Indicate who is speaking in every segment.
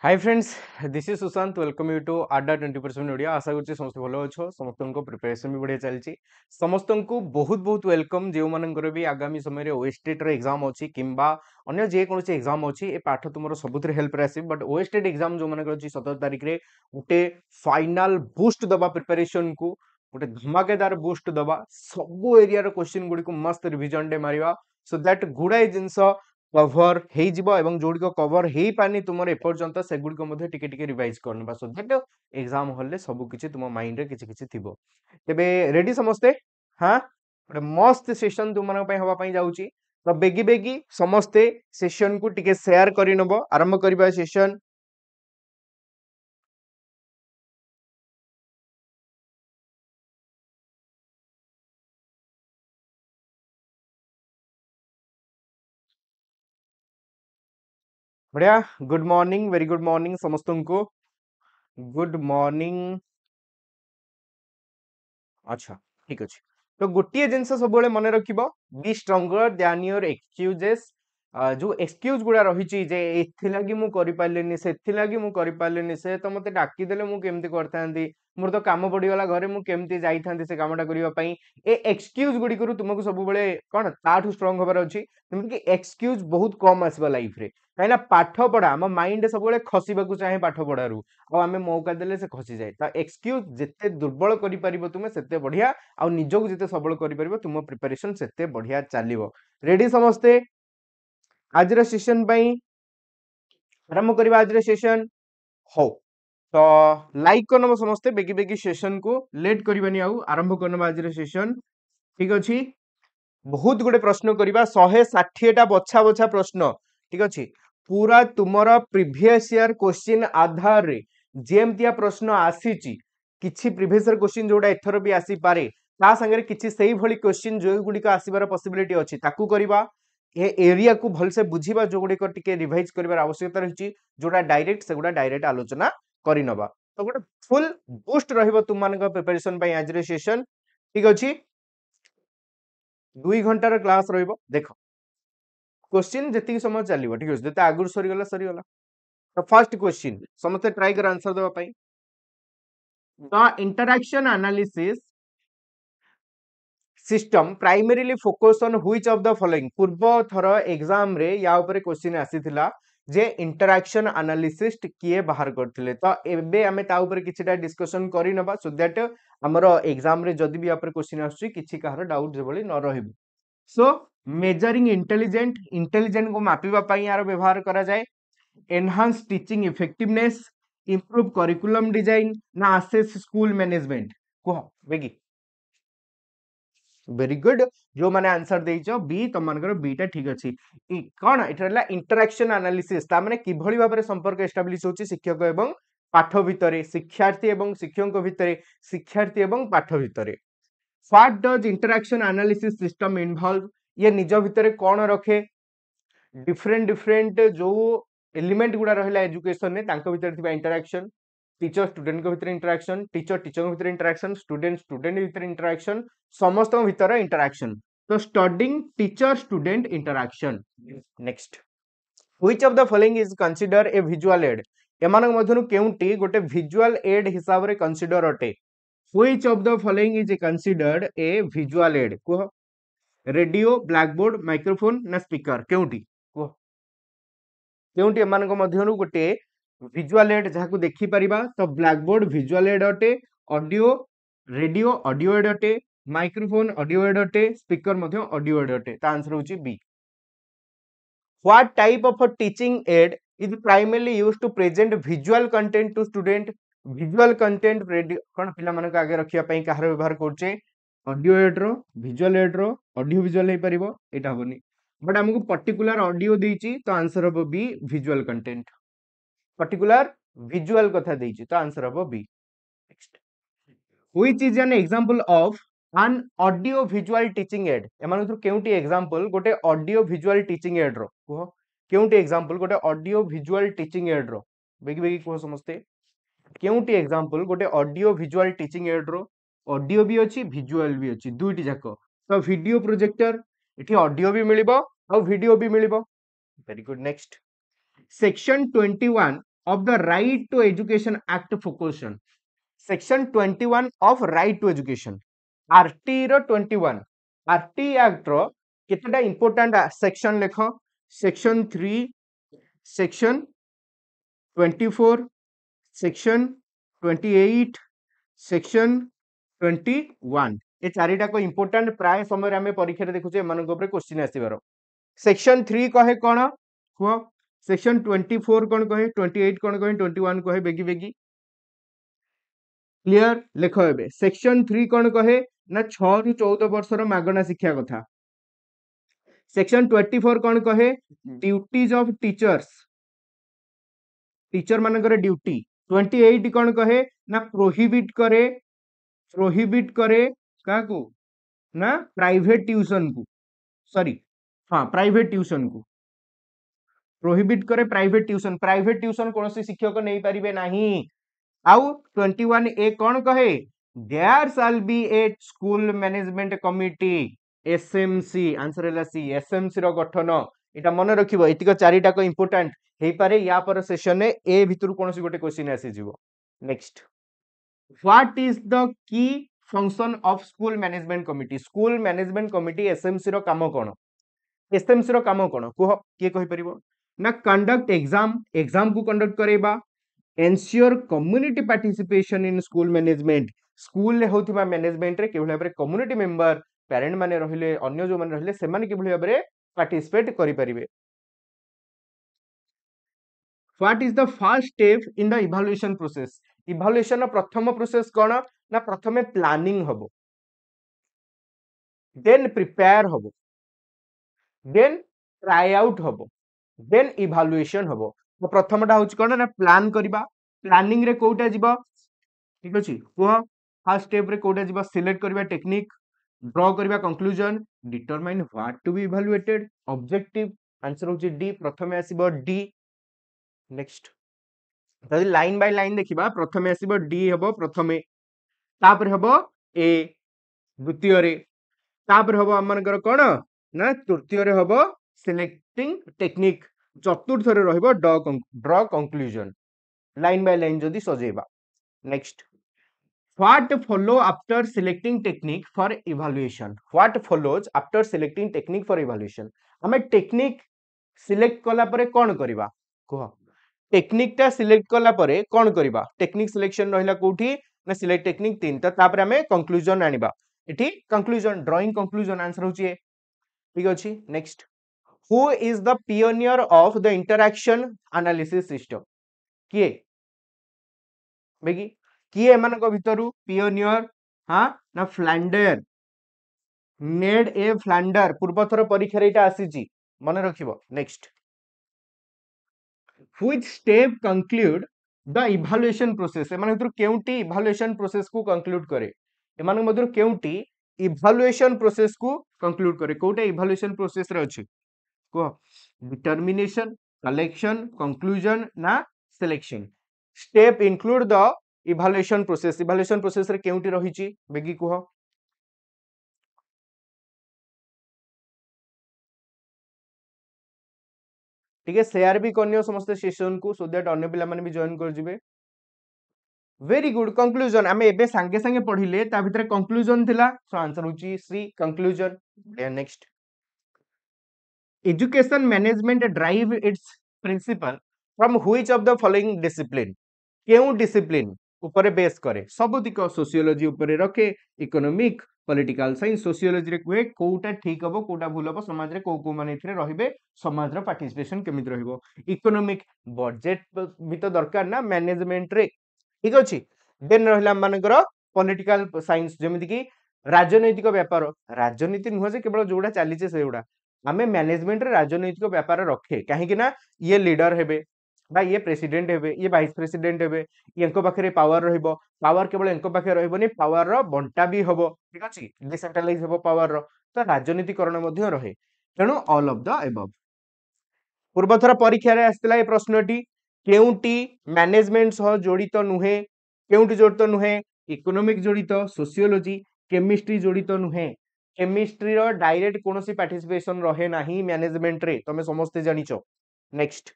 Speaker 1: Hi friends, this is Sushant. Welcome you to आडा 20% ओडिया। आशा करछि समस्त भलो अछो, समस्तन प्रिपरेशन भी बढ़िया चलछि। समस्तन को बहुत बहुत वेलकम। जो मानकर भी आगामी समय रे ओएसटेट रो एग्जाम अछि किंबा अन्य जे कोनोसी एग्जाम अछि, ए पाठ तुमरो सबुतिर हेल्प रे आसी। बट ओएसटेट एग्जाम जो मानकर अछि 17 तारिख रे उटे फाइनल बूस्ट दबा प्रिपरेशन को, उटे धमाकेदार बूस्ट दबा। सब एरिया रो क्वेश्चन गुडी को मस्त रिवीजन डे मारिबा, सो दैट गुडाई जिंस कभर हेई जिवो एवं जोड़ी को कभर हेई पानी तुमर एपर्यंत सेगुडी को मध्ये टिके टिके रिवाइज करनबा, सो दैट एग्जाम हॉल रे सब किछि तुम माइंड रे किछि किछि थिबो। तेबे रेडी समस्ते? हां, ଗୋଟେ ମସ୍ତ ସେସନ ତୁମମାନଙ୍କ ପାଇଁ ହବା ପାଇଁ ଯାଉଛି। ତ ବେଗି ବେଗି ସମସ୍ତେ ସେସନ କୁ ଟିକେ ସେୟାର କରି ନବ। ଆରମ୍ଭ କରିବା ସେସନ। बढिया। Good morning, very good morning समस्तଙ୍କୁ। Good morning. अच्छा, ठीक अछि। तो गोटिए जिंस सबले मन रखिबो, be stronger than your excuses. जो एक्सक्यूज गुडा रहिछि जे एथि लागि मु करि पालेनी, सेथि लागि मु करि पालेनी, से तो मते डाकी देले मु केमति करथांती, मोर तो काम पड़ी गला घरे, मु केमति जाइथांती से कामटा करिवा पई। ए एक्सक्यूज गुडी करू तुमको सब बेले कोन ताठू स्ट्रांग होबार अछि। तुम कि एक्सक्यूज बहुत कम आसीबा लाइफ रे, काइना पाठ पढा हम माइंड सब बेले खसिबाकू चाहे पाठ पढारू, आ हमें मौका देले से खसी जाए। ता एक्सक्यूज जेते दुर्बल करि परिबो तुमे सेते बढ़िया, आ निजोग जेते सबल करि परिबो तुम प्रिपरेशन सेते बढ़िया चलिबो। रेडी समस्ते आज सेशन पई? आरंभ करबा आज सेशन। हो तो लाइक करनबो समस्ते बेगी बेगी सेशन को लेट करबानी, आउ आरंभ करनबा आज सेशन। ठीक अछि। बहुत गुडे प्रश्न करबा, 160 टा बछा बछा प्रश्न। ठीक अछि। पूरा तुमरो प्रीवियस ईयर क्वेश्चन आधार रे जेमतिया प्रश्न आसीची, किछि प्रीवियस ईयर क्वेश्चन जोडा एथरो भी आसी पारे, ता संगे किछि सेही भली क्वेश्चन जो गुडी का आसीबार पॉसिबिलिटी अछि, ताकू करबा। ए एरिया को भल से बुझीबा, जो गुडी को टिके रिवाइज करबार आवश्यकता रहिछि, जोडा डायरेक्ट से गुडा डायरेक्ट आलोचना करि नबा। तो गुडे फुल बूस्ट रहिबो तुम मानक प्रिपरेशन पई आज रे सेशन। ठीक अछि। 2 घंटार क्लास रहिबो। देखो क्वेश्चन जति समय चलिबो, ठीक अछि, जते आगुर सरी गला सरी गला। तो फर्स्ट क्वेश्चन समते ट्राई कर आंसर देबा पई। The interaction analysis system primarily focus on which of the following. पूर्व थर एग्जाम रे या ऊपर क्वेश्चन आसीथिला जे इंटरैक्शन एनालिसिस्ट किए बाहर करथिले। तो एबे हमें ता ऊपर किछटा डिस्कशन करि नबा, सो दैट हमरो एग्जाम रे जदी भी ऊपर क्वेश्चन आछी किछि काहर डाउट जेबली न रहिबो। सो मेजरिंग इंटेलिजेंट, इंटेलिजेंट को मापिबा पई यार व्यवहार करा जाए। Enhance teaching effectiveness, improve curriculum design ना असेस स्कूल मैनेजमेंट। कह बेगी। Very good. जो माने आंसर देइछो बी, तुम मानकर बी टा ठीक अछि। कोन इटरला इंटरैक्शन एनालिसिस, ता माने किभली भाबरे संपर्क एस्टैब्लिश होछि शिक्षक एवं पाठ भितरे, शिक्षार्थी एवं शिक्षकଙ୍କ भितरे, शिक्षार्थी एवं पाठ भितरे। What does interaction analysis system involve, ये निज भितरे कोन रखे। डिफरेंट डिफरेंट जो एलिमेंट गुडा रहला एजुकेशन ने, तांको भितरे थिबा इंटरैक्शन, टीचर स्टूडेंट को भितर इंटरैक्शन, टीचर टीचर को भितर इंटरैक्शन, स्टूडेंट स्टूडेंट भितर इंटरैक्शन, समस्त भितर इंटरैक्शन। तो studying teacher student interaction. Next, which of the following is consider a visual aid. एमानक मध्यनु केउंटी गोटे विजुअल एड हिसाब रे कंसीडर अटे। Which of the following is considered a visual aid. कह रेडियो, ब्लैक बोर्ड, माइक्रोफोन ना स्पीकर, केउंटी कह केउंटी एमानक मध्यनु गोटे विजुअल एड जहां देखि परिबा। तो ब्लैक बोर्ड विजुअल एड अटे, ऑडियो रेडियो ऑडियो एड अटे, माइक्रोफोन ऑडियो एड अटे, स्पीकर मध्य ऑडियो एड अटे। ता आंसर होची B. What type of a teaching aid is primarily used to present visual content to student. Visual content कोन पिला मानक आगे रखिया पई काहर व्यवहार करछे, ऑडियो एड रो, विजुअल एड रो, ऑडियो विजुअल हे परिबो, एटा हबनी। बट हमको पर्टिकुलर ऑडियो देइची, तो आंसर हबो B visual content. Particular visual कथा देइची, तो आंसर हबो B. Next, which is an example of an audio visual teaching aid। एमान तो केउंटी एग्जांपल गोटे ऑडियो विजुअल टीचिंग एड रो कहो, केउंटी एग्जांपल गोटे ऑडियो विजुअल टीचिंग एड रो। बेगी बेगी कहो समस्ते, केउंटी एग्जांपल गोटे ऑडियो विजुअल टीचिंग एड रो। ऑडियो भी अछि विजुअल भी अछि, दुईटी जाको। तो वीडियो प्रोजेक्टर, एठी ऑडियो भी मिलिबो और वीडियो भी मिलिबो। Very good. Next, section 21 of the Right to Education Act focus on section 21 of Right to Education RT रो 21 RT Act रो केतेटा इंपोर्टेंट सेक्शन लेख सेक्शन 3 सेक्शन 24 सेक्शन 28 सेक्शन 21 ए चारिटा को इंपोर्टेंट प्राय समय आम परीक्षा देखुचे एमानक ऊपर क्वेश्चन आसीबार सेक्शन 3 कहे कौन कुह सेक्शन 24 कौन कहे 28 कौन कहे 21 कहे बेगी बेगी क्लियर लेख एबे सेक्शन 3 कौन कहे ना 6 रु 14 वर्षर मागणा शिक्षा कथा सेक्शन 24 कौन कहे ड्यूटीज ऑफ टीचर्स टीचर मानकर ड्यूटी 28 कौन कहे ना प्रोहिबिट करे काकू ना प्राइवेट ट्यूशन को सॉरी हाँ प्राइवेट ट्यूशन को प्रोहिबिट करे प्राइवेट ट्यूशन कौन सी शिक्षक नहीं पारिबे नहीं आउ 21 ए कौन कहे there shall be a school management committee SMC answer है सी एसएमसी रो गठन एटा मन रखिबो एतिक चारिटा को इंपोर्टेंट हे पारे या पर सेशन में ए भितर कौन सी गोटे क्वेश्चन आसी जीवो next what is the key function of school management committee SMC रो काम कोन एसएमसी रो काम कोन कुह के कहि परिबो ना कंडक्ट एग्जाम को कंडक्ट करेबा ensure community participation in school management school होथिबा मैनेजमेंट रे केवल भाबरे कम्युनिटी मेंबर पेरेंट माने रहिले अन्य जो माने रहिले से माने केवल भाबरे पार्टिसिपेट करि परिबे what is the first step in the evaluation process evaluation प्रथम प्रोसेस कोन ना प्रथमे प्लानिंग हबो देन प्रिपेयर हबो देन ट्राई आउट हबो देन इवैल्यूएशन हबो तो प्रथमटा होची कोन ना प्लान करबा प्लानिंग रे कोटा जीवो ठीक अछि को फर्स्ट स्टेप रे कोटा जीवो सिलेक्ट करबा टेक्निक ड्रॉ करबा conclusion determine what to be evaluated objective answer होची डी प्रथमे आसीबो डी नेक्स्ट तदी लाइन बाय लाइन देखिबा प्रथमे आसीबो डी हबो प्रथमे तापर हबो ए द्वितीय रे तापर हबो हमनकर कोन ना तृतीय रे हबो सिलेक्टिंग टेक्निक चतुर्थ रे रहइबो draw conclusion line by line जदी सजेबा next what follow after selecting technique for evaluation what follows after selecting technique for evaluation हमें टेक्निक सिलेक्ट कला परे कोन करबा कह टेक्निक टा सिलेक्ट कला परे कोन करबा टेक्निक सिलेक्शन रहिला कोठी ना सिलेक्ट टेक्निक 3 तापर हमें कंक्लूजन आनिबा एठी कंक्लूजन ड्राइंग कंक्लूजन आंसर होची ठीक अछि next who is the pioneer of the interaction analysis system किए बेगी किए एमानक भितरु पियोनियर हां ना फ्लैंडर नेड ए फ्लैंडर पूर्वथर परीक्षा रे एटा आसीची मन रखिबो next which step conclude the evaluation process एमान भितर केउटी इवैल्यूएशन प्रोसेस को कंक्लूड करे एमान भितर केउटी इवैल्यूएशन प्रोसेस को कंक्लूड करे कोटा इवैल्यूएशन प्रोसेस रे अछि को डिटरमिनेशन कलेक्शन कंक्लूजन ना selection step include the evaluation process रे केउटी रहिची बेगी कुह ठीक है शेयर भी करनियो समस्त सेशन को सो दैट अन्य पिला माने भी जॉइन कर जिवे वेरी गुड कंक्लूजन आमे एबे संगे संगे पढिले ता भितर कंक्लूजन थिला सो आंसर होची C conclusion next education management drive its principle from which of the following discipline केउ डिसिप्लिन ऊपर बेस करे सबुतिक सोशियोलॉजी ऊपर रखे इकोनॉमिक पॉलिटिकल साइंस सोशियोलॉजी रे कुए कोउटा ठीक हबो कोउटा भूल हबो समाज रे को माने इथरे रहिबे समाज रो पार्टिसिपेशन केमित रहिबो इकोनॉमिक बजट भी तो दरकार ना मैनेजमेंट रे ठीक अछि देन रहला मानकर पॉलिटिकल साइंस जेमिति कि राजनैतिक व्यापार राजनीति नुह जे केवल जोडा चाली छे सेउडा आमे मैनेजमेंट रे राजनैतिक व्यापार रखे काहे कि ना ये लीडर हेबे बा ये प्रेसिडेंट हेबे ये वाइस प्रेसिडेंट हेबे येंको पाखरे पावर रहिबो पावर केवल एंको पाखे रहिबोनी पावर रो बंटा भी हबो ठीक अछि डिसेंट्रलाइज हबो पावर रो तो राजनीतिकरण मध्ये रहे तेणु ऑल ऑफ द एबव पूर्वथर परीक्षा रे आस्तिला ए प्रश्नटी केउटी मैनेजमेंट सह जड़ित नुहे केउटी जड़ित नुहे इकोनॉमिक जड़ित सोशियोलॉजी केमिस्ट्री जड़ित नुहे केमिस्ट्री रो डायरेक्ट कोनोसी पार्टिसिपेशन रहे नाही मैनेजमेंट रे तमे समस्त जानिचो next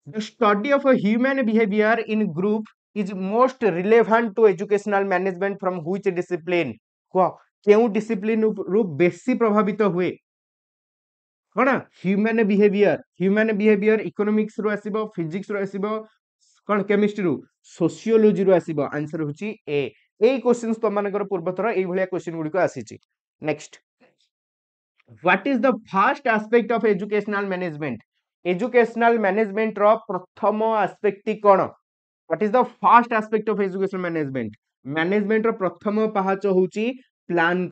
Speaker 1: The study of a human behavior in group is most relevant to educational management from which discipline? कह केउ डिसिप्लिन रु बेसी प्रभावित हुए कौन ह्यूमन बिहेवियर इकोनॉमिक्स रु आसीबो फिजिक्स रु आसीबो कौन केमिस्ट्री रु सोशियोलॉजी रु आसीबो आंसर होची ए एई क्वेश्चंस तो मानकर पूर्व थर एई भलिया क्वेश्चन गुडी को आसीची next what is the first aspect of educational management रो प्रथम एस्पेक्ट कोन what is the first aspect of educational management रो प्रथम पाहाच होची प्लान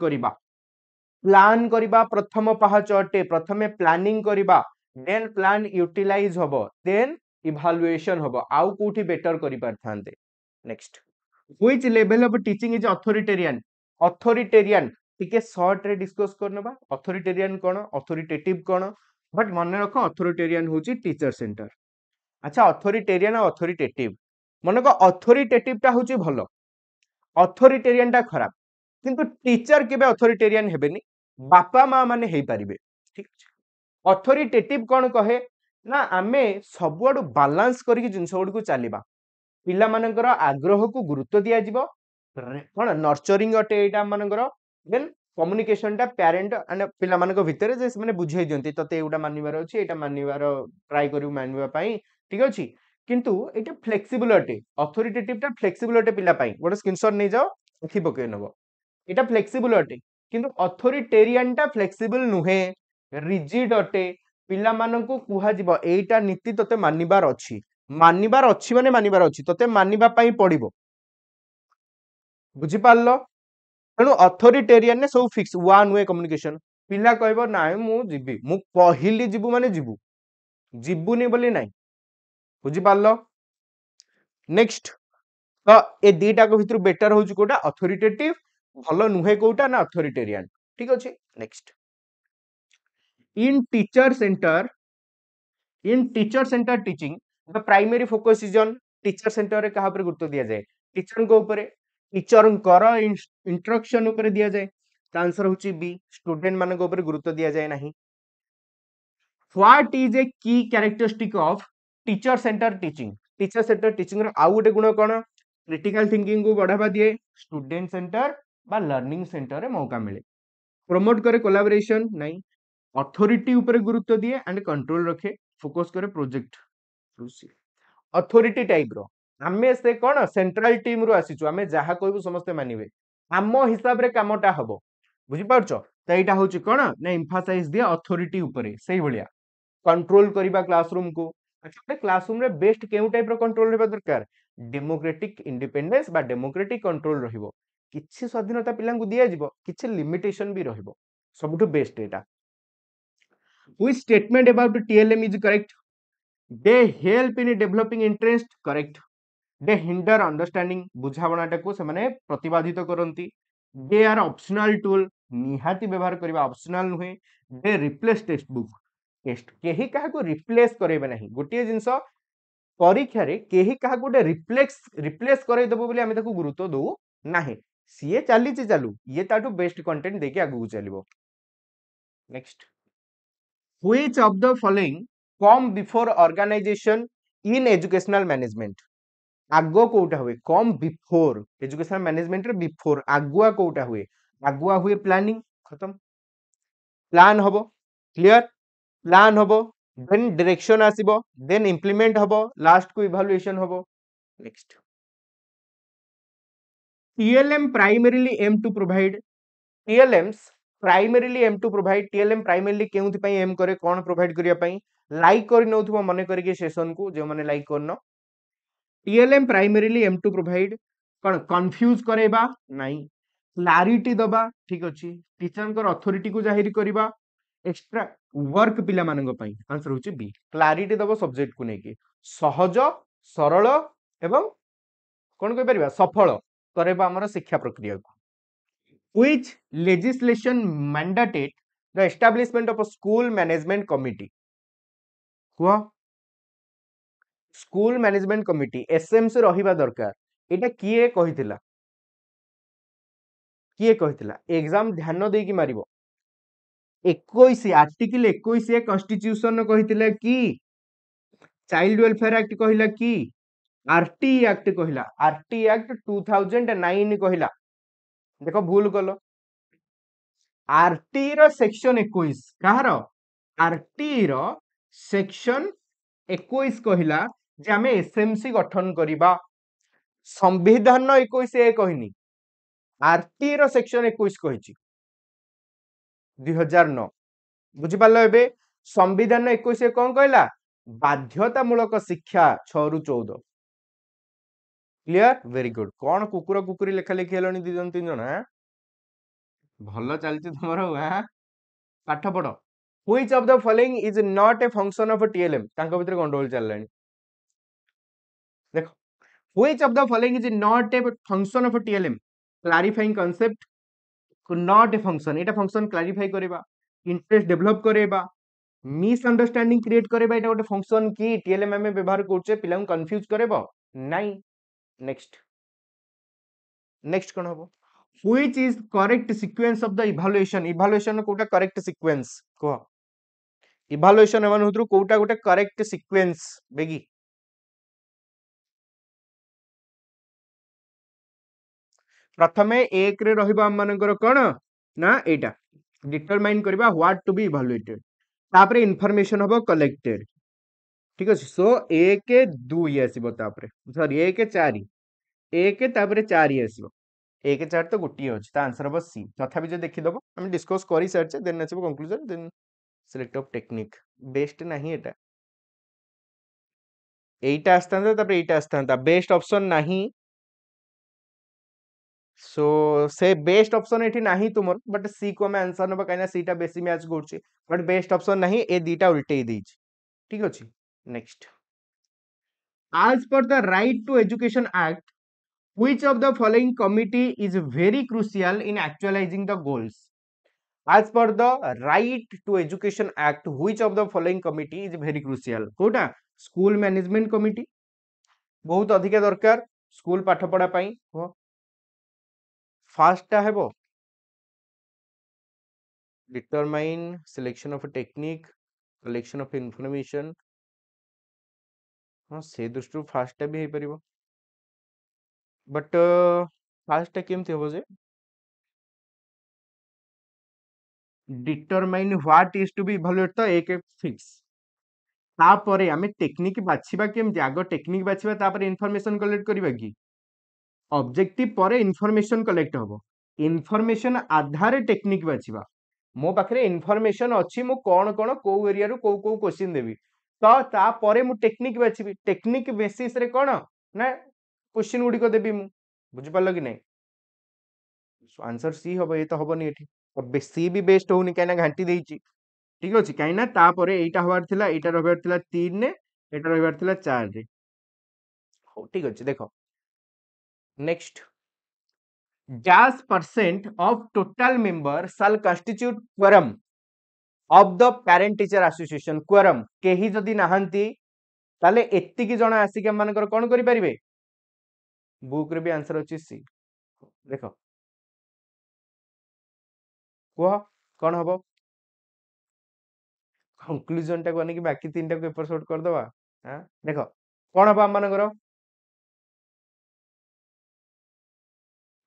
Speaker 1: करिबा प्रथम पाहाच अटे प्रथमे प्लानिंग करिबा देन प्लान यूटिलाइज होबो देन इभालुएशन होबो आउ कोठी बेटर करि परथांते next which level of teaching is authoritarian टिके शॉर्ट रे डिस्कस करनबा अथॉरिटेरियन कोन अथॉरिटेटिव कोन बट मन रखो अथॉरिटेरियन होची टीचर सेंटर अच्छा अथॉरिटेरियन और अथॉरिटेटिव मन को अथॉरिटेटिव टा होची भलो अथॉरिटेरियन टा खराब किंतु टीचर केबे अथॉरिटेरियन हेबेनी बापा मां माने हेई परिबे ठीक अछि अथॉरिटेटिव कोन कहे ना आमे सबुआडू बैलेंस करिक जिंस गुड को चलीबा पिला मानकर आग्रह को गुरुत्व दिया जिवो कोन नर्चरिंग अटे एटा मानकर देन कम्युनिकेशन टा पेरेंट एंड पिला मानक भितरे जे माने बुझाई दियंती तते एटा मानिबार अछि एटा मानिबार ट्राई करिउ मानिबा पई ठीक अछि किंतु एटा फ्लेक्सिबल अटे अथॉरिटेटिव टा फ्लेक्सिबल अटे पिला पई गोटे स्क्रीनशॉट नै जाओ लिखि पके नबो एटा फ्लेक्सिबल अटे किंतु अथॉरिटेरियन टा फ्लेक्सिबल नुहे रिजिड अटे पिला मानकु कुहा जिवो एटा नीति तते मानिबार अछि माने मानिबार अछि तते मानिबा पई पड़िबो बुझि पारलो तेणु अथॉरिटेरियन ने सब फिक्स वन वे कम्युनिकेशन पिला कहबो नाय मु जिबी मु कहिली जिबु माने जिबु जिबुनी बोली नाय बुझि पारलो नेक्स्ट तो ए दीटा को भितर बेटर होउची कोटा अथॉरिटेटिव भलो नुहे कोटा ना अथॉरिटेरियन ठीक अछि next in teacher centre teaching the primary focus is on teacher centre रे कहा पर गुरुत्व दिया जाए टीचर को ऊपर टीचर कर इंस्ट्रक्शन ऊपर दिया जाए आंसर होची बी स्टूडेंट मान ऊपर गुरुत्व दिया जाए नहीं what is a key characteristic of teacher centre teaching रो आउ गोटे गुण कोन क्रिटिकल थिंकिंग को बढ़ावा दिए स्टूडेंट सेंटर बा लर्निंग सेंटर रे मौका मिले प्रमोट करे कोलैबोरेशन नहीं अथॉरिटी ऊपर गुरुत्व दिए एंड कंट्रोल रखे फोकस करे प्रोजेक्ट अथॉरिटी टाइप रो आमे से कोन सेंट्रल टीम रो आसीचु आमे जहा कहबो समस्त मानिबे आमो हिसाब रे कामटा हबो बुझि पारछो त एटा होची कोन ना एम्फासाइज दिया अथॉरिटी ऊपर सही भलिया कंट्रोल करिबा क्लासरूम को अच्छा क्लासरूम रे बेस्ट केउ टाइप रो कंट्रोल रहबा दरकार डेमोक्रेटिक इंडिपेंडेंस बा डेमोक्रेटिक कंट्रोल रहिबो किछि स्वाधीनता पिलांकु दिया जिवो किछि लिमिटेशन भी रहिबो सबटु बेस्ट एटा which statement about TLM is correct they help in developing interest correct they hinder understanding बुझावणाटा को से माने प्रतिबाधित करंती दे आर ऑप्शनल टूल निहाती व्यवहार करबा ऑप्शनल नुहे they replace textbook test केही काहा को रिप्लेस करेबे नहीं गोटे जिंस परीक्षा रे केही काहा गोटे रिप्लेस करे देबो बोली आमे ताको गुरुत्व दो नाही सीए चाली चालू ये ताटू बेस्ट कंटेंट देके आगु चलिबो next which of the following come before organisation in educational management आगो कोटा हुए कम बिफोर एजुकेशनल मैनेजमेंट रे बिफोर आगुआ कोटा हुए प्लानिंग खत्म प्लान हबो क्लियर प्लान हबो देन डायरेक्शन आसीबो देन इंप्लीमेंट हबो लास्ट को इवैल्यूएशन हबो next TLM primarily aim to provide TLM primarily केउथि पई एम करे कोन प्रोवाइड करिया पई लाइक करि नउथबो मने करि के सेशन को जे माने लाइक करनो TLM primarily aim to provide कोन कंफ्यूज करेबा नाही क्लैरिटी दबा ठीक अछि टीचर कर अथॉरिटी को जाहिर करिबा एक्स्ट्रा वर्क पिला मानन पई आंसर होची बी क्लैरिटी दबो सब्जेक्ट को नेकी सहज सरल एवं कोन कहि परिबा सफल करेबा हमर शिक्षा प्रक्रिया को which legislation mandated the establishment of a school management committee हुआ स्कूल मैनेजमेंट कमिटी एसएमसी रहिबा दरकार एटा किए कहितिला एग्जाम ध्यान देकी मारिबो 21 आर्टिकल 21 कॉन्स्टिट्यूशन कहितिला कि चाइल्ड वेलफेयर एक्ट कहला कि आरटी एक्ट कहला, आरटी एक्ट 2009 कहला, देखो भूल कल। आरटी रो सेक्शन 21 कहार, आरटी रो सेक्शन 21 कहला जे आमे एसएमसी गठन करिबा। संविधान 21 ए कहनी, आरटी रो सेक्शन 21 कहिछि 2009। बुझी पारलो एबे संविधान 21 कौन कहला, बाध्यतामूलक शिक्षा 6 रु 14। Clear, very good. कौन कुकुर कुकुरी लेखा लेखी हेलनी दी जन तीन जन, भल चलती तुमर पाठ पढ़। Which of the following is not a function of TLM, तांको भीतर गंडगोल चललानी। देखो which of the following is not a function of TLM, clarifying concept, not a function, एटा फंक्शन क्लैरिफाई करेबा, इंटरेस्ट डेवलप करेबा, मिसअंडरस्टैंडिंग क्रिएट करेबा, एटा गोटे फंक्शन की टीएलएम में व्यवहार करछे पिलांग कंफ्यूज करेबो नहीं। नेक्स्ट नेक्स्ट कोन हबो, which is correct sequence of the evaluation, evaluation कोटा करेक्ट सीक्वेंस को, इवैल्यूएशन एवन होतरु कोटा गोटे करेक्ट सीक्वेंस बेगी। प्रथमे एक रे रहिबा हम मानकर कोन ना एटा डिटरमाइन करबा व्हाट टू बी इवैल्यूएटेड, तापरे इंफॉर्मेशन हबो कलेक्टेड। ठीक अछि, सो 1 2 आसीबो, तापरे सॉरी 1 4 1 तापरे 4 आसीबो, 1 4 तो गोटी अछि, ता आंसर हबो सी। तथापि जे देखि दबो हम डिस्कस करि सरचे, देन आसीबो conclusion, then select of technique. Best नाही एटा, एटा आस्तांता तापरे एटा आस्तांता, बेस्ट ऑप्शन नाही। सो से बेस्ट ऑप्शन एठी नाही तुमर, बट सी को हम आंसर नबा काइना सीटा बेसी मैच करछि, बट बेस्ट ऑप्शन नाही, ए दीटा उल्टेई देछि। ठीक अछि, next. As per the Right to Education Act, which of the following committee is very crucial in actualizing the goals? As per the Right to Education Act, which of the following committee is very crucial? कोटा school management committee बहुत अधिक दरकार school पाठ पढ़ा पाई। First हेबो determine selection of technique, collection of information. हाँ से दृष्टि फास्ट भी हो परिबो, बट फास्ट केमती हेबो जे determine what is to be evaluate, तो एक फिक्स। तापरे आमे टेक्निक बाछिबा केमती, आगो टेक्निक बाछिबा तापरे इनफॉरमेशन कलेक्ट करिबा कि ऑब्जेक्टिव परे इनफॉरमेशन कलेक्ट हबो, इनफॉरमेशन आधार टेक्निक बाछिबा। मो पाखरे इनफॉरमेशन अछि, मो कोन कोन को एरिया रो को क्वेश्चन देबी, तो ता परे मु टेक्निक बाछिबी, टेक्निक बेसिस रे कोन ना क्वेश्चन गुडी को देबी मु। बुझि पालो कि नै, आंसर सी हबो, ए तो हबोनी एठी, तो सी भी बेस्ट होउनी काइना घांटी देइची। ठीक अछि, काइना तापरे एटा हबार थिला, एटा रहबार थिला 3 ने, एटा रहबार थिला 4 रे। हो ठीक अछि, देखो next. Dash percent of total member shall constitute quorum of the parent teacher association, quorum केही जदि नाहंती ताले एत्तिकी जण आसिक मानकर कोन करि परिबे, बुक रे भी आंसर अछि सी। देखो को कोन हबो, कंक्लूजन टा कोने कि बाकी तीनटा को पेपर शॉर्ट कर दवा। हां देखो कोन हबो हम मानकर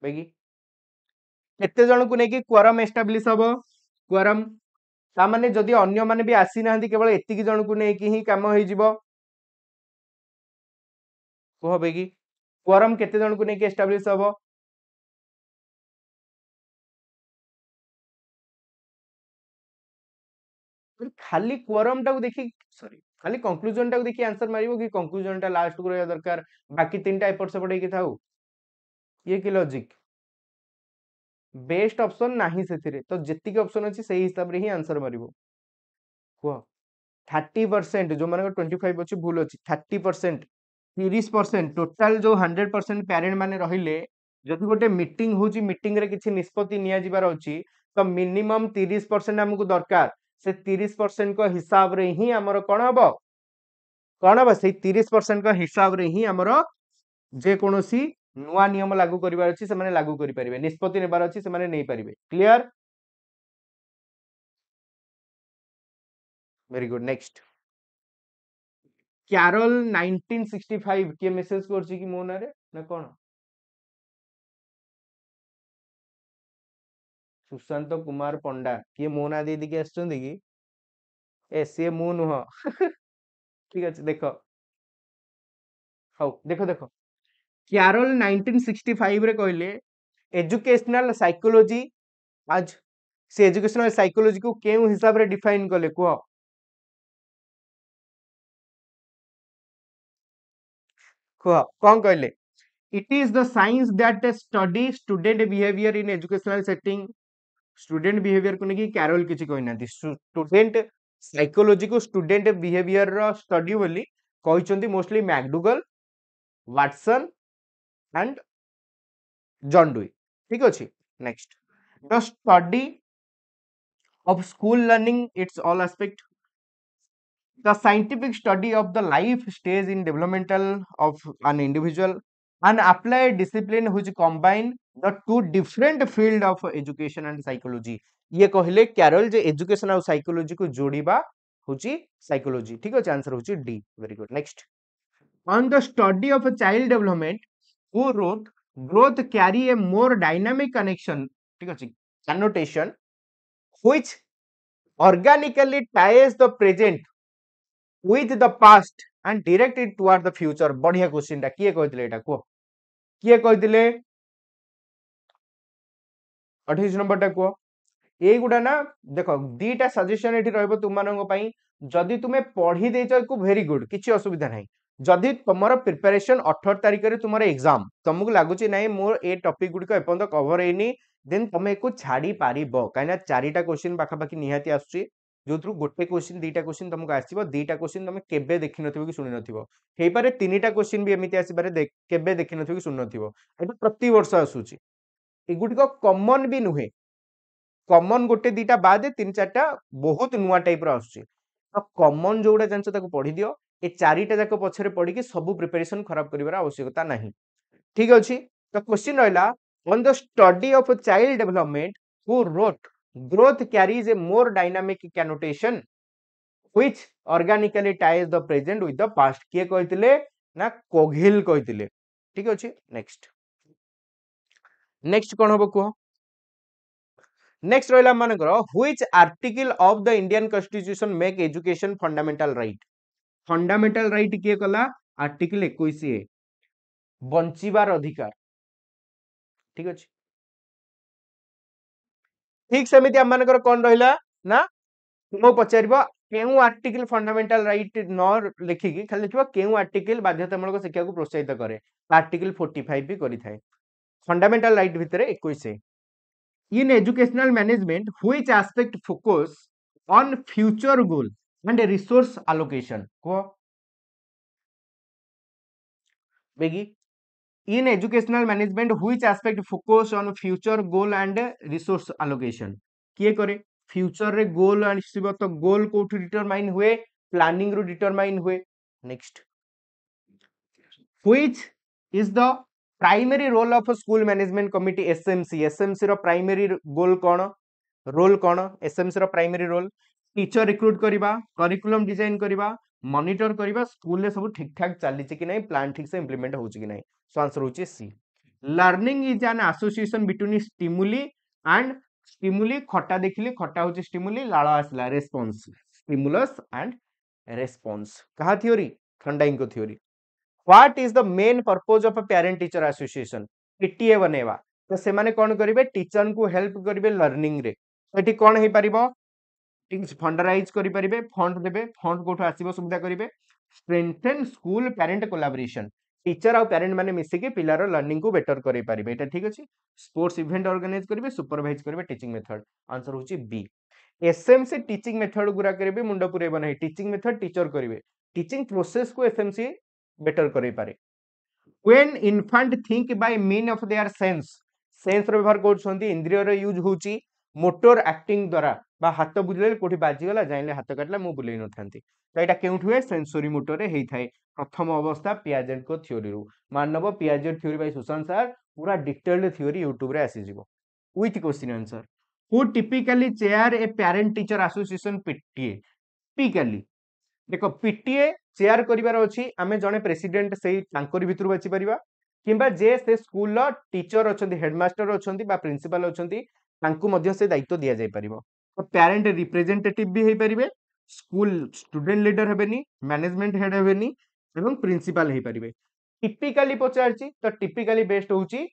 Speaker 1: बेगी केते जण को नेकी क्वरम एस्टैब्लिश हबो, क्वरम ता माने जदि अन्य माने भी आसी नाहंती केवल एत्तिकी जण को नेकी ही काम होई जिवो, को बेगी क्वरम केते जण को नेकी एस्टैब्लिश हबो, खाली क्वरम टा को देखि सॉरी खाली कंक्लूजन टा को देखि आंसर मारिबो कि कंक्लूजन टा लास्ट को रहया दरकार, बाकी तीनटा एपट सेपट हेकी थाउ, ये की लॉजिक। बेस्ट ऑप्शन नाही सेथिरे, तो जेतिक ऑप्शन अछि सेही हिसाब रे ही आंसर मारिबो। को 30% जो माने 25 अछि भूल अछि, 30% 30% टोटल जो 100% पेरेंट माने रहिले, जदि गोटे मीटिंग होची, मीटिंग रे किछि निष्पत्ति निया जिबार अछि, तो मिनिमम 30% हमकु दरकार, से 30% को हिसाब रे ही हमर कोन हबो, कोन हबो से 30% को हिसाब रे ही हमर जे कोनोसी नुआ नियम लागू करिबार अछि से माने लागू करि परिबे, निष्पत्ति नेबार अछि से माने नै परिबे। Clear, very good, next. Carroll 1965 किए मेसेज करछि कि मो नारे ना कोन सुशांत कुमार पंडा किए मो ना दे दिके आछुंदी कि ए से मु नुह ठीक अछि देखो हौ देखो देखो क्यारोल 1965 रे कहले एजुकेशनल साइकोलॉजी आज से एजुकेशनल साइकोलॉजी को केउ हिसाब रे डिफाइन कले को कौन कहले it is the science that study student behaviour in educational setting student behaviour को लेकिन कैरोल किसी कहना स्टूडेंट साइकोलॉजी को स्टूडेंट बिहेवियर स्टडी बोली कहते mostly McDougall Watson and John dewy ठीक अच्छे next the study of school learning it's all aspect the scientific study of the life stage in developmental of an individual and applied discipline which combine the two different field of education and psychology ये कहले carol जे education और psychology को जोड़ीबा होची psychology ठीक है answer होची D very good next on the study of a child development who wrote growth carry a more dynamic connection ठीक है connotation which organically ties the present with the past and direct it toward the future बढ़िया question टा किए कहथिले एटा को किए कहथिले 28 number टा को एई गुडा ना देखो दीटा सजेशन एठी रहबो तुम मानन पई जदि तुमे पढ़ी देछ को वेरी गुड किछि असुविधा नाही जदि तुमर प्रिपरेशन 18 तारिख रे तुमर एग्जाम तुमको लागुची नाही मोर ए टॉपिक गुडी को एपन कवर हेनी देन तुमे को छाडी पारिबो काइना चारिटा क्वेश्चन बाखा बाकी निहाती आसुची जोथरु गोटे क्वेश्चन दीटा क्वेश्चन तुमको आसीबो दीटा क्वेश्चन तुमे केबे देखि नथिबो कि सुनि नथिबो हेई पारे तीनटा क्वेश्चन भी एमिति आसी पारे केबे देखि नथिबो कि सुनि नथिबो एटा प्रति वर्ष आसुची एगुडी को कॉमन भी नुहे कॉमन गोटे दीटा बाद तीन चारटा बहुत नुआ टाइप रो आसुची तो कॉमन जोडा जानछ ताको पढी दियो ए चारिटा जाक पछरे पढी के सब प्रिपरेशन खराब करिवार आवश्यकता नाही ठीक अछि तो क्वेश्चन रहला on the study of a child development who wrote growth carries a more dynamic connotation which organically ties the present with the past किए कहतिले ना कोघिल कहतिले ठीक अछि नेक्स्ट नेक्स्ट कोन होबो को नेक्स्ट रहला मानकर which article of the Indian constitution make education fundamental right किए कला आर्टिकल 21 ए बंचिबार अधिकार ठीक अछि ठीक सेमिति हम मानकर कोन रहला ना तुमो पचारिबो केउ आर्टिकल फंडामेंटल राइट न लिखिकी खाली लिखिबो केउ आर्टिकल बाध्यतामूलक शिक्षा को प्रोत्साहित करे आर्टिकल 45 भी करि थाए फंडामेंटल राइट भितरे 21 है in educational management which aspect focus on future goal and resource allocation को बेगी in educational management which aspect focus on future goal and resource allocation किए करे फ्यूचर रे गोल आसीबो तो गोल कोठु डिटरमाइन हुए प्लानिंग रो डिटरमाइन हुए next which is the primary role of a school management committee SMC row primary goal cone role cone SMC row primary role teacher recruit करिबा curriculum design करिबा monitor करिबा school ले सब ठीक ठाक चली छि कि नै प्लान ठीक से इंप्लीमेंट होछि कि नै सो आंसर होछि C learning is an association between stimuli and stimuli खटा देखिली खटा होछि स्टिमुली लाळ आसला रेस्पॉन्स स्टिमुलस एंड रेस्पॉन्स कहा थ्योरी थंडाइंग को theory what is the main purpose of a parent teacher association PTA बनेवा तो से माने कोन करिवे टीचर को हेल्प करिवे लर्निंग रे एठी कोन हे परिबो फंडराइज करि परिबे फंड देबे फंड कोठो आसीबो सुविधा करिवे strengthen school parent collaboration teacher और पेरेंट माने मिसी के पिलार लर्निंग को बेटर करि परिबे एटा ठीक अछि स्पोर्ट्स इवेंट ऑर्गेनाइज करिवे सुपरवाइज करिवे टीचिंग मेथड आंसर होची बी एसएमसी टीचिंग मेथड गुरा करिवे मुंडा पुरेबो नै टीचिंग मेथड टीचर करिवे टीचिंग प्रोसेस को एसएमसी बेटर करि पारे when infant think by mean of their sense रो व्यवहार करछंती इंद्रिय रो यूज होची मोटर एक्टिंग द्वारा बा हाथ बुलेले कोठी बाजी गला जाइले हाथ काटला मु बुलेई न थांती तो एटा केउठ हुए सेंसरी मोटर रे हेई थाए प्रथम अवस्था पियाजेट को थ्योरी रो मानव Piaget theory by Sushant sir पूरा डिटेल्ड थ्योरी YouTube रे आसी जिवो with question answer who typically chair a parent teacher association PTA typically देखो पीटीए चेयर करिवार अछि आमे जने प्रेसिडेंट सेही तांकरी भितरु बाछि परिबा किंबा जे से स्कूल रो टीचर अछंती हेडमास्टर अछंती बा प्रिंसिपल अछंती तांकु मध्य से दायित्व दिया जाय परिबो तो पेरेंट रिप्रेजेंटेटिव भी हे परिबे स्कूल स्टूडेंट लीडर हेबेनी मैनेजमेंट हेड हेबेनी एवं प्रिंसिपल हे परिबे टिपिकली पचारची तो टिपिकली बेस्ट होउची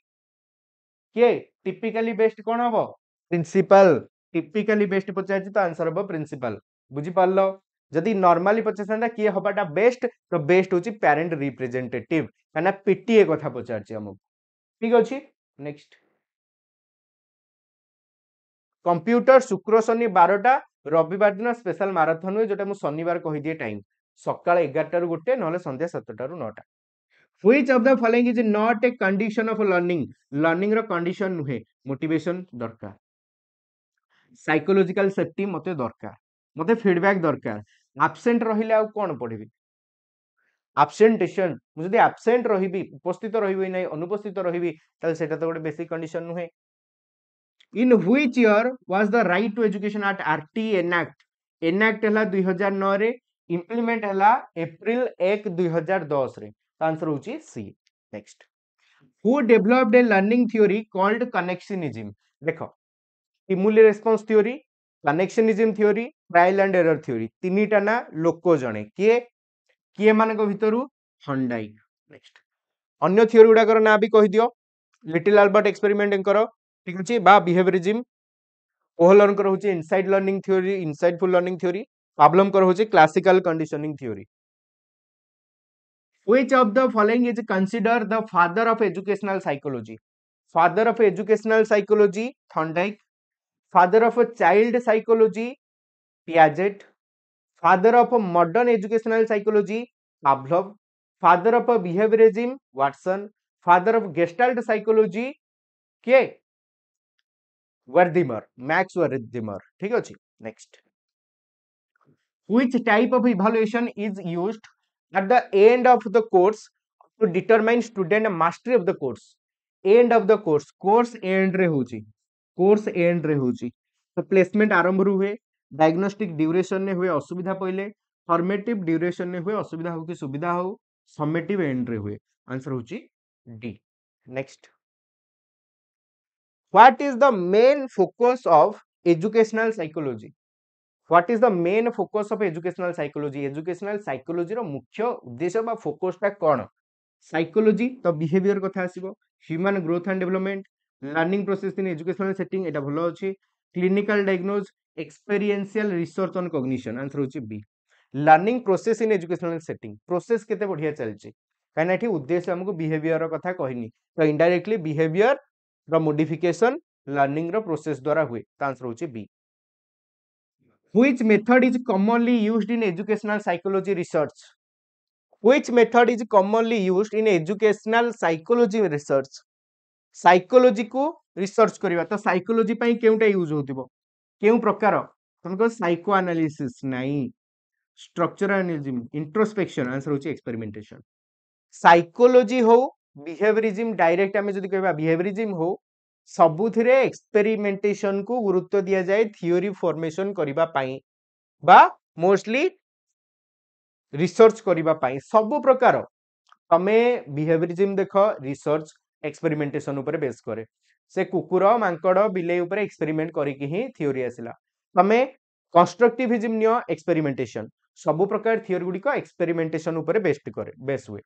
Speaker 1: के टिपिकली बेस्ट कोन हबो प्रिंसिपल टिपिकली बेस्ट पचारची तो आंसर हबो प्रिंसिपल बुझी पारलो जदि नॉर्मली पचारसंदा किए हबाटा बेस्ट तो बेस्ट होची पेरेंट रिप्रेजेंटेटिव काना पीटीए कथा पचारची हमक ठीक अछि नेक्स्ट कंप्यूटर शुक्र शनि 12टा रविवार दिन स्पेशल माराथन हुए जोटा मु शनिवार कहि दिए टाइम सकाळ 11 रु गोटे नले संध्या 7टा रु 9टा which of the following is not a condition of learning learning रो कंडीशन नुहे मोटिवेशन दरकार साइकोलॉजिकल सेफ्टी मते दरकार मते फीडबैक दरकार एब्सेंट रहिले आ कोन पढिबी एब्सेंटेशन मु जदि एब्सेंट रहिबी उपस्थित रहिबी नै अनुपस्थित रहिबी ताले सेटा तो गोटे बेसिक कंडीशन नुहे in which year was the right to education at RT an act an act हला 2009 रे इंप्लीमेंट हला अप्रैल 1 2010 रे आंसर होची C next who developed a learning theory called connectionism देखो stimuli response theory connectionism theory trial and error theory तीनीटा ना लोको जणे किए मानक भितरु हंडाई नेक्स्ट अन्य थ्योरी गुडा कर ना भी कहि दियो लिटिल अल्बर्ट एक्सपेरिमेंट करो ठीक अछि बा बिहेवियरिज्म ओहलर कर होची insight learning theory insightful learning theory problem कर होची classical conditioning theory which of the following is considered the father of educational psychology father of educational psychology Thorndike father of child psychology Piaget father of modern educational psychology Pavlov father of behaviorism Watson father of gestalt psychology के वर्दिमर max वर्दिमर ठीक अछि next which type of evaluation is used at the end of the course to determine student mastery of the course end of the course end रे होची course end रे होची तो placement आरंभ रु हुए डायग्नोस्टिक ड्यूरेशन ने हुए असुविधा पहिले फॉर्मेटिव ड्यूरेशन ने हुए असुविधा हो कि सुविधा हो समेटिव एंड रे हुए आंसर होची D next what is the main focus of educational psychology what is the main focus of educational psychology रो मुख्य उद्देश्य बा फोकस टा कोन साइकोलॉजी तो बिहेवियर कथा आसीबो human growth and development learning process in educational setting एटा भलो अछि clinical diagnose experiential research on cognition answer होची B learning process in educational setting process केते बढ़िया चलची काना एठी उद्देश्य हमको बिहेवियर रो कथा कहनी तो इनडायरेक्टली बिहेवियर रो मॉडिफिकेशन लर्निंग रो प्रोसेस द्वारा हुए तो आंसर होची B Which method is commonly used in educational psychology research? Which method is commonly used in educational psychology research? Psychology को research करिवा तो psychology पई केउटा यूज होतिबो केउ प्रकार तुमको साइको एनालिसिस नाही स्ट्रक्चरल एनालिसिस इंट्रोस्पेक्शन आंसर होची एक्सपेरिमेंटेशन साइकोलॉजी हो behaviourism direct हमें जदि कहबा बिहेवियरिज्म हो सबुथिरे एक्सपेरिमेंटेशन को गुरुत्व दिया जाए थियोरी फॉर्मेशन करिबा पाई बा मोस्टली रिसर्च करिबा पाई सब प्रकार तमे बिहेवियरिज्म देखो रिसर्च एक्सपेरिमेंटेशन ऊपर बेस करे से कुकुर मांकड़ बिले ऊपर एक्सपेरिमेंट करिकि ही थियोरी आसिला तमे कंस्ट्रक्टिविज्म नियो एक्सपेरिमेंटेशन सब प्रकार थियोरी गुडी को एक्सपेरिमेंटेशन ऊपर बेस्ड करे बेस हुए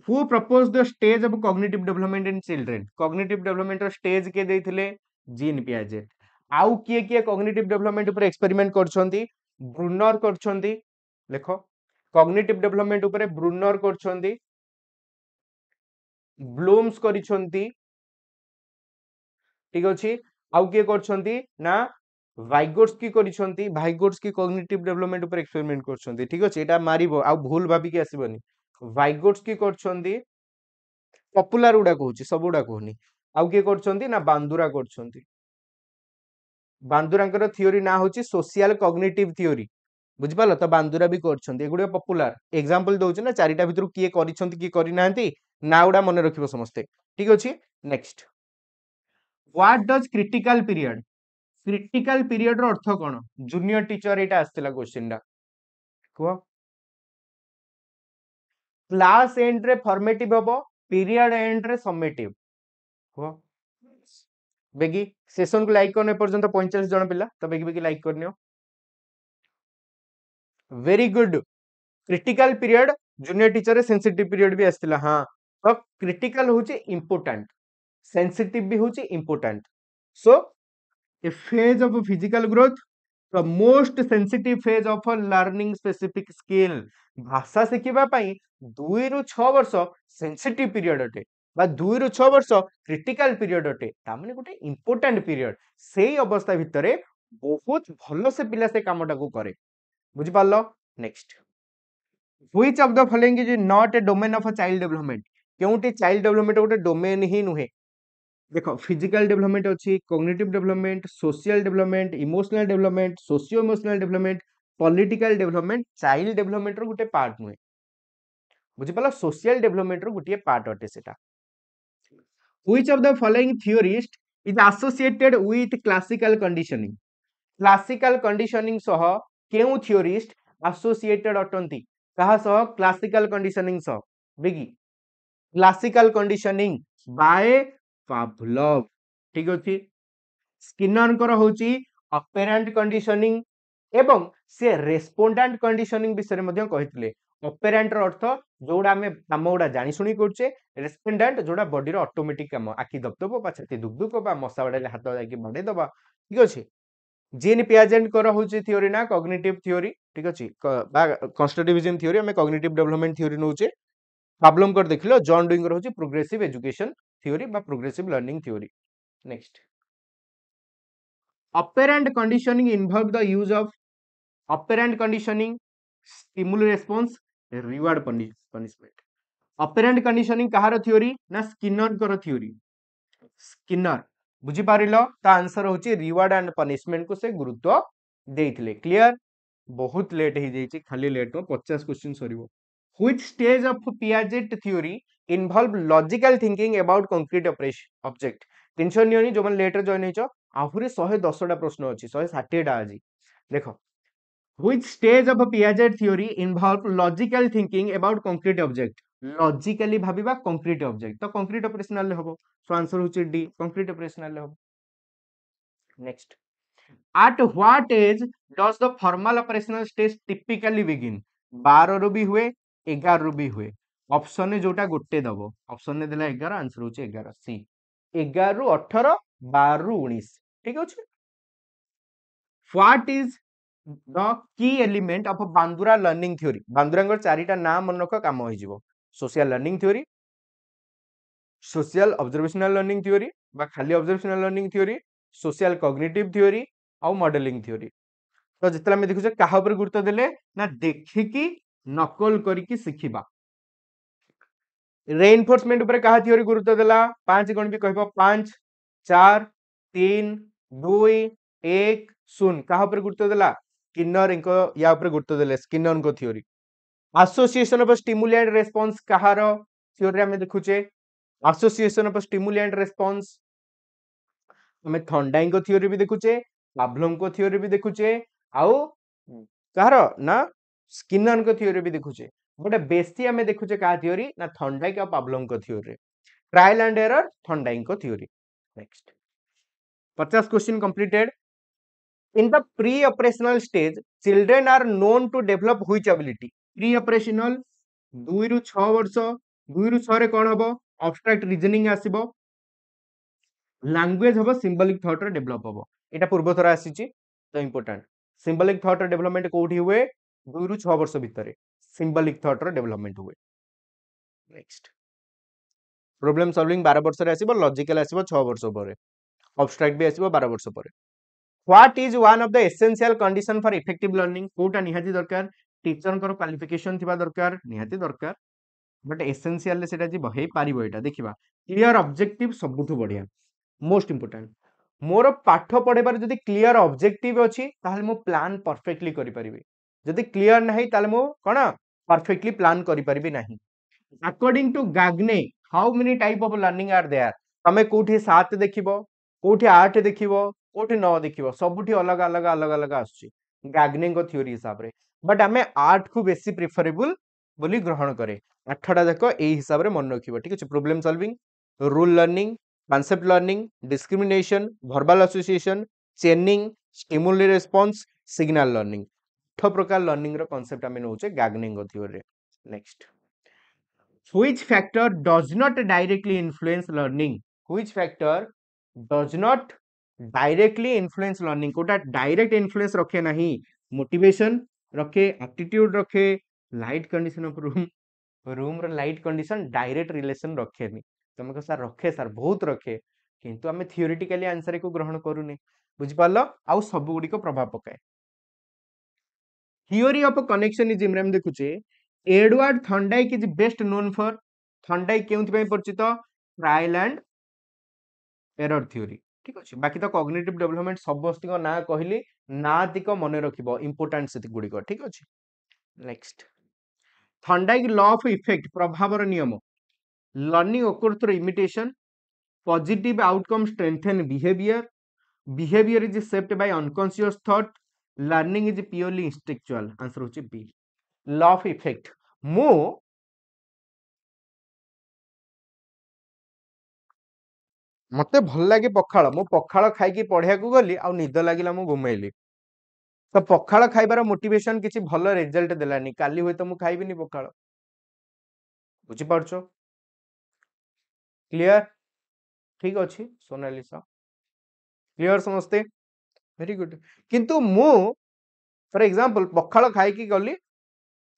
Speaker 1: Who proposed the stage of cognitive development in children? Cognitive development stage के देथिले जीन पियाजेट आउ किए cognitive development ऊपर एक्सपेरिमेंट करछंती ब्रूनर करछंती देखो cognitive development ऊपर ब्रूनर करछंती ब्लूम्स करिछंती ठीक अछि आउ किए करछंती ना वाइगोट्स्की करिछंती वाइगोट्स्की cognitive development ऊपर एक्सपेरिमेंट करछंती ठीक अछि एटा मारिबो आ भूल भाबी के आसीबनी वाइगोट्स्की करछंती पॉपुलर उडा कहूची सब उडा कहनी आउ के करछंती ना बांदुरा करछंती बांदुरांकर थियोरी ना होची सोशल कॉग्निटिव थियोरी बुझि पालो तो बांदुरा भी करछंती एगुडे पॉपुलर एग्जांपल दोउची ना चारिटा भितरु किए करिछंती की करि नांती ना उडा मने रखिबो समस्ते ठीक अछि next what does critical period रो अर्थ कोन जूनियर टीचर एटा आस्तिला क्वेश्चन डा को क्लास एंड रे फॉर्मेटिव हबो, पीरियड एंड रे समेटिव हो। बेगी सेशन को लाइक करने पर्यंत 45 जन पिला तो बेगी बेगी लाइक करनियो। Very good. Critical period junior teacher sensitive period भी आसला। हाँ तो क्रिटिकल होची इंपोर्टेंट, सेंसिटिव भी होची important. So A phase of physical growth, the most sensitive phase of learning specific skill. भाषा शिखिबा पई 2 रु 6 वर्ष सेंसिटिव पीरियड अटे बा 2 रु 6 वर्ष क्रिटिकल पीरियड अटे, ता माने गोटे इंपोर्टेंट पीरियड। सेही अवस्था भितरे बहुत भलो से पिला से कामटा को करे। बुझि पालो। Next, which of the following is not a domain of a child development. केउटी चाइल्ड डेवलपमेंट गोटे डोमेन ही नुहे। देखो फिजिकल डेवलपमेंट अच्छी, cognitive development, social development, emotional development, socio emotional development, political development child development रो गोटे part नुहे। बुझि पालो, सोशल डेवलपमेंट रो गोटे पार्ट अटे सेटा। Which of the following theorist is associated with classical conditioning. Classical conditioning सह केउ थियोरिस्ट एसोसिएटेड अटंती, कहा सह? क्लासिकल कंडीशनिंग सह। बिगी क्लासिकल कंडीशनिंग बाय पावलोव। ठीक अछि। स्किनर होची ऑपरेंट कंडीशनिंग एवं से रेस्पोंडेंट कंडीशनिंग विषय में कहितले। ऑपरेंट रो अर्थ जोड़ा हमें काम गुड़ा जानी सुनी करछे, रेस्पोंडेंट जोड़ा बॉडी रो ऑटोमेटिक काम, आखि दबदब बा छाती दुखदुक बा मशा बाड़े हाथ जाके बाड़े दबा। ठीक अछि। जीन पियाजेंट कर होची थ्योरी ना कॉग्निटिव थ्योरी। ठीक अछि। बा कंस्ट्रक्टिविज्म थ्योरी हमें कॉग्निटिव डेवलपमेंट थ्योरी नउचे। प्रॉब्लम कर देखिलो जॉन डुइंगर होची प्रोग्रेसिव एजुकेशन थ्योरी बा progressive learning theory. Next, operant conditioning involve the use of operant conditioning, stimuli response, reward punishment। operant conditioning Kahar theory ना Skinner कर theory. Skinner बुझी पारिलो, ता answer होची reward and punishment को से गुरुत्व देइथिले। क्लियर। बहुत लेट ही जाइछि, खाली लेट हो 50 क्वेश्चन सरीबो। Which stage of Piaget theory involve logical thinking about concrete object. Tension नियोनी जो मन लेटर जॉइन हेचो, आहुरी 110 टा प्रश्न अछि, 160 टा अछि। देखो, which stage of Piaget theory involve logical thinking about concrete object. Logically भाबिबा कंक्रीट ऑब्जेक्ट, तो कंक्रीट ऑपरेशनल हबो। सो आंसर होची डी, कंक्रीट ऑपरेशनल हबो। Next, at what age does the formal operational stage typically begin। 12 ରୁ ବି ହୁଏ, 11 ରୁ ବି ହୁଏ। Option ने जोटा गोटे दबो, ऑप्शन ने देला 11, आंसर होची 11 सी। 11 ରୁ 18, 12 ରୁ 19। ठीक अछि। What is the key element of Bandura learning theory. बांदुरांगर चारिटा नाम मन रख, काम होई जिवो। Social learning theory, social observational learning theory बा खाली observational learning theory, social cognitive theory और मॉडलिंग थ्योरी। तो जितला में देखुछे काहा ऊपर गुरुत्व देले ना, देखिकी नकल करिकी शिखिबा। रेइनफोर्समेंट ऊपर काहा थ्योरी गुरुत्व देला? 5 गण भी कहबो 5 4 3 2 1 0। काहा ऊपर गुरुत्व देला? स्किनर इनको या ऊपर गुरुत्व देले, स्किनर को थ्योरी। Association of stimuli and response काहार थ्योरी हमें देखुछे? Association of stimuli and response हमें थॉर्नडाइन को थ्योरी भी देखुचे, पावलोव को थ्योरी भी देखुचे, आउ कहार ना स्किनर को थ्योरी भी देखुचे। बट बेसी हमें देखुचे का थ्योरी ना, थॉर्नडाइन और पावलोव को theory. Trial and error, Thorndike को theory. Next, 50 question completed. In the pre operational stage children are known to develop which ability. Pre operational 2 ରୁ 6 वर्ष, 2 ରୁ 6 रे कोन हबो? अब्स्ट्रैक्ट रीजनिंग आसीबो, लैंग्वेज हबो, सिंबॉलिक थॉट रे डेवलप हबो। एटा पूर्व थरा आसीची तो इंपोर्टेंट। सिंबॉलिक थॉट रे डेवलपमेंट कोठी हुए? 2 ରୁ 6 वर्ष भितरे सिंबॉलिक थॉट रे डेवलपमेंट हुए। नेक्स्ट, प्रॉब्लम सॉल्विंग 12 वर्ष रे आसीबो, लॉजिकल आसीबो 6 वर्ष परे, अब्स्ट्रैक्ट भी आसीबो 12 वर्ष परे। What is one of the essential condition for effective learning. कोटा निहाती दरकार? टीचर कर क्वालिफिकेशन थिबा दरकार, निहाती दरकार। बट एसेंशियल ले सेटा जीव हे पारिबो। एटा देखिबा, क्लियर ऑब्जेक्टिव सबुठु बढ़िया, मोस्ट इंपोर्टेंट। मोर पाठ पढ़ेबार जदि क्लियर ऑब्जेक्टिव अछि ताहले मो प्लान परफेक्टली करि परिबे। जदि क्लियर नाही ताहले मो कोन परफेक्टली प्लान करि परिबे नाही। According to Gagne, how many type of learning are there. तमे कोठी 7 देखिबो, कोठी 8 देखिबो, कोठी 9 देखिबो, सबुठी अलग अलग अलग अलग आछी गाग्ने को थ्योरी हिसाब रे। बट हमें 8 को बेसी प्रेफरेबल बोली ग्रहण करे 8टा जाक ए हिसाब रे मन रखिबो ठीक अछि problem solving rule learning concept learning discrimination verbal association चेनिंग stimuli response signal learning 8 प्रकार लर्निंग रो कांसेप्ट आमे नउचे गैगनिंग थियोरी रे next which factor does not directly influence learning which factor does not directly influence learning कोटा direct influence रखे नहीं motivation रखे aptitude रखे light condition of room room रो light condition direct relation रखे नहीं तुम को सर रखे सर बहुत रखे किंतु आमे थियोरेटिकली आंसर को ग्रहण करूनी बुझ पालो आउ सब गुडी को प्रभाव पकाए थियोरी ऑफ कनेक्शनिज्म रे हम देखुचे Edward Thorndike is best known for Thorndike केउथि पय परिचित ट्रायल एंड एरर थियोरी ठीक अछि बाकी तो कॉग्निटिव डेवलपमेंट सब बस्ती को ना कहली ना तिक मने रखिबो इंपोर्टेंट सेति गुडी को ठीक अछि next Thorndike law of effect प्रभावर नियम learning occur through imitation positive outcome strengthen behaviour behaviour is shaped by unconscious thought learning is purely instinctual answer होची बी लॉ ऑफ इफेक्ट मु मते भल लागे पखाळ मु पखाळ खाई की पढिया को गली आ निद लागिला मु घुमेली तो पखाळ खाइबार मोटिवेशन किछि भल रिजल्ट देलानी काली होय तो मु खाइबिनी पखाळ बुझी पारछो क्लियर ठीक अछि सोनालिसा क्लियर समझते वेरी गुड किंतु मु फॉर एग्जांपल पखाळ खाई की गली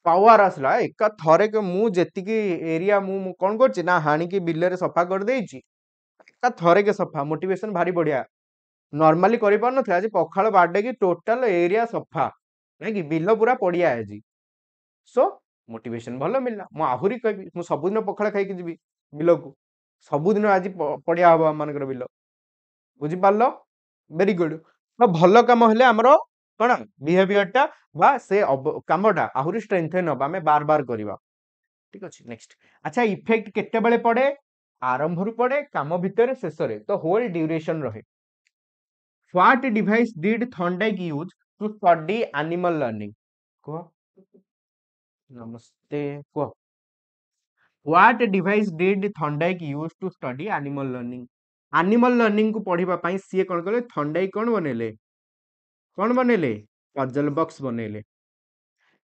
Speaker 1: पावर आसला एका थरे के मु जेति की एरिया मु कोन करछि ना हानी की बिल्ले रे सफा कर देछि एका थरे के सफा मोटिवेशन भारी बढ़िया नॉर्मली करि पार नथि आज पखाळ बाडे की टोटल एरिया सफा नै कि बिल्लो पूरा पडिया आजी सो मोटिवेशन भलो मिलला मु आहुरी कहबी मु सब दिन पखाळ खाई की जिबी बिल्लो को सब दिन आज पडिया हबो मानकर बिल्लो बुझी पारलो वेरी गुड तो भलो काम हेले हमरो कोन बिहेवियर टा बा से कामटा आहुरी स्ट्रेंथन हबा हमें बार बार करिवा ठीक अछि नेक्स्ट अच्छा इफेक्ट केते बेले पड़े आरंभ रु पड़े काम भितर शेष रे तो होल ड्यूरेशन रहे what device did Thorndike use to study animal learning को नमस्ते को what device did Thorndike use to study animal learning को पढ़िबा पई सीए कोन कले थॉर्नडाइक कोन बनेले पजल बॉक्स बनेले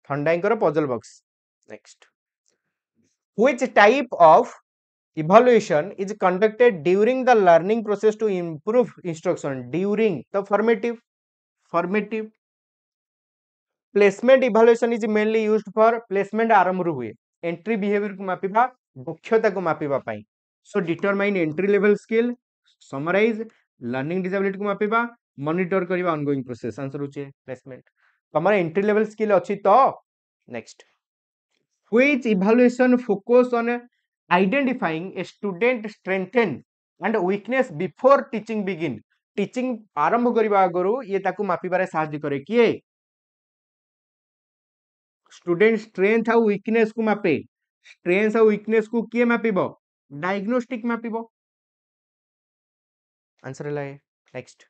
Speaker 1: थॉर्नडाइक रो puzzle box next which type of evaluation is conducted during the learning process to improve instruction during the formative placement evaluation is mainly used for placement आरंभ रु हुए entry behavior को मापिबा दक्षता को मापिबा पई so determine entry level skill summarize learning disability को मापिबा monitor करिबा ongoing process आंसर होचे placement तमरा entry level skill अछि तो next which evaluation focus on identifying a student strength and weakness before teaching begin teaching आरंभ करबा आगरो ये ताकू मापिबारे सहायता करे किए स्टूडेंट स्ट्रेंथ और वीकनेस को मापे स्ट्रेंथ और वीकनेस को किए मापिबो डायग्नोस्टिक मापिबो आंसर लाए next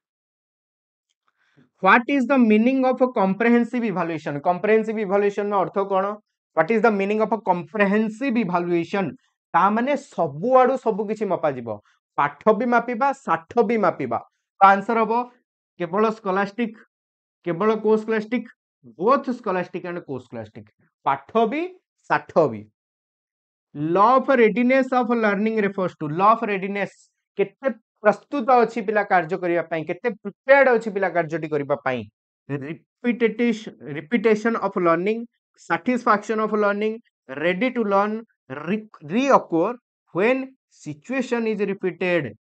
Speaker 1: what is the meaning of a comprehensive evaluation नो अर्थ कोन what is the meaning of a comprehensive evaluation ता माने सबु आडू सबु किछि मपा जिवो पाठ भी मापिबा साठ भी मापिबा आंसर हबो केवल स्कॉलास्टिक केवल co scholastic both scholastic and co scholastic पाठ भी साठ भी law of readiness of learning refers to law of readiness केते प्रस्तुत अछि पिला कार्य करिया पई केते प्रिपेयर्ड अछि पिला कार्यटी करिबा पई repetition of learning satisfaction of learning ready to learn reoccur when situation is repeated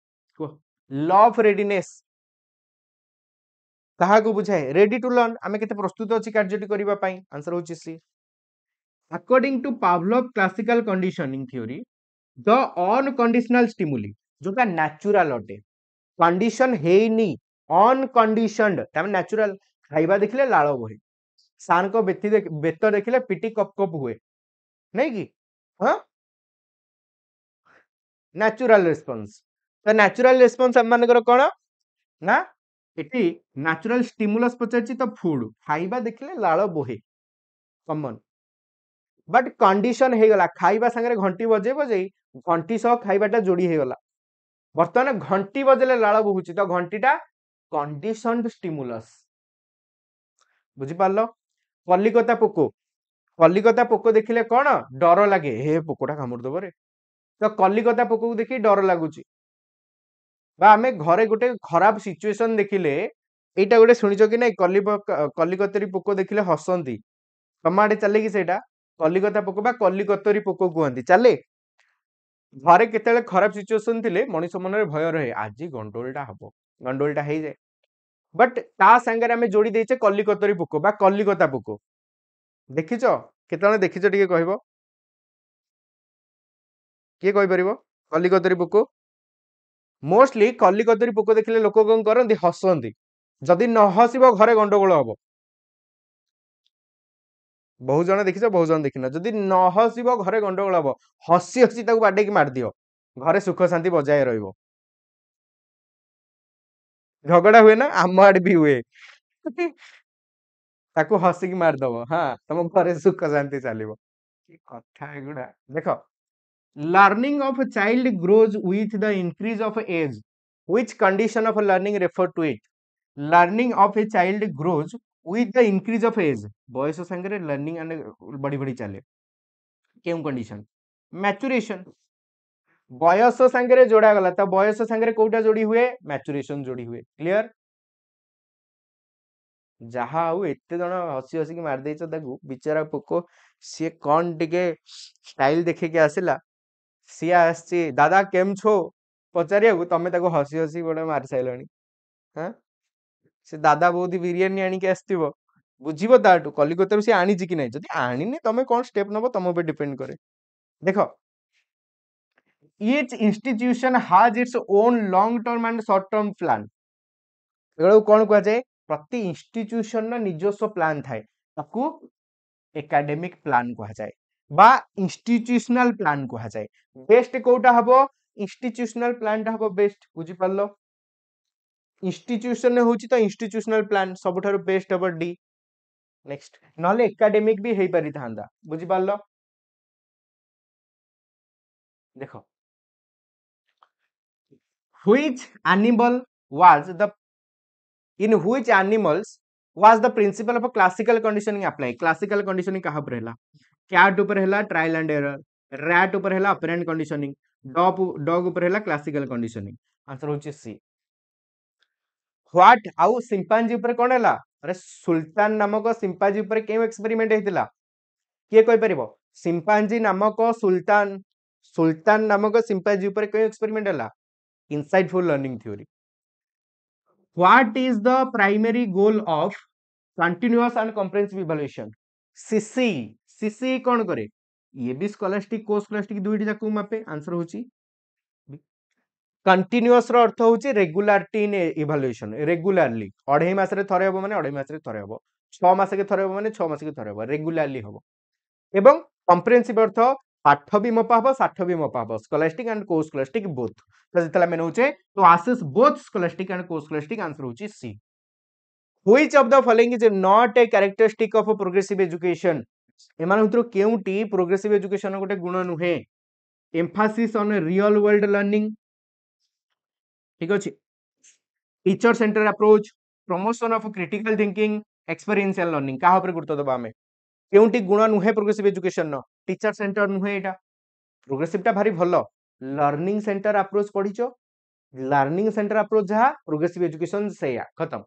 Speaker 1: law of readiness कहा को बुझाए रेडी टू लर्न आमे केते प्रस्तुत अछि कार्यटी करिबा पई आंसर होछि C according to Pavlov classical conditioning theory the unconditional stimuli जोटा नेचुरल अटे कंडीशन हेनी अनकंडीशनड तमे नेचुरल खाइबा देखले लाळ बहे सान को बेत देखिले पिटी कप कप हुए नहीं कि हाँ नेचुरल रिस्पांस तो नेचुरल रिस्पांस हम मानकर कोन ना एटी नेचुरल स्टिमुलस पचरछि तो फूड खाइबा देखिले लाळ बहे कॉमन बट कंडीशन हे गला खाइबा संगे घंटी बजे बजे घंटी सह खाइबाटा जोड़ी हे गला वर्तमान घंटी बजेले लाळ बहुची तो घंटीटा कंडीशनड स्टिमुलस बुझी पारलो कलिकता पोको देखिले कौन डर लगे हे पोकोटा कामुड़ दब रे तो कलिकता पोको को देखि डर लगुच आम घरे गोटे खराब सिचुएशन देखिले एटा गोटे शुणिच कि नहीं कलिकतरी पोको देखिले हसंती तम आड़े चले कि सेटा कलिकता पोको बा कलिकतरी पोको कहती चले घरे केते खराब सिचुएशन थिले मनीष मन में भय रहे आज गंडोलटा हम गंडोलटा हो जाए बट ता संगे आम जोड़ी देचे कलिकतरी पोको बा कलिकता पोको देखिच केते देखिच टिके कहबो किए कहि परिबो कलिकतरी पोको मोस्टली कलिकतरी पोको देखिले लोक कौन करती हसंती जदि न हसिब घरे गंडगोल हम बहुत जन देखिछ बहुत जन देखिन जदि न हसिब घरे गंडगोल हम हसी हसी बाडे की मार दियो घरे सुख शांति बजाय रहिबो झगड़ा हुए ना आम आड़े भी हुए ताको हसिकी मारदब हाँ तुम घरे सुख शांति चलो कथा एगुड़ा देख learning of child grows with the increase of age which condition of learning refer to it learning of a child grows with the increase of age बयस संगे लर्निंग बढ़ी बढ़ी चले क्यों कंडीशन मैच्योरेशन बयस संगे जोड़ा गला तो बयस संगे कोटा जोड़ी हुए मैच्योरेशन जोड़ी हुए क्लियर जहा हूँ एत जन हसी हसिक मारदे बिचारा पोको सी कौन टिके स्टाइल देखे के आसला सी आसी दादा केम छो पचारिया तमें हसी हसी गोटे मारी सारे हाँ से दादा बहुत बिरियानी आणिक आसो बुझीब ताठू कलिकता सी आनी कि नहीं जदि आनी तुम कौन स्टेप नब तुम पे डिपेंड करे देख each institution has its own long term and short term plan कौन कह जाए प्रति इंस्टीट्यूशन निजस्व प्लान थाए ताकू एकेडमिक प्लान कह जाए बा इंस्टीट्यूशनल प्लान कह जाए बेस्ट कोटा हबो इंस्टीट्यूशनल प्लान हबो बेस्ट बुझी पारलो इंस्टीट्यूशन होची तो इंस्टीट्यूशनल प्लान सबुठारु बेस्ट हबो डी नेक्स्ट नले एकेडमिक भी हेई पारि थांदा बुझी पारलो देखो which animal was the in which animals was the principle of a classical conditioning apply classical conditioning कहाँ पर हैला cat ऊपर हैला trial and error rat ऊपर हैला operant conditioning dog ऊपर हैला classical conditioning आंसर होची सी व्हाट आउ सिंपांजी ऊपर कोन हैला अरे सुल्तान नामक सिंपांजी ऊपर केम एक्सपेरिमेंट हेतिला किए कहि परिबो सिंपांजी नामक सुल्तान नामक सिंपांजी ऊपर केम एक्सपेरिमेंट हैला insightful learning theory what is the primary goal of continuous and comprehensive evaluation cc कौन करे ये भी स्कॉलास्टिक को स्कॉलास्टिक दुईटी जाकू मापे आंसर होची कंटिन्यूअस रो अर्थ होची रेगुलारिटी इन इवैल्यूएशन रेगुलरली अढाई मास रे थरे हबो माने अढाई मास रे थरे हबो 6 मास के थरे हबो माने 6 मास के थरे हबो रेगुलरली हबो एवं कॉम्प्रिहेंसिव अर्थ पाठ भी मपा हबो साठ भी मपा हबो scholastic and co scholastic both तो जितला मेन होचे तो assess both scholastic and co scholastic answer होची C which of the following is not a characteristic of progressive education एमान भितर केउटी प्रोग्रेसिव एजुकेशन गोटे गुण नुहे emphasis on real world learning ठीक अछि teacher center approach promotion of critical thinking experiential learning का ऊपर गुरुत्व दबा हमें केउटी गुण नुहे प्रोग्रेसिव एजुकेशन न टीचर सेंटर नुहे एटा प्रोग्रेसिव टा भारी भलो लर्निंग सेंटर अप्रोच पढ़ीचो लर्निंग सेंटर अप्रोच जहा प्रोग्रेसिव एजुकेशन सेया खत्म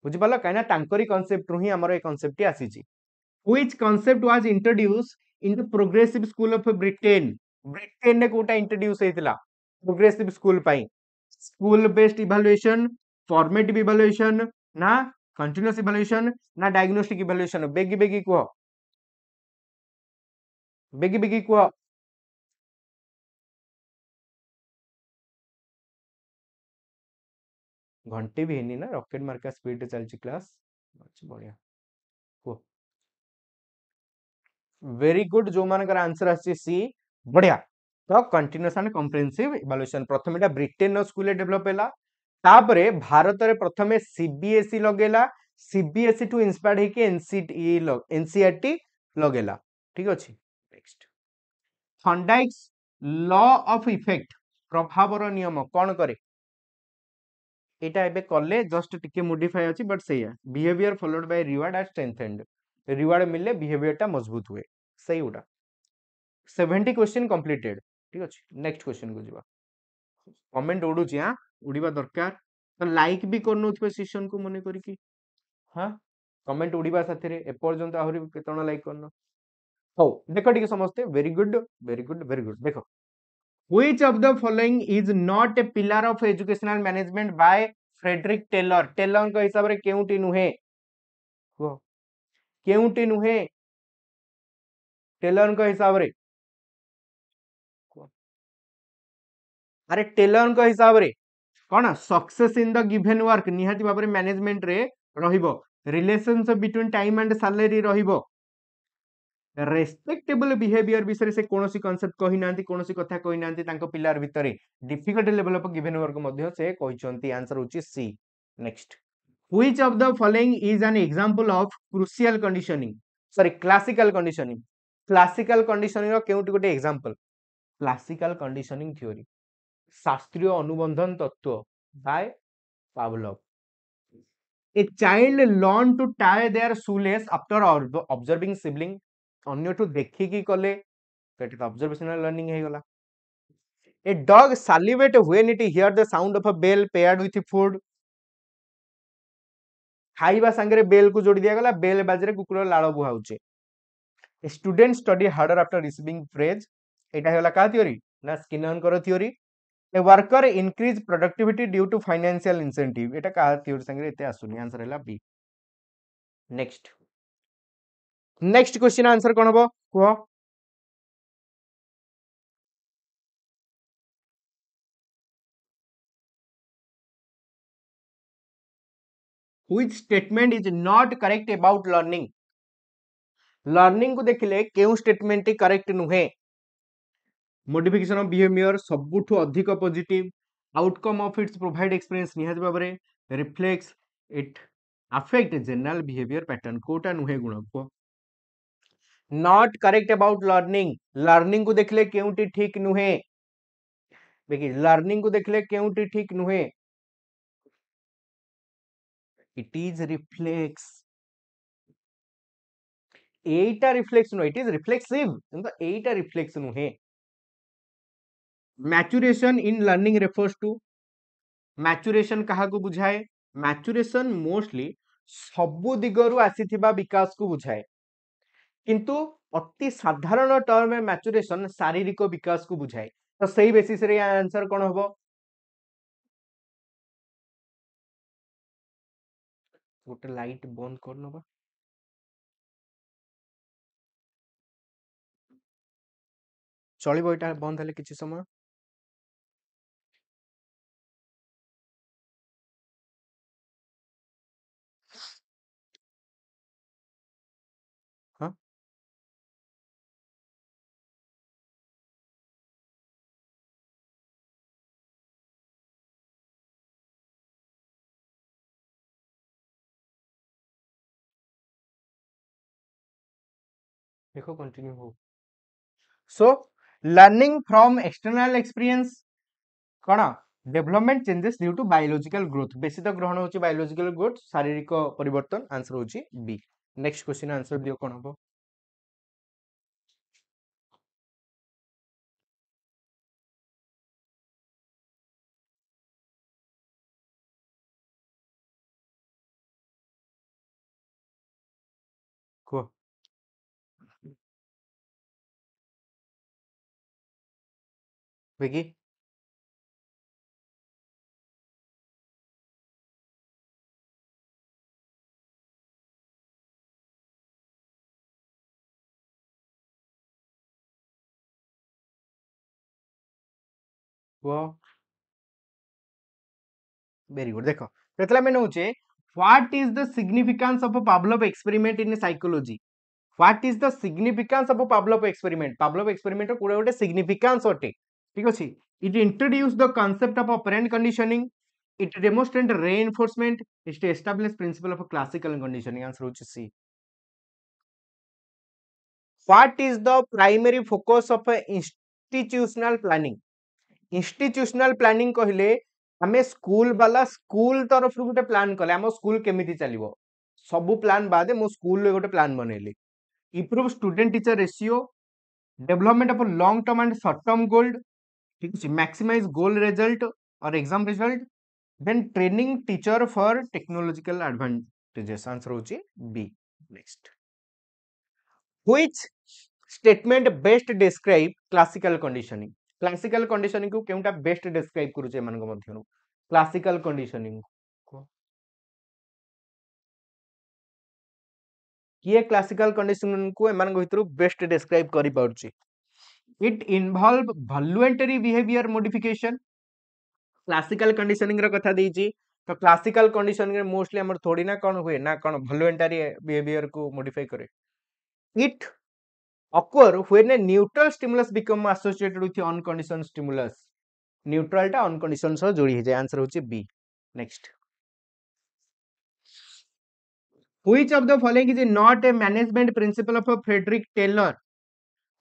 Speaker 1: बुझी पालो काइना तांकरी कांसेप्ट रु ही हमर ए कांसेप्ट टी आसीची which concept was introduce in the progressive school of Britain Britain ने कोटा इंट्रोड्यूस हेतिला प्रोग्रेसिव स्कूल पाई school based evaluation formative evaluation ना कंटीन्यूअस इवैल्यूएशन ना डायग्नोस्टिक इवैल्यूएशन बेगी बेगी को घंटे भी है ना रॉकेट मार्का स्पीड चलची क्लास अच्छा बढ़िया को वेरी गुड जो मानकर आंसर आसी सी बढ़िया तो कंटीन्यूअस एंड कॉम्प्रिहेंसिव इवैल्यूएशन प्रथम एटा ब्रिटेन स्कूल डेवलप हैला तापरे भारत रे प्रथमे सीबीएसई लगेला सीबीएसई टू इंस्पायर्ड है कि एनसीईआरटी लगेला ठीक अछि। नेक्स्ट थॉर्नडाइक्स लॉ ऑफ इफेक्ट प्रभावर नियम कौन करे एटा एबे कले जस्ट टिके मॉडिफाई अछि बट सेया behaviour followed by reward are strengthened reward मिलले बिहेवियर टा मजबूत हुए सही उडा 70 क्वेश्चन कंप्लीटेड ठीक अछि। नेक्स्ट क्वेश्चन को जीवा कमेंट उडुची हां उडीबा दरकार तो लाइक भी करनोथबे सेशन को मने करी कि हां कमेंट उडीबा साथे रे एपर्यंत आहुरी केतण लाइक करनो हो देखो ठीक समझते very good very good very good देखो which of the following is not a pillar of educational management by Frederick Taylor Taylor का हिसाब रे केउटी नुहे को केउटी नुहे टेलर का हिसाब रे अरे टेलर का हिसाब रे कौन success in the given work निहाती भाबरे मैनेजमेंट रे रहिबो relationship between time and salary रहिबो रेस्पेक्टेबल बिहेवियर विषय से कोनोसी कांसेप्ट कहि नांती कोनोसी कथा कहि नांती तांको पिलार भितरे difficult level of given work मध्य से कहिसंती आंसर होची C. Next which of the following is an example of crucial conditioning sorry classical conditioning classical conditioning रो केउटी गोटे एग्जांपल क्लासिकल कंडीशनिंग थ्योरी शास्त्रीय अनुबंधन तत्व by Pavlov a child learn to tie their shoelace after observing sibling अन्यठू देखिकी कले that is observational learning हे गला a dog salivate when it hear the sound of a bell paired with food खाइबा संगे बेल को जोड़ी दिया गला बेल बाजरे कुकुर लाଳ बुहाउचे student study harder after receiving praise एटा हेला का थ्योरी ना स्किनर करो theory a worker increase productivity due to financial incentive एटा का थ्योरी संगे एते आसुनी आंसर हैला B. Next next question answer कोन हबो को which statement is not correct about learning learning को देखिले केउ स्टेटमेंट करेक्ट नुहे मॉडिफिकेशन ऑफ बिहेवियर सबुठु अधिक positive outcome of its provide experience निहात भाबरे reflex it affect general behaviour pattern कोटा नुहे गुण को not correct about learning learning को देखले केउटी ठीक नुहे देखिए लर्निंग को देखले केउटी ठीक नुहे इट इज रिफ्लेक्स एटा reflex no it is reflexive किंतु एटा रिफ्लेक्स नुहे maturation in learning refers to maturation कहा को बुझाए मैच्योरेशन मोस्टली सबु दिगरु आसीथिबा विकास को बुझाए किंतु अति साधारण टर्म में मैच्योरेशन शारीरिक विकास को बुझाए तो सही बेसिस रे आंसर कोन होबो गोटे लाइट बंद कर नबा चलिबो एटा बंद हले किछि समय हां देखो कंटिन्यू हो so learning from external experience कौन development changes due to biological growth बेसी तो ग्रहण होची बायोलॉजिकल ग्रोथ शारीरिक परिवर्तन आंसर होची बी। नेक्स्ट क्वेश्चन आंसर दियो कोन हो को विकी को वेरी गुड देखो तेतला में नउचे what is the significance of a Pavlov experiment in psychology what is the significance of a Pavlov experiment कोडे गोटे सिग्निफिकेंस होटे ठीक अछि it introduce the concept of operant conditioning it demonstrate reinforcement it establish principle of classical conditioning answer होची C what is the primary focus of institutional planning institutional planning कहले आमे school वाला school तरफ गोटे plan कले आम school केमिति चलिबो सबु प्लान बादे मो स्कूल रे गोटे प्लान बनेली improve student teacher ratio development of long term and short term goal ठीक है मैक्सिमाइज गोल रिजल्ट और exam result then training teacher for technological advantages answer होची B next which statement best describe classical conditioning को केउटा best describe करूचे एमान को मध्यनु classical conditioning को किए क्लासिकल कंडीशनिंग को एमान को भितरु बेस्ट डिस्क्राइब करि पाउची it involve voluntary behaviour modification classical conditioning रो कथा देइची तो क्लासिकल कंडीशनिंग रे मोस्टली हमर थोड़ी ना कोन हुए ना कोन वॉल्यूंटरी बिहेवियर को मॉडिफाई करे it occur when a neutral stimulus become associated with unconditioned stimulus neutral टा unconditioned सह जोड़ी है आंसर होची B next which of the following is not a management principle of Frederick Taylor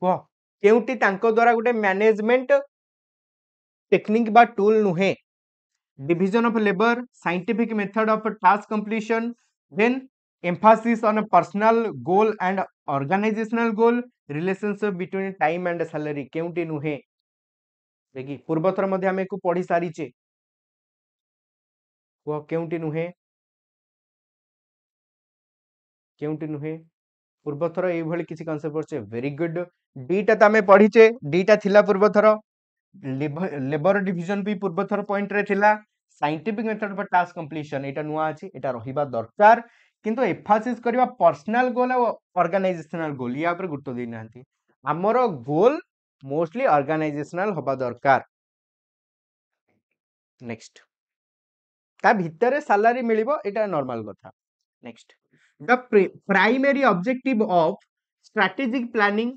Speaker 1: को केउटी तांको द्वारा गुटे मैनेजमेंट टेक्निक बा टूल नुहे division of labour scientific method of task completion then emphasis on a personal goal and organizational goal relationship between time and salary केउटी नुहे देखि पूर्वथर मध्ये हमें को पढ़ी सारीचे वो केउटी नुहे पूर्वथर ए भली किसी कांसेप्ट पढ़चे वेरी गुड डीटा त हमें पढ़ीचे डीटा थिला पूर्वथर लेबर डिविजन भी पूर्वथर पॉइंट रे थिला scientific method for task completion एटा नुआ अछि एटा रहिबा दरकार किंतु एफासिस करबा पर्सनल गोल और ऑर्गेनाइजेशनल गोल या पर गुरुत्व देना हंती हमर गोल मोस्टली ऑर्गेनाइजेशनल होबा दरकार नेक्स्ट ता भितरे सैलरी मिलिबो एटा नॉर्मल कथा next the primary objective of strategic planning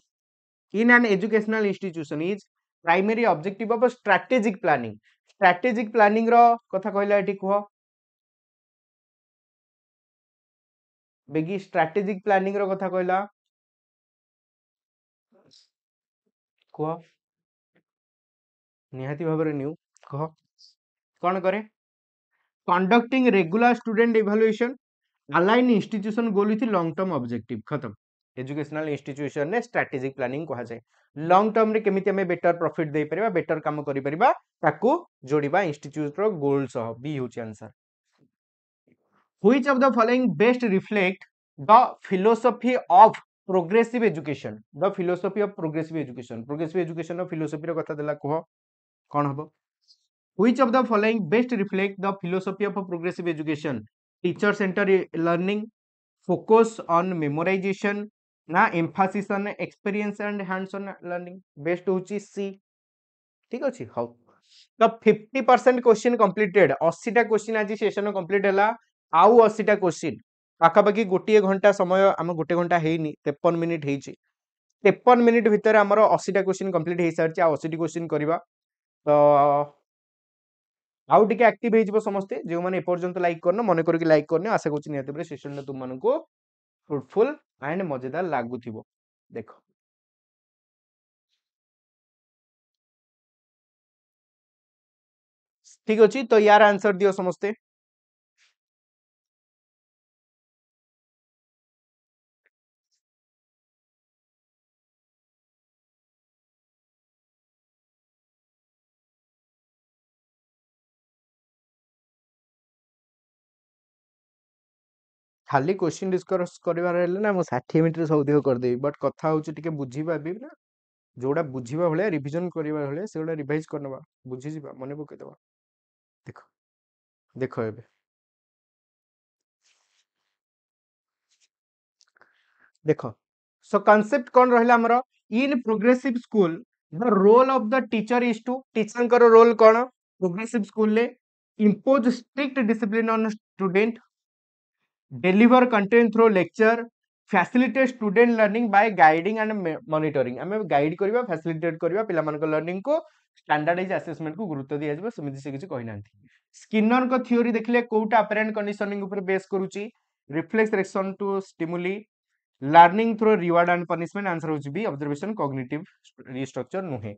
Speaker 1: in an educational institution is primary objective of strategic planning रो कथा कहला एठी कहो बेगी स्ट्रेटेजिक प्लानिंग रो कथा कहला कहो निहाती भाबरे न्यू कहो कोन करे conducting regular student evaluation align institution goal with long term objective खत्म एजुकेशनल इंस्टीट्यूशन ने स्ट्रेटेजिक प्लानिंग कहा जाए लॉन्ग टर्म रे केमिति हमें बेटर प्रॉफिट दे परिबा बेटर काम करि परिबा ताकू जोड़िबा इंस्टीट्यूट रो गोल सह बी होची answer which of the following best reflect the philosophy of progressive education progressive education रो फिलोसफी रो कथा देला कहो कोन हबो which of the following best reflect the philosophy of progressive education teacher center learning focus on memorization ना emphasis on experience and hands on learning best होची C ठीक अछि हाउ द 50% क्वेश्चन कंप्लीटेड 80 टा क्वेश्चन आज session complete हला आउ 80 टा question पाखा पाखी गोटे घंटा समय हम गोटे घंटा हेनी 53 मिनिट हेची 53 मिनिट भितर हमर 80 टा क्वेश्चन कंप्लीट हे सारची आ 80 टी क्वेश्चन करबा तो आउ टिके एक्टिव हे जिवो समस्ते जे माने ए पर्यंत लाइक करनो मने करके लाइक करनो आशा करछि नियत बरे सेशन ने तुम मानको फ्रूटफुल एंड मजेदार लागुथिबो देखो ठीक अछि तो यार आंसर दियो समस्ते खाली क्वेश्चन डिस्कस करिवार हेले ना मो 60 मिनिट रे सब दियो कर देबी बट कथा होची टिके बुझीबा बी ना जोड़ा बुझीबा भले रिवीजन करिवा भले सेडा रिवाइज करनबा बुझी जिबा मने पके देबा देखो देखो एबे देखो सो कांसेप्ट कोन रहला हमरो in progressive school the role of the teacher is to teacher करो रोल कोन प्रोग्रेसिव स्कूल ले impose strict discipline on student deliver content through lecture facilitate student learning by guiding and monitoring हमें guide करबा facilitate करबा पिला मन को learning को स्टैंडर्डाइज असेसमेंट को गुरुत्व दिया जबो समिति से किछि कहि नांती स्किनर को थ्योरी देखले कोटा अपरेंट कंडीशनिंग ऊपर बेस करूची reflex reaction to stimuli learning through reward and punishment answer होची बी ऑब्जर्वेशन कॉग्निटिव रिस्ट्रक्चर नुहे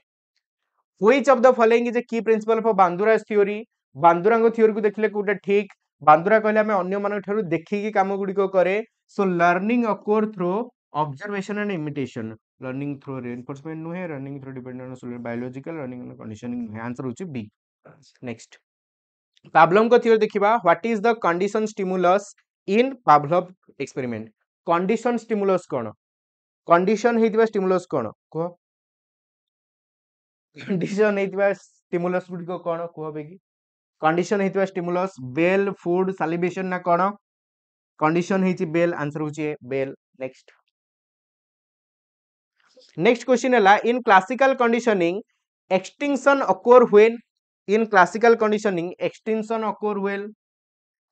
Speaker 1: which of the following is a key principle for Bandura's theory बांदुरांग थ्योरी को देखले कोटा ठीक बांदुरा कहले हमें अन्य मान ठारू देखिकी काम गुडी को करे so learning occur through observation and imitation learning through reinforcement नुहे learning through dependent on biological learning and conditioning नुहे आंसर होची बी नेक्स्ट पावलोव को थ्योरी देखिबा what is the condition stimulus in Pavlov experiment condition stimulus कोन condition हेतिबा stimulus कोन को condition हेतिबा स्टिमुलस गुडी को कोन को बेगी कंडीशन हेतिबा स्टिमुलस बेल फूड सैलिवेशन ना कोन कंडीशन हेची बेल आंसर होची बेल नेक्स्ट नेक्स्ट क्वेश्चन है in classical conditioning extinction acore when in classical conditioning extinction acore when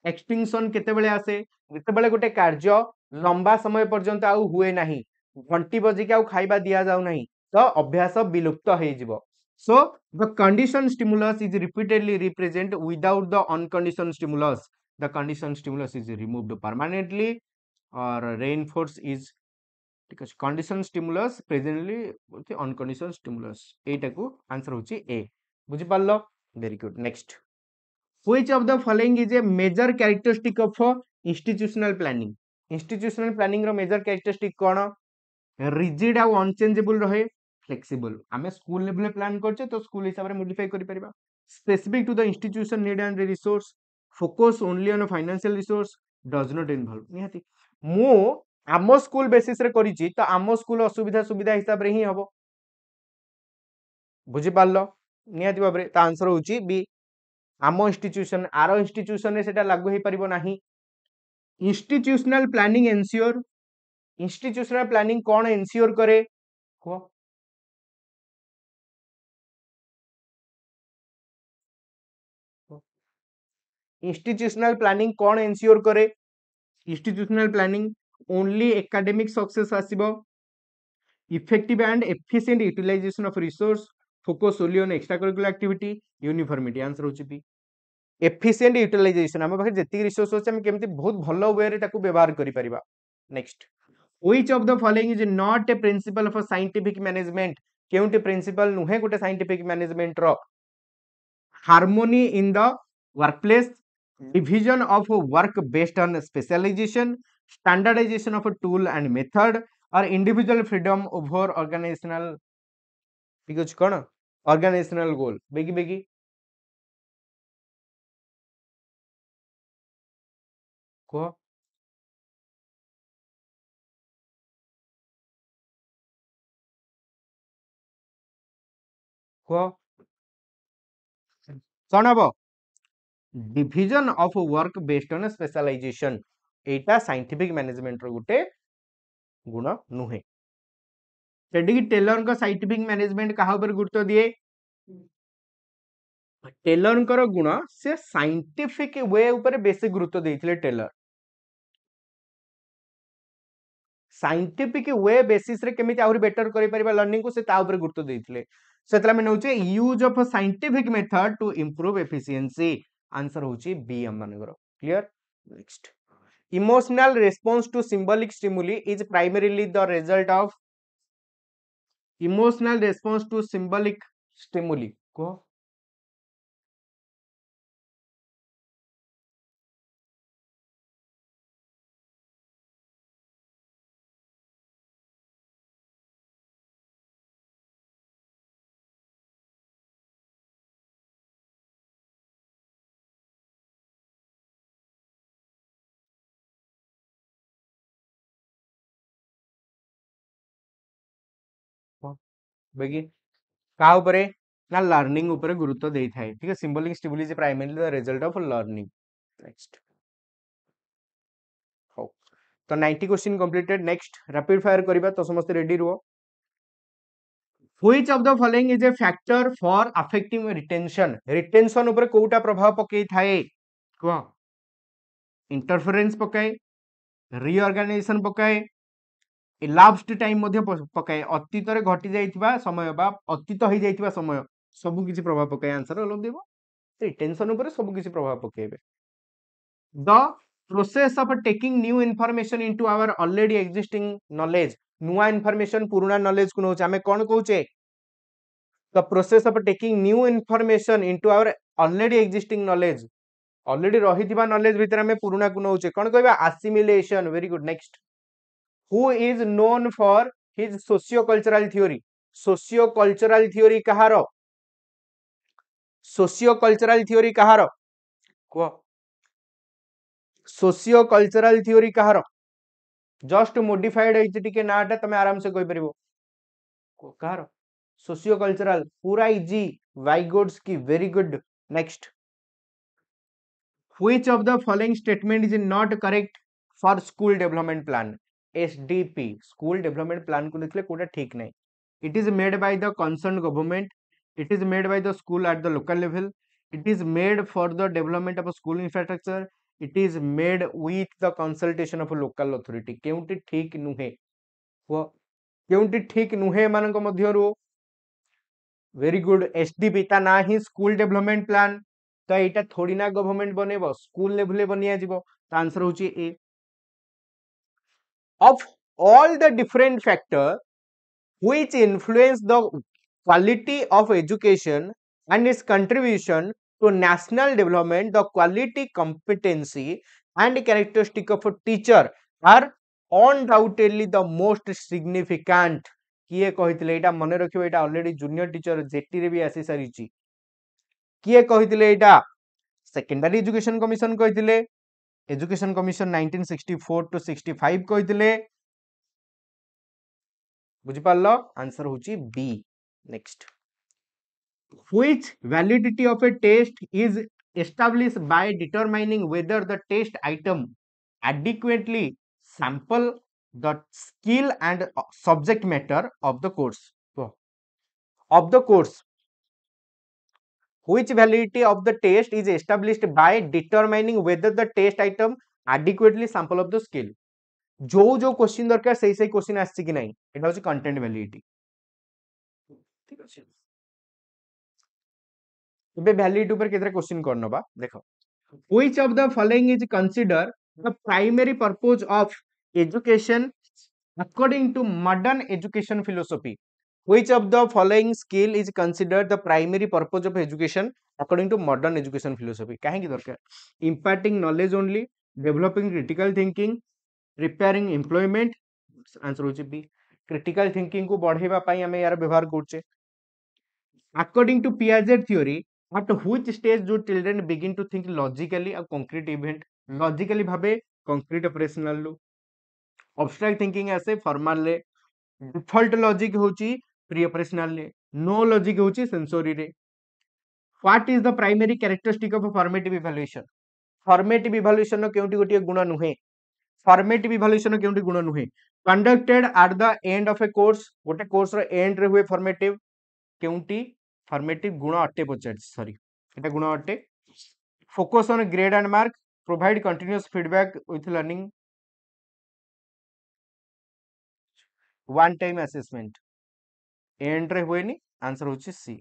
Speaker 1: extinction केते बेले आसे जेते बेले गोटे कार्य लंबा समय पर्यंत आउ हुए नाही घंटी बजी के आउ खाइबा दिया जाउ नाही तो अभ्यास विलुप्त हे जिवो so the condition stimulus is repeatedly represent without the uncondition stimulus the condition stimulus is removed permanently और रेनफोर्स इज ठीक है condition stimulus presently uncondition stimulus एटा को आंसर होची ए बुझि पालो very good next which of the following is a major characteristic of institutional planning institutional planning रो major characteristic कोन रिजिड आ अनचेंजेबल रहे फ्लेक्सिबल आमे स्कूल लेवल प्लान करछे तो स्कूल हिसाब रे मॉडिफाई करि परिबा specific to the institution need and resource focus only on financial resource does not involve निहाती मु आम स्कूल बेसिस रे करिछि तो आम स्कूल असुविधा सुविधा हिसाब रे ही हबो बुझि पारलो निहाती बाबरे ता आंसर होची बी आम इंस्टीट्यूशन आरो इंस्टीट्यूशन रे सेटा लागू हे परिबो नाही institutional planning ensure institutional planning कोन एंश्योर करे को इंस्टीट्यूशनल प्लानिंग कोन एंश्योर करे institutional planning only academic success आसीबो effective and efficient utilisation of resource focus only on extra curricular activity uniformity answer होची बी एफिशिएंट यूटिलाइजेशन हम पाखे जेतिक resource होचे हम केमती बहुत भलो वे रे ताकू व्यवहार करि परिबा next which of the following is not a principle of scientific management केउंटी प्रिंसिपल नुहे गोटे साइंटिफिक मैनेजमेंट रो harmony in the workplace division of work based on specialization standardization of a tool and method or individual freedom over organizational because कौन organizational goal बेगी बेगी को को कौन हबो division of work based on specialization एटा scientific management रो गुटे गुण नुहे सेडी टेलर का साइंटिफिक मैनेजमेंट कहा ऊपर गुरुत्व दिए टेलर गुण से साइंटिफिक वे ऊपर बेसिक गुरुत्व देथिले टेलर साइंटिफिक वे बेसिस रे केमिति आउरी बेटर करि परिबा लर्निंग को से ता ऊपर गुरुत्व देथिले सेतला में नउचे use of scientific method to improve efficiency answer होची बी हम मानकर clear next emotional response to symbolic stimuli is primarily the result of emotional response to symbolic stimuli को बेगी का ऊपर ना लर्निंग ऊपर गुरुत्व दे थाए ठीक है symbolic stimuli is primarily the result of learning next हो तो 90 question completed next rapid fire करबा तो समस्त रेडी रहो which of the following is A factor for affecting retention retention ऊपर कोटा प्रभाव पकई थाए को इंटरफेरेंस पकाए रीऑर्गेनाइजेशन पकाए elapsed टाइम मध्ये पकाए अतीत रे घटी जाइतिबा समय बा अतीत होई जाइतिबा समय सब किछि प्रभाव पकाए आंसर अलग देबो रिटेंशन ऊपर सब किछि प्रभाव पकाइबे the process of taking new information into our already existing knowledge नुआ इनफॉरमेशन पुराना नॉलेज को नौचे आमे कोन कहूचे the process of taking new information into our already existing knowledge already रहिथिबा नॉलेज भितर आमे पुराना को नौचे कोन कहबा assimilation very good next who is known for his socio cultural theory कहार सोशियो कल्चरल थ्योरी कहार को सोशियो कल्चरल थ्योरी कहार जस्ट मोडिफाइड होइति टिके नाटा तमे आराम से कहि परिबो कहार सोशियो कल्चरल पूरा इजी वाइगोड्स की very good next which of the following statement is not correct for school development plan SDP school development plan को देखले कोटा ठीक नहीं it is made by the concern government it is made by the school at the local level it is made for the development of school infrastructure it is made with the consultation of local authority केउंटी ठीक नुहे वो केउंटी ठीक नुहे मानक मध्यरु very good SDP ता ना ही school development plan तो एटा थोड़ी ना गवर्नमेंट बनेबो स्कूल लेवल बनिया जिवो तो आंसर होची ए of all the different factors which influence the quality of education and its contribution to national development the quality competency and characteristic of a teacher are undoubtedly the most significant किए कहितले एटा मने रखियो एटा already junior teacher jetty रे भी आसी सारिची किए कहितले एटा सेकेंडरी एजुकेशन कमिशन कहितले एजुकेशन कमिशन 1964 टू 65 कहितले बुझि पारलो आंसर होची B next which validity of a test is established by determining whether the test item adequately sample the skill and subject matter of the course which validity of the test is established by determining whether the test item adequately sample of the skill जो जो question दरकार सही सही question आछि कि नहीं एटा होची content validity ठीक अछि एबे वैलिडिटी ऊपर केतरा क्वेश्चन करनबा देखो which of the following is considered the primary purpose of education according to modern education philosophy which of the following skill is considered the primary purpose of education according to modern education philosophy काहे की दरकार imparting knowledge only developing critical thinking preparing employment answer होची B critical thinking को बढ़ेबा पई हमें यार व्यवहार करछे according to Piaget theory at which stage do children begin to think logically a concrete event logically भाबे concrete operational लो abstract thinking ऐसे formal ले डिफॉल्ट लॉजिक होची प्री ऑपरेशनल ले नो लॉजिक होची सेंसरी रे what is the primary characteristic of formative evaluation केउटी गोटे गुण नुहे फॉर्मेटिव इवैल्यूएशन केउटी गुण नुहे conducted at the end of a course गोटे कोर्स रो एंड रे हुए फॉर्मेटिव केउटी फॉर्मेटिव गुण अटे पचार सॉरी एटा गुण अटे focus on grade and mark provide continuous feedback with learning one time assessment and रे हुए नी आंसर होची सी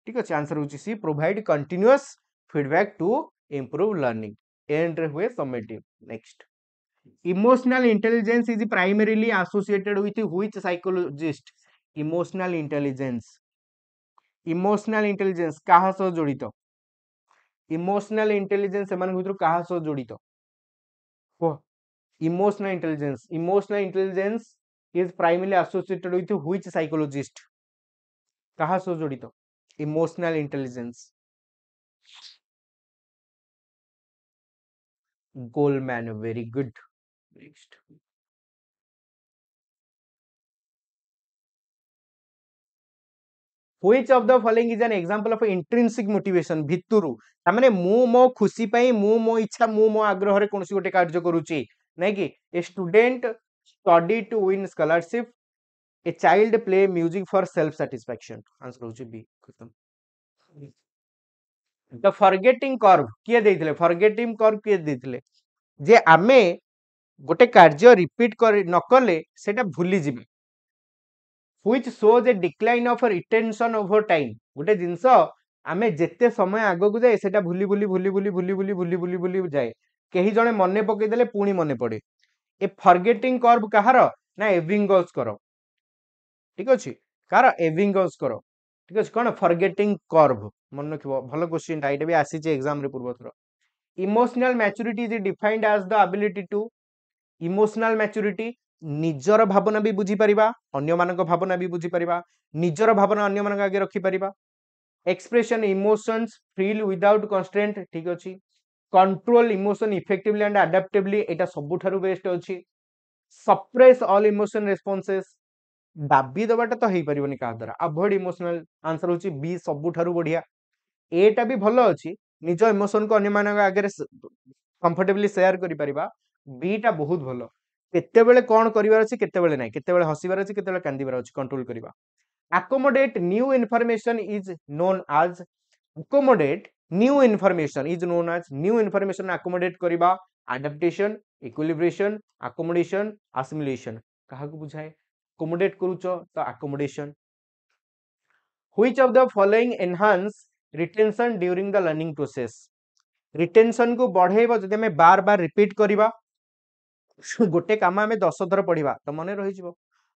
Speaker 1: ठीक अछि आंसर होची C provide continuous feedback to improve learning end रे हुए summative next emotional intelligence is primarily associated with which psychologist emotional intelligence काहा सह जड़ित इमोशनल इंटेलिजेंस एमान भितर काहा सह जड़ित को emotional intelligence is primarily associated with which psychologist kaha so jodito emotional intelligence Goldman very good next which of the following is an example of intrinsic motivation भितरु तामाने मु मो खुशी पई मु मो इच्छा मु मो आग्रह रे कोनसी गोटे कार्य करूची नै कि a student study to win scholarship a child play music for self satisfaction answer होची बी खत्म द फॉरगेटिंग कर्व किए देथिले फॉरगेटिंग कर्व किए देथिले जे आमे गोटे कार्य रिपीट कर न करले सेटा भूली जिबे which shows a decline of retention over time गोटे जिंस आमे जेते समय आगो को जाए सेटा भूली भूली भूली भूली भूली भूली भूली भूली भूली जाए कहीं जने मन पकईदेले पुणी मन पड़े ए फॉरगेटिंग कर्व कहार ना एविंगल्स कर ठीक अच्छे कार एविंगल्स कर ठीक अच्छे कौन फॉरगेटिंग कर्व मन रखिबो भलो क्वेश्चन टा एटा भी आसी जे एग्जाम रे पूर्व थर emotional maturity is defined as the ability to emotional maturity निजर भावना भी बुझी परिबा अन्य मानक भावना भी बुझी परिबा निजर भावना अन्य मानक आगे रखी परिबा expression emotions feel without constraint ठीक अछि control emotion effectively and adaptively एटा सबुठारु बेस्ट अछि सप्रेस ऑल इमोशन रेस्पॉन्सेस दाबी दबाटा तो हेई परिबनी का द्वारा अवॉइड इमोशनल आंसर होची बी सबुठारु बढ़िया एटा भी भलो अछि निज इमोशन को अन्य मानक आगे कंफर्टेबली शेयर करि परिबा बी टा बहुत भलो केतेबेले कोन करिवार अछि केतेबेले नै केतेबेले हसिबार अछि केतेबेले कांदिबार अछि कंट्रोल करिबा accommodate new information is known as accommodate new information is known as new information accommodate करिबा adaptation equilibration accommodation assimilation कहा को बुझाए accommodate करूचो तो accommodation which of the following enhance retention during the learning process retention को बढ़ेबो जदि हमें बार बार repeat करिबा गोटे काम आम 10 थर पढ़ा तो मन रही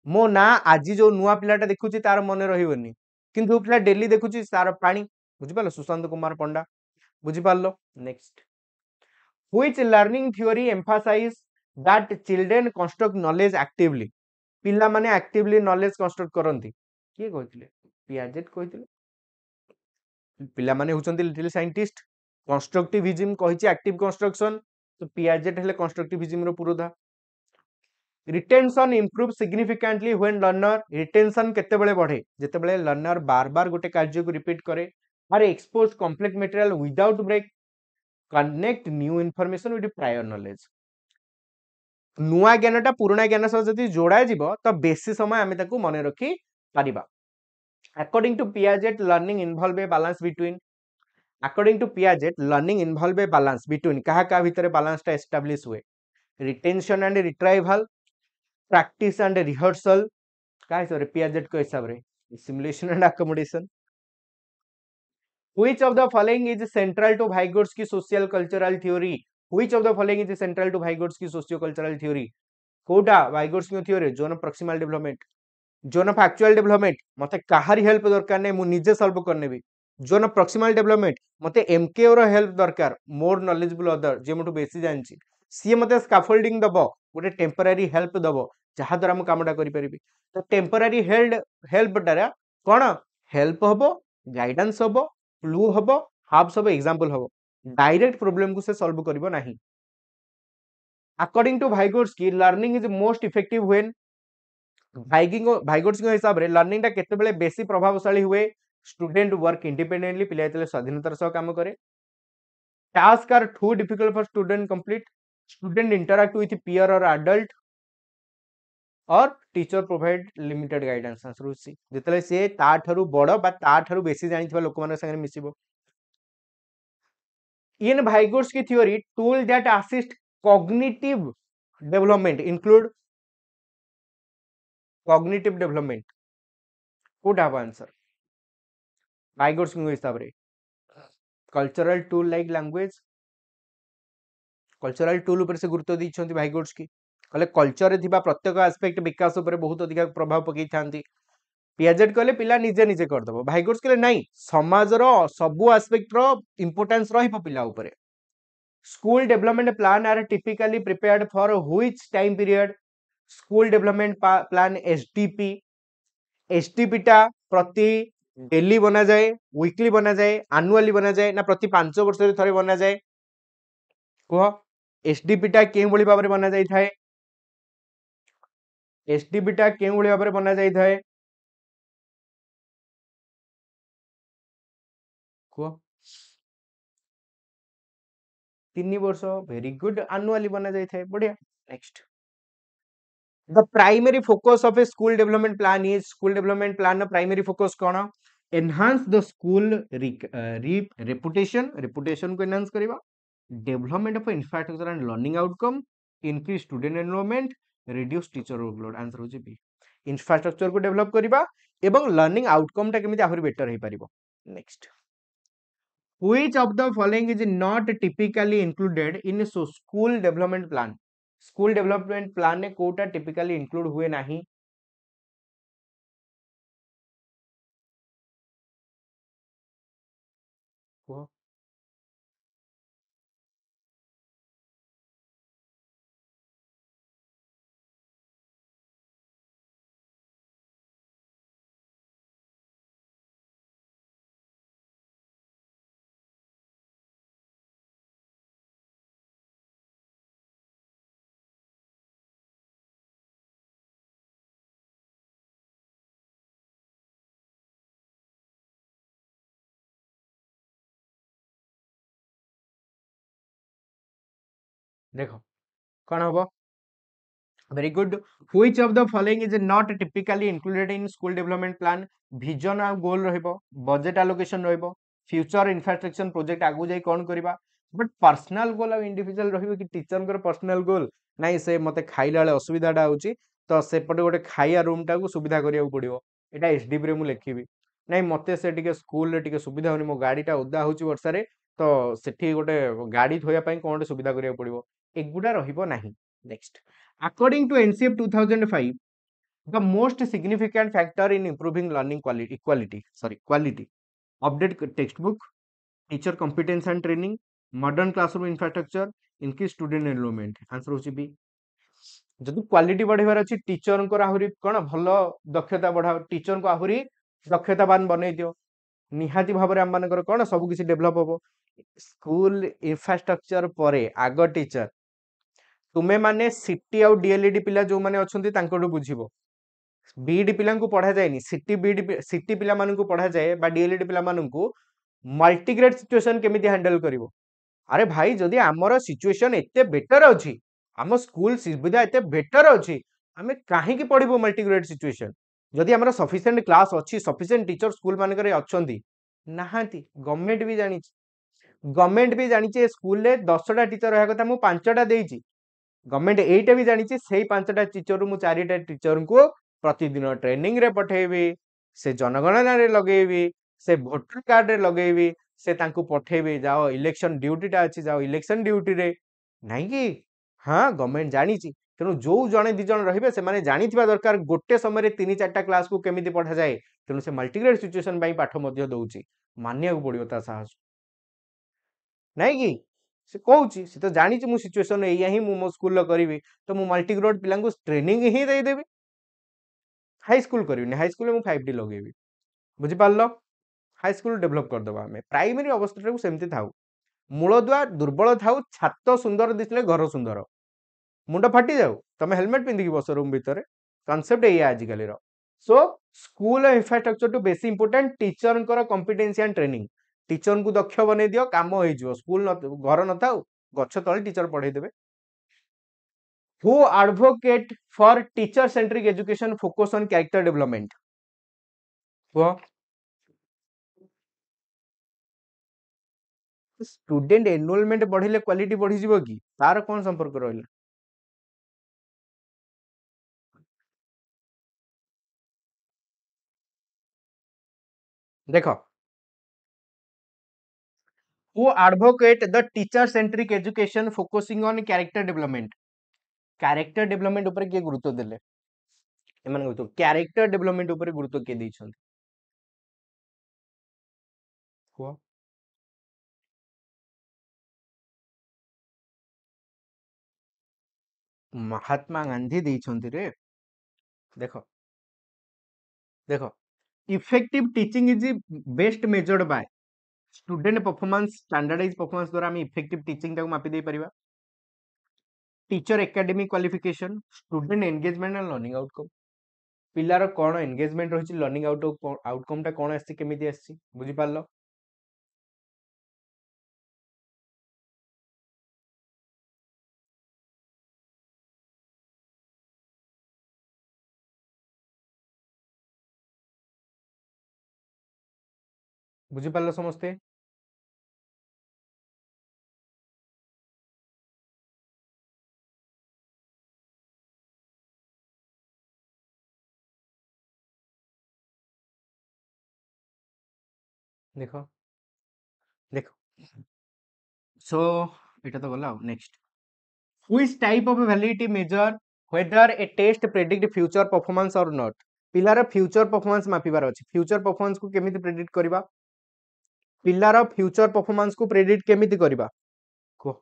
Speaker 1: मो ना आज जो नुआ पिलाटा देखुची तार मन रही किंतु पिला डेली देखुची तार पानी बुझिपाल सुशांत कुमार पंडा बुझिपाल next which learning theory emphasize that children construct knowledge actively पिला माने एक्टिवली नॉलेज कंस्ट्रक्ट करंती किए कहथिले पियाजेट कहथिले पिला माने होचंती लिटिल साइंटिस्ट कंस्ट्रक्टिविज्म कहिची एक्टिव कंस्ट्रक्शन तो पियाजेट हेले कंस्ट्रक्टिविज्म रो पुरोधा retention improve significantly when learner retention केते बेले बढ़े जेते बेले लर्नर बार बार गोटे कार्य को रिपीट करे और expose complex material without break connect new information with prior knowledge नुआ ज्ञानटा पुराना ज्ञान सह जदि जोड़ा जीवो तो बेसी समय आमे ताकू मने रखी परिबा according to Piaget learning involve a balance between according to Piaget learning involve a balance between कहा का भीतर बैलेंस टा एस्टैब्लिश हुए retention and retrieval practice and rehearsal का हिसाब रे पियाजेट को हिसाब रे simulation and accommodation which of the following is central to Vygotsky social cultural theory which of the following is central to Vygotsky socio cultural theory कोडा Vygotsky theory zone of proximal development zone of actual development मते काहारी help दरकार नै मु निजे solve करनेबी zone of proximal development मते एमके रो हेल्प दरकार मोर नॉलेजेबल अदर जे मटु बेसी जानची सी मते स्कैफोल्डिंग दबो गोटे टेम्पररी हेल्प दबो जहा द्वारा मु कामटा करि परिबी तो टेम्पररी हेल्प द्वारा कोन हेल्प हबो गाइडेंस हबो क्लू हबो हाफ हबो एग्जांपल हबो डायरेक्ट प्रॉब्लम को से सॉल्व करिवो नाही according to Vygotsky learning is most effective when Vygotsky हिसाब रे लर्निंग टा केते बेले बेसी प्रभावशाली हुए स्टूडेंट वर्क इंडिपेंडेंटली पिला जेतले स्वाधीनतार सह काम करे task are too difficult for student complete student interact with peer और एडल्ट और teacher provide limited guidance answer होसी जेतले से ता ठारू बड़ बा ता ठारू बेसी जानिथिबा लोक मानक संगे मिसिबो in Vygotsky theory tool that assist cognitive development include cognitive development code have answer Vygotsky हिसाब रे cultural tool like language cultural tool ऊपर से गुरुत्व दैछंती वाइगोट्स्की कहले कल्चर रे थिबा प्रत्येक एस्पेक्ट विकास ऊपर बहुत अधिक प्रभाव पकई थांती पियाजेट कहले पिला निजे निजे कर दबो वाइगोट्स्की कहले नाही समाज रो सबु एस्पेक्ट रो इंपोर्टेंस रहिबो पिला ऊपर school development plan are typically prepared for which time period school development plan SDP SDP टा प्रति डेली बना जाए वीकली बना जाए एनुअली बना जाए ना प्रति 5 वर्ष रे थरे बना जाए कह एसडीपी टा केउ बळी भाबरे बना जाई थाए एसडीपी टा केउ बळी भाबरे बना जाई थाए कह 3 वर्ष वेरी गुड एनुअली बना जाई थाए बढ़िया next The primary focus of a school development plan is school development plan na primary focus कौन enhance the school reputation reputation को enhance करिबा development of infrastructure and learning outcome increase student enrollment reduce teacher workload answer हो B infrastructure को develop करिबा एवं learning outcome टा केमिति आहुरी बेटर हे परिबो next Which of the following is not typically included in school development plan? School development plan ने कोटा typically include हुए नहीं. କୁହ। ଦେଖ କଣ ହବ? Very good. Which of the following is not typically included in school development plan? Vision ଆଉ goal ରହିବ, budget allocation ରହିବ, future infrastructure project ଆଗକୁ ଯାଇ କଣ କରିବା, but personal goal ଆଉ individual ରହିବ କି ଟିଚରଙ୍କର personal goal ନାଇଁ ସେ ମତେ ଖାଇଲା ବେଳେ ଅସୁବିଧାଟା ହଉଛି ତ ସେପଟେ ଗୋଟେ ଖାଇବା ରୁମ୍ ଟାକୁ ସୁବିଧା କରିବାକୁ ପଡିବ, ଏଟା ଏସଡିପି ରେ ମୁଁ ଲେଖିବି। ନାଇଁ ମତେ ସେ ଟିକେ ସ୍କୁଲରେ ଟିକେ ସୁବିଧା ହଉନି, ମୋ ଗାଡିଟା ଓଦା ହଉଛି ବର୍ଷାରେ ତ ସେଠି ଗୋଟେ ଗାଡି ଥୋଇବା ପାଇଁ କଣ ଗୋଟେ ସୁବିଧା କରିବାକୁ ପଡିବ, ଏଗୁଡା ରହିବ ନାହିଁ। Next, according to NCF 2005, the most significant factor in improving learning quality, update textbook, teacher competence and training, modern classroom infrastructure, increase student enrollment। Answer होची बी। ଯଦି କ୍ୱାଲିଟି ବଢେଇବାର ଅଛି ଟିଚରଙ୍କର ଆହୁରି କଣ ଭଲ ଦକ୍ଷତା ବଢାଅ, ଟିଚରଙ୍କୁ ଆହୁରି ଦକ୍ଷତାବାନ ବନେଇ ଦିଅ, ନିହାତି ଭାବରେ ଆମ ମାନଙ୍କର କଣ ସବୁ କିଛି ଡେଭଲପ ହବ। ସ୍କୁଲ ଇନଫ୍ରାଷ୍ଟ୍ରକ୍ଚର ପରେ ଆଗ ଟିଚର, ତୁମେ ମାନେ ସିଟି ଆଉ ଡିଏଲଇଡି ପିଲା ଯୋଉମାନେ ଅଛନ୍ତି ତାଙ୍କଠୁ ବୁଝିବ। ବିଇଡି ପିଲାଙ୍କୁ ପଢାଯାଏନି, ସିଟି ପିଲାମାନଙ୍କୁ ପଢାଯାଏ ବା ଡିଏଲଇଡି ପିଲାମାନଙ୍କୁ ମଲ୍ଟିଗ୍ରେଡ ସିଚୁଏସନ କେମିତି ହ୍ୟାଣ୍ଡେଲ କରିବ। ଆରେ ଭାଇ ଯଦି ଆମର ସିଚୁଏସନ ଏତେ ବେଟର ଅଛି, ଆମ ସ୍କୁଲ ସୁବିଧା ଏତେ ବେଟର ଅଛି, ଆମେ କାହିଁକି ପଢିବୁ ମଲ୍ଟିଗ୍ରେଡ ସିଚୁଏସନ? ଯଦି ଆମର ସଫିସିଏଣ୍ଟ କ୍ଲାସ ଅଛି, ସଫିସିଏଣ୍ଟ ଟିଚର ସ୍କୁଲ ମାନଙ୍କରେ ଅଛନ୍ତି, ନାହାନ୍ତି। ଗଭର୍ଣ୍ଣମେଣ୍ଟ ବି ଜାଣିଛି, ଗଭର୍ଣ୍ଣମେଣ୍ଟ ବି ଜାଣିଛି ଏ ସ୍କୁଲରେ 10ଟା ଟିଚର ରହିବା କଥା, ମୁଁ 5ଟା ଦେଇଛି। ଗଭର୍ଣ୍ଣମେଣ୍ଟ ଏଇଟା ବି ଜାଣିଛି ସେଇ 5ଟା ଟିଚରରୁ ମୁଁ 4ଟା ଟିଚରଙ୍କୁ ପ୍ରତିଦିନ ଟ୍ରେନିଂ ରେ ପଠେଇବି, ସେ ଜନଗଣନାରେ ଲଗେଇବି, ସେ ଭୋଟର କାର୍ଡରେ ଲଗେଇବି, ସେ ତାଙ୍କୁ ପଠେଇବି ଯାଅ ଇଲେକ୍ସନ ଡ୍ୟୁଟିଟା ଅଛି ଯାଅ ଇଲେକ୍ସନ ଡ୍ୟୁଟିରେ, ନାଇଁ କି? ହଁ ଗଭର୍ଣ୍ଣମେଣ୍ଟ ଜାଣିଛି। ତେଣୁ ଯୋଉ ଜଣେ ଦି ଜଣ ରହିବେ ସେମାନେ ଜାଣିଥିବା ଦରକାର ଗୋଟେ ସମୟରେ 3-4ଟା କ୍ଲାସକୁ କେମିତି ପଢାଯାଏ। ତେଣୁ ସେ ମଲ୍ଟିଗ୍ରେଡ ସିଚୁଏସନ ପାଇଁ ପାଠ ମଧ୍ୟ ଦଉଛି, ମାନିବାକୁ ପଡିବ ତା ସାହସ, ନାଇଁ କି? ସେ କହୁଛି, ସେ ତ ଜାଣିଛି ମୁଁ ସିଚୁଏସନ ଏଇଆ ହିଁ ମୁଁ ମୋ ସ୍କୁଲରେ କରିବି, ତ ମୁଁ ମଲ୍ଟିଗ୍ରେଡ ପିଲାଙ୍କୁ ଟ୍ରେନିଂ ହିଁ ଦେଇଦେବି। ହାଇସ୍କୁଲ କରିବିନି, ହାଇସ୍କୁଲରେ ମୁଁ 5D ଲଗେଇବି। ବୁଝିପାରିଲ? ହାଇସ୍କୁଲ ଡେଭଲପ କରିଦବା ଆମେ, ପ୍ରାଇମେରୀ ଅବସ୍ଥାଟାକୁ ସେମିତି ଥାଉ, ମୂଳଦୁଆ ଦୁର୍ବଳ ଥାଉ, ଛାତ ସୁନ୍ଦର ଦିଶିଲେ ଘର ସୁନ୍ଦର। ମୁଣ୍ଡ ଫାଟି ଯାଉ, ତମେ ହେଲମେଟ ପିନ୍ଧିକି ବସ ରୁମ ଭିତରେ, କନସେପ୍ଟ ଏଇଆ ଆଜିକାଲିର। ସୋ ସ୍କୁଲ ଇନଫ୍ରାଷ୍ଟ୍ରକ୍ଚର ଟୁ ବେଶୀ ଇମ୍ପୋର୍ଟାଣ୍ଟ ଟିଚରଙ୍କର କମ୍ପିଟେନ୍ସି ଆଣ୍ଡ ଟ୍ରେନିଂ। ଟିଚରଙ୍କୁ ଦକ୍ଷ ବନେଇ ଦିଅ, କାମ ହେଇଯିବ। ସ୍କୁଲ ଘର ନଥାଉ, ଗଛ ତଳେ ଟିଚର ପଢେଇ ଦେବେ। Who advocate for teacher centric education focus on character development? କୁହ। ଷ୍ଟୁଡେଣ୍ଟ ଏନରୋଲମେଣ୍ଟ ବଢିଲେ କ୍ୱାଲିଟି ବଢିଯିବ କି? ତାର କଣ ସମ୍ପର୍କ ରହିଲା? ଦେଖ, who advocate the teacher centric education focusing on character development? Character development ଉପରେ କିଏ ଗୁରୁତ୍ୱ ଦେଲେ? ଏମାନେ ଗୁରୁତ୍ୱ କ୍ୟାରେକ୍ଟର ଡେଭଲପମେଣ୍ଟ ଉପରେ ଗୁରୁତ୍ୱ କିଏ ଦେଇଛନ୍ତି? କୁହ। ମହାତ୍ମା ଗାନ୍ଧୀ ଦେଇଛନ୍ତି ରେ। ଦେଖ ଦେଖ, effective teaching is best measured by student performance, standardize performance ଦ୍ୱାରା ଆମେ ଇଫେକ୍ଟିଭ ଟିଚିଂ ଟାକୁ ମାପି ଦେଇ ପାରିବା। Teacher academic qualification, student engagement and learning outcome, पिलार कौन एंगेजमेंट रही, लर्निंग आउटकम टा कौन आसी केमिति आसी, बुझी पारलो? बुझी पारलो समस्ते? देखो देखो सो एटा तो गला next which type of validity measure whether a test predict future performance or not पिलार फ्यूचर परफॉर्मेंस मापिबार अछि फ्यूचर परफॉर्मेंस को केमिति प्रेडिक्ट करबा पिलार फ्यूचर परफॉर्मेंस को प्रेडिक्ट केमिति करबा को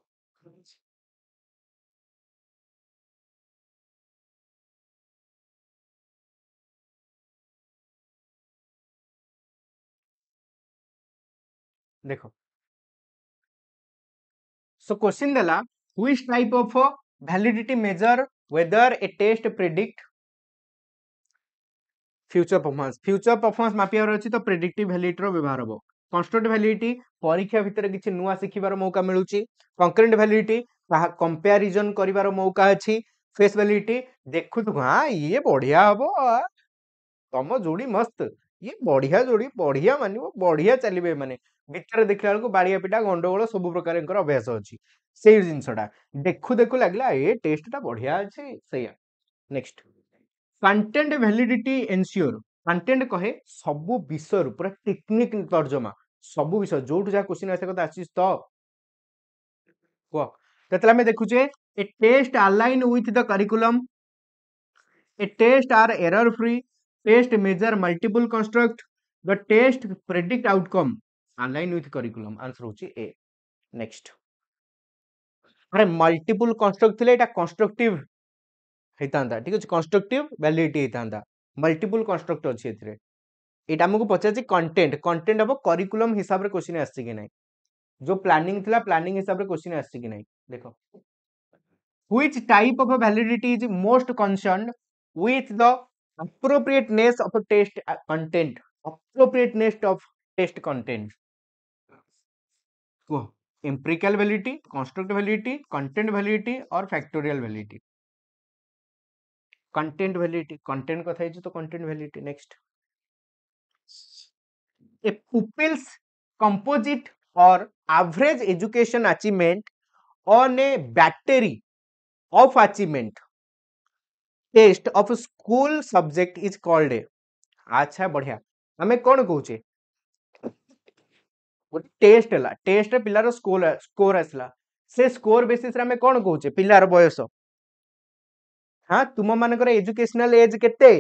Speaker 1: देखो सो क्वेश्चन देला which type of validity measure whether a test predict future performance मापिबार अछि तो प्रेडिक्टिव वैलिडिटी रो व्यवहार हबो कन्स्ट्रक्ट वैलिडिटी परीक्षा भितर किछि नुवा सिखिबार मौका मिलुछि कंकरेंट वैलिडिटी कंपैरिजन करिवार मौका अछि फेस वैलिडिटी देखु तो हां ये बढ़िया हबो तम जोड़ी मस्त ये बढ़िया जोड़ी बढ़िया मानिबो बढ़िया चलिबे माने भितर देखला बेलको बाड़िया पिटा गंडगोल सब प्रकार अभ्यास अछि सेही जिंसटा देखु देखु लागला ए टेस्ट टा बढ़िया अछि सैया next content validity ensure content कहे सबु विषय पूरा टेक्निक तर्जमा सबु विषय जोटु जा क्वेश्चन आसे कथा आसी तो को तेतला में देखुचे a test align with the curriculum a test are error free test measure multiple construct the test predict outcome align with curriculum answer होची ए नेक्स्ट अरे मल्टीपल कंस्ट्रक्ट थिले एटा कंस्ट्रक्टिव हेतांदा ठीक अछि कंस्ट्रक्टिव वैलिडिटी हेतांदा मल्टीपल कंस्ट्रक्ट अछि एथिरे एटा हमको पचाछि कंटेंट कंटेंट अब करिकुलम हिसाब रे क्वेश्चन आछि कि नै जो प्लानिंग थिला प्लानिंग हिसाब रे क्वेश्चन आछि कि नै देखो which type of a validity is most concerned with the appropriateness of a test content appropriateness of test content को empirical validity construct validity content validity और factorial validity content validity content कथा है तो content validity next a pupil's composite or average education achievement on a battery of achievement test of a school subject is called a अच्छा बढ़िया हमें कौन कहूचे गोटे test हला टेस्ट रे पिलार स्कोर आसला से स्कोर बेसिस रे हमें कौन कहूचे पिलार बयस हाँ तुम मानकर एजुकेशनल एज केते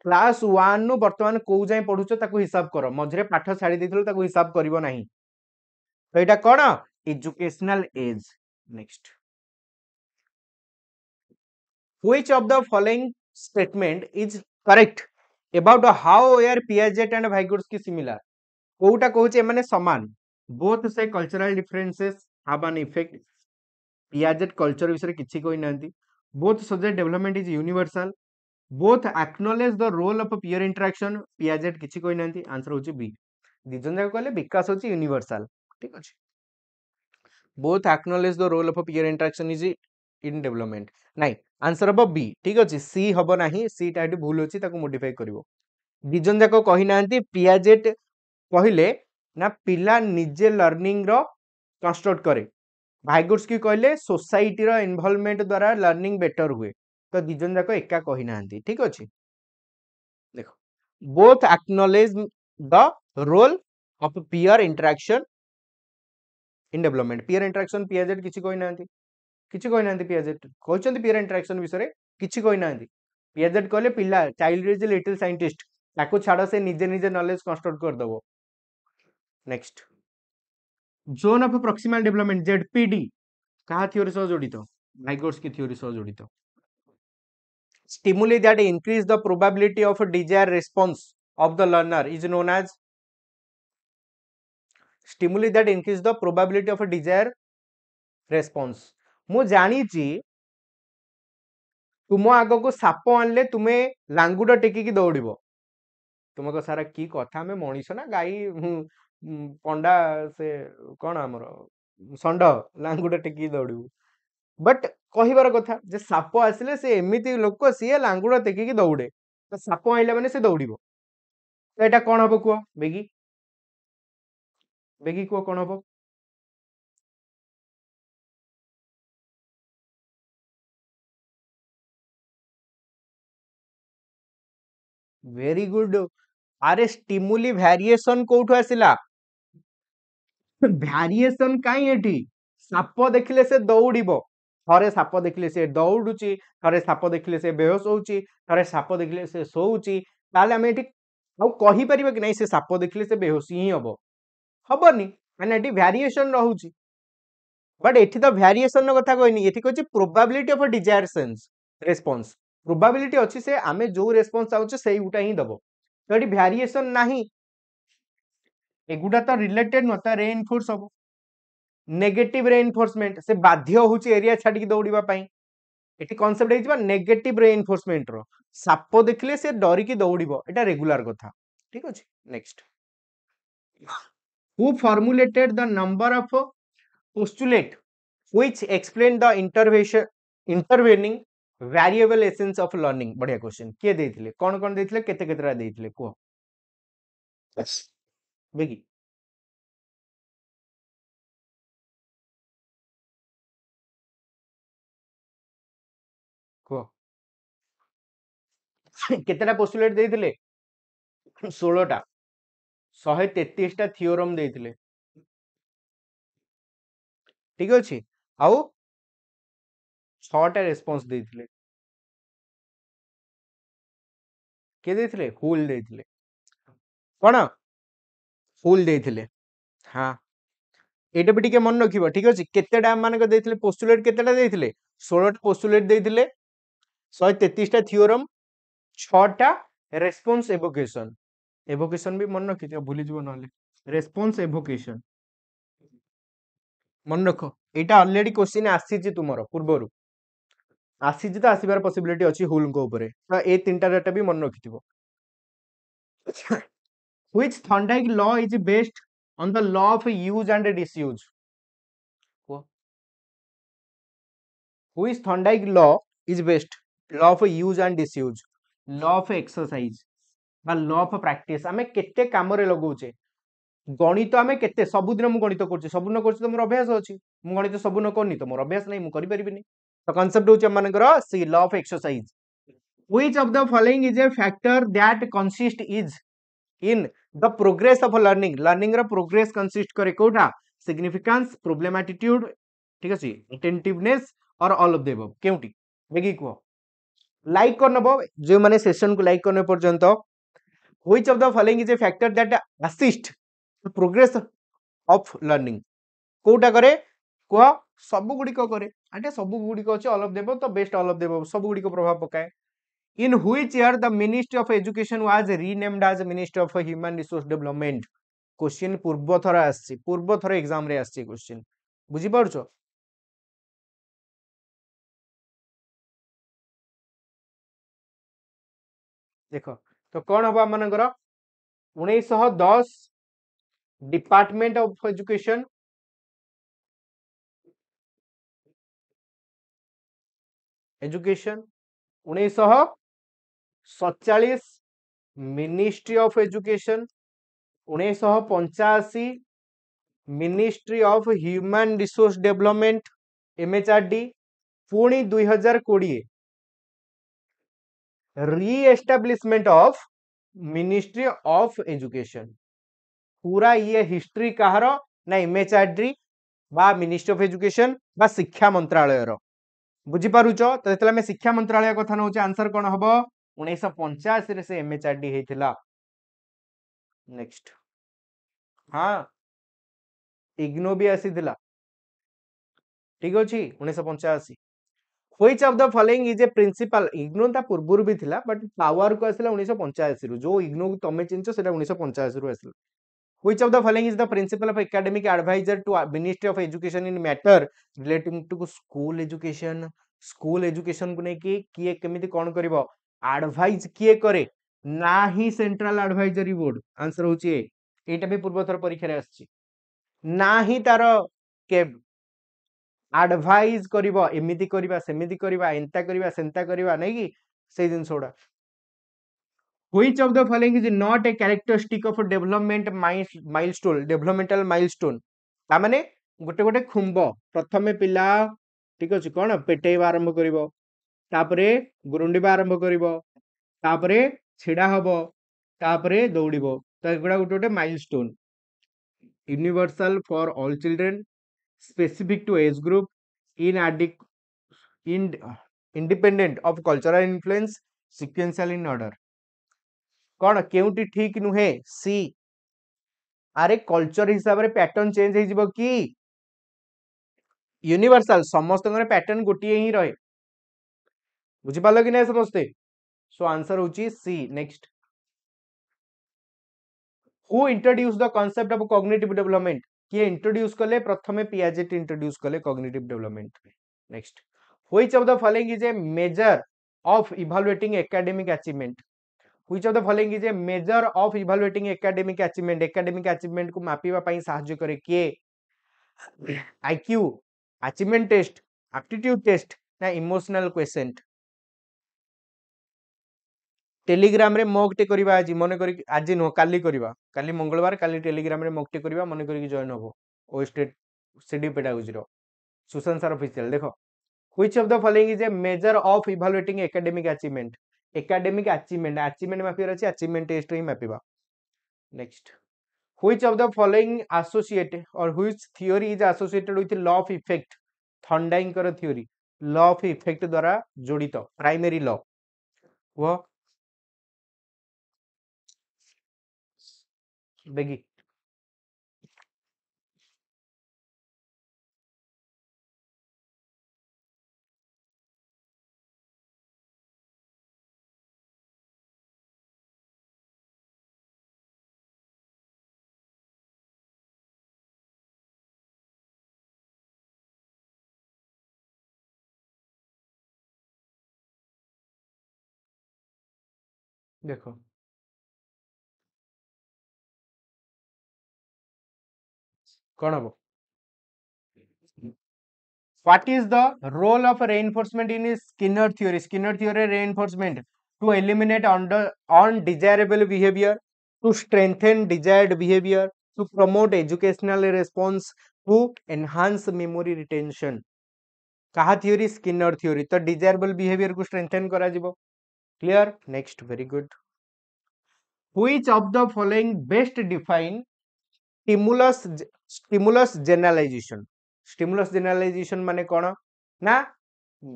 Speaker 1: क्लास 1 नु वर्तमान को जाय पढुचो ताको हिसाब करो मझरे पाठ छाड़ी देथिलो ताको हिसाब करिवो नाही तो एटा कोन educational age next which of the following statement is correct about how where Piaget and Vygotsky similar कोउटा कहूचे माने समान both say cultural differences have an effect Piaget culture विषय किछि कोइ नांती both suggest development is universal both acknowledge the role of peer interaction Piaget किछि कोइ नांती answer होची B दिजन जाक कहले विकास होची यूनिवर्सल ठीक अछि both acknowledge the role of peer interaction is in development नाही आंसर हबो बी ठीक अछि सी हबो नाही सी टा एटी भूल अछि ताको मॉडिफाई करिवो दिजन जाक कहि नांती पियाजेट कहिले ना पिला निजे लर्निंग रो कंस्ट्रक्ट करे भाइगुड्सकी कहले सोसाइटी रो इन्वॉल्वमेंट द्वारा लर्निंग बेटर हुए तो दिजन जाक एका कहि नांती ठीक अछि देखो both acknowledge the role of peer interaction in development peer interaction Piaget किछि कहि नांती किछि कहि नांती पियाजेट कहचंती पीयर इंटरेक्शन विषय रे किछि कहि नांती पियाजेट कहले पिला चाइल्ड इज लिटिल साइंटिस्ट ताको छाड़ से निजे निजे नॉलेज कंस्ट्रक्ट कर दबो next zone of proximal development ZPD कहा थ्योरी सह जड़ित भाइगोट्स्की थ्योरी सह जड़ित stimuli that increase the probability of a desired response of the learner is known as stimuli that increase the probability of a desired response मु जानी ची तुम आग को साप आनले तुमे लांगुड टेकिकी दौड़िबो तुम को सारा की कथा में मनीष ना गाई पंडा से कौन आमर षंड लांगुड टेकिकी दौड़िबो बट कहिबार कथा जे साप आसिले से एमिति लोक सी लांगुड टेकिकी दौड़े तो साप आइला माने से दौड़िबो तो एटा कौन हबो कुह बेगी बेगी कुह कौन हबो वेरी गुड अरे स्टिमुली वेरिएशन कोठु आसिला भ्यारिएशन काई एठी साप देखिले से दौड़िबो थरे साप देखिले से दौड़ुची थरे साप देखिले से बेहोश होउची थरे साप देखिले से सोउची ताले हम एठी आउ कहि परिबा कि नै से साप देखिले से बेहोश ही हबो हबनी माने एठी भ्यारिएशन रहउची बट एठी तो भ्यारिएशन नो कथा कहनी एठी कहछि probability of a desire sense response probability अछि से आमे जो रेस्पॉन्स चाहउचे सेही उटा ही दबो तो एठी भ्यारिएशन नाही एगुडा तो रिलेटेड नता रेइनफोर्स हबो नेगेटिव रेइनफोर्समेंट से बाध्य होउची एरिया छाडी दौड़िबा पई एठी कांसेप्ट हेजिबा नेगेटिव रेइनफोर्समेंट रो साप देखिले से डरी की दौड़िबो एटा रेगुलर कथा ठीक अछि next who formulated the number of postulate which explain the intervening variable essence of learning बढ़िया क्वेश्चन के देथिले कोन देथिले केते केतेरा देथिले को बेगी को केतेटा पोस्टुलेट देथिले 16 टा 133 टा थियोरम देथिले ठीक अछि आउ 6 टा रेस्पॉन्स देथिले के देथिले हुल देथिले कोन हुल देथिले हां एटा भी टिके मन रखिबो ठीक अछि केतेटा माने को देथिले पोस्टुलेट केतेटा देथिले 16 टा पोस्टुलेट देथिले 133 टा थियोरम 6 टा रेस्पॉन्स एवोकेशन भी मन रखिथिबो भूली जिवो नहले रेस्पॉन्स एवोकेशन मन रखो एटा ऑलरेडी क्वेश्चन आसीछि तुमरो पूर्वरु आसीछि तो आसीबार पॉसिबिलिटी अछि हुल को ऊपर तो ए तीनटा डाटा भी मन रखिथिबो which Thorndike law is based on the law of use and disuse which Thorndike law is based law of use and disuse law of exercise बा law of practice आमे केते काम रे लगौचे गणित आमे केते सबुदिन मु गणित करछि सबुदिन करछि तो मोर अभ्यास अछि मु गणित सबुदिन करनी तो मोर अभ्यास नै मु करि परिबिनी तो कांसेप्ट होचे मानकर सी law of exercise which of the following is a factor that consist is in the progress of learning रा progress consist करे कोटा significance problem attitude ठीक अछि attentiveness और all of the above केउटी बेगी को लाइक कर नबो जे माने सेशन को लाइक करने पर्यंत which of the following is a factor that assist the progress of learning Kota करे को सब गुडी को करे आटे सब गुडी को अछि all of the above तो best all of the above सब गुडी को प्रभाव पकाए in which year the ministry of education was renamed as ministry of human resource development question पूर्व थर आछि पूर्व थर एग्जाम रे आछि क्वेश्चन बुझी परछो देखो तो कोन हबा मानकर 1910 department of education education 1947 ministry of education 1985 ministry of human resource development MHRD पुणी 2020 रीएस्टाब्लिशमेंट ऑफ मिनिस्ट्री ऑफ एजुकेशन पूरा ये हिस्ट्री कहार ना एमएचआरडी बा मिनिस्ट्री ऑफ एजुकेशन बा शिक्षा मंत्रालय रो बुझी पारुचो तो जेतला में शिक्षा मंत्रालय कथा नउचे आंसर कोन हबो 1985 रे से एमएचआरडी हेतिला नेक्स्ट हां इग्नो भी आसीथिला ठीक अछि 1985 which of the following is a principle IGNOU ता पूर्वरु भी थिला बट पावर को आसिला 1985 रु जो इग्नो तमे चिन्चो सेटा 1985 रु आसिला which of the following is the principle of academic advisor to ministry of education in matter relating to school education को नेकी किए केमिति कोन करबो एडवाइज किए करे ना ही सेंट्रल एडवाइजरी बोर्ड आंसर होची एटा भी पूर्व थर परीक्षा रे आछि ना ही तार के एडवाइज करबो एमिति करबा सेमिति करबा एंता करबा सेंता करबा नै कि से दिन soda which of the following is not a characteristic of a developmental milestone ता माने गोटे गोटे खुंब प्रथमे पिला ठीक अछि कोन पेटेबा आरंभ करिवो तापरे गुरुंडीबा आरंभ करिवो तापरे छिडा हबो तापरे दौड़िबो त एगुडा गोटे गोटे milestone universal for all children, specific to age group, inadequate, in, independent of cultural influence, sequential in order. कौन केउटी ठीक नुहे सी अरे कल्चर हिसाब रे पैटर्न चेंज हो जिवो कि यूनिवर्सल समस्त पैटर्न गोटे ही रहे बुझी पालो कि नहीं समस्ते सो आंसर होची C next who introduce the concept of cognitive development किए इंट्रोड्यूस कले प्रथमे पियाजेट इंट्रोड्यूस कले cognitive development next which of the following is a measure of evaluating academic achievement which of the following is a measure of evaluating academic achievement को मापिबा पई सहाय्य करे किए IQ achievement test aptitude test ना emotional question Telegram रे mock टे करबा आज मन करी आज नो काली करबा काली मंगलवार काली टेलीग्राम रे मॉक टे करबा मन करी जॉइन होबो ओस्टेट सीडी पेडागोजी रो सुशांत सर ऑफिशियल देखो which of the following is a measure of evaluating academic achievement मापिबार अछि अचीवमेंट टेस्ट रे मापिबा next which of the following associate और which theory is associated with law of effect Thorndike कर theory law of effect द्वारा जड़ित primary law वो बेगी देखो कौन हम What is the role of reinforcement in Skinner theory? Skinner theory reinforcement to eliminate undesirable behavior, to strengthen desired behavior, to promote educational response, to enhance memory retention. कहा theory Skinner theory तो desirable behavior को strengthen करा जिवो clear next very good which of the following best define stimulus generalization माने कौन ना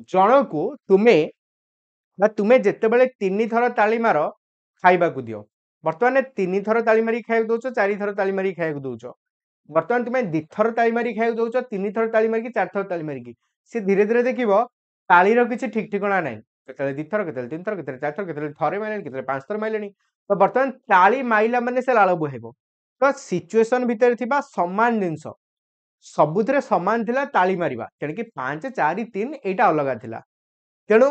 Speaker 1: जन को तुम्हें जितेबाला 3 थर ताली मार खाइबा को दियो बर्तमान 3 थर ताली मारी खाइबा दउछ 4 थर ताली मारी खाइबा दउछ बर्तमान तुम्हें 2 थर ताली मारी खाइबा दउछ 3 थर ताली मारी 4 थर ताली मारी से धीरे धीरे देखिबो तालीर किछि ठीक ठिकाना नाही केतले 2 थर केतले 3 थर केतले 4 थर केतले थरे माइलेनी केतले 5 थर माइलेनी तो बर्तमान ताली माइला माने से लाळ बोहेबो तो सिचुएशन भितर थिबा समान जिंस सबुथिरे समान थिला ताली मारिबा तेणु कि 5 4 3 एटा अलगा थिला तेणु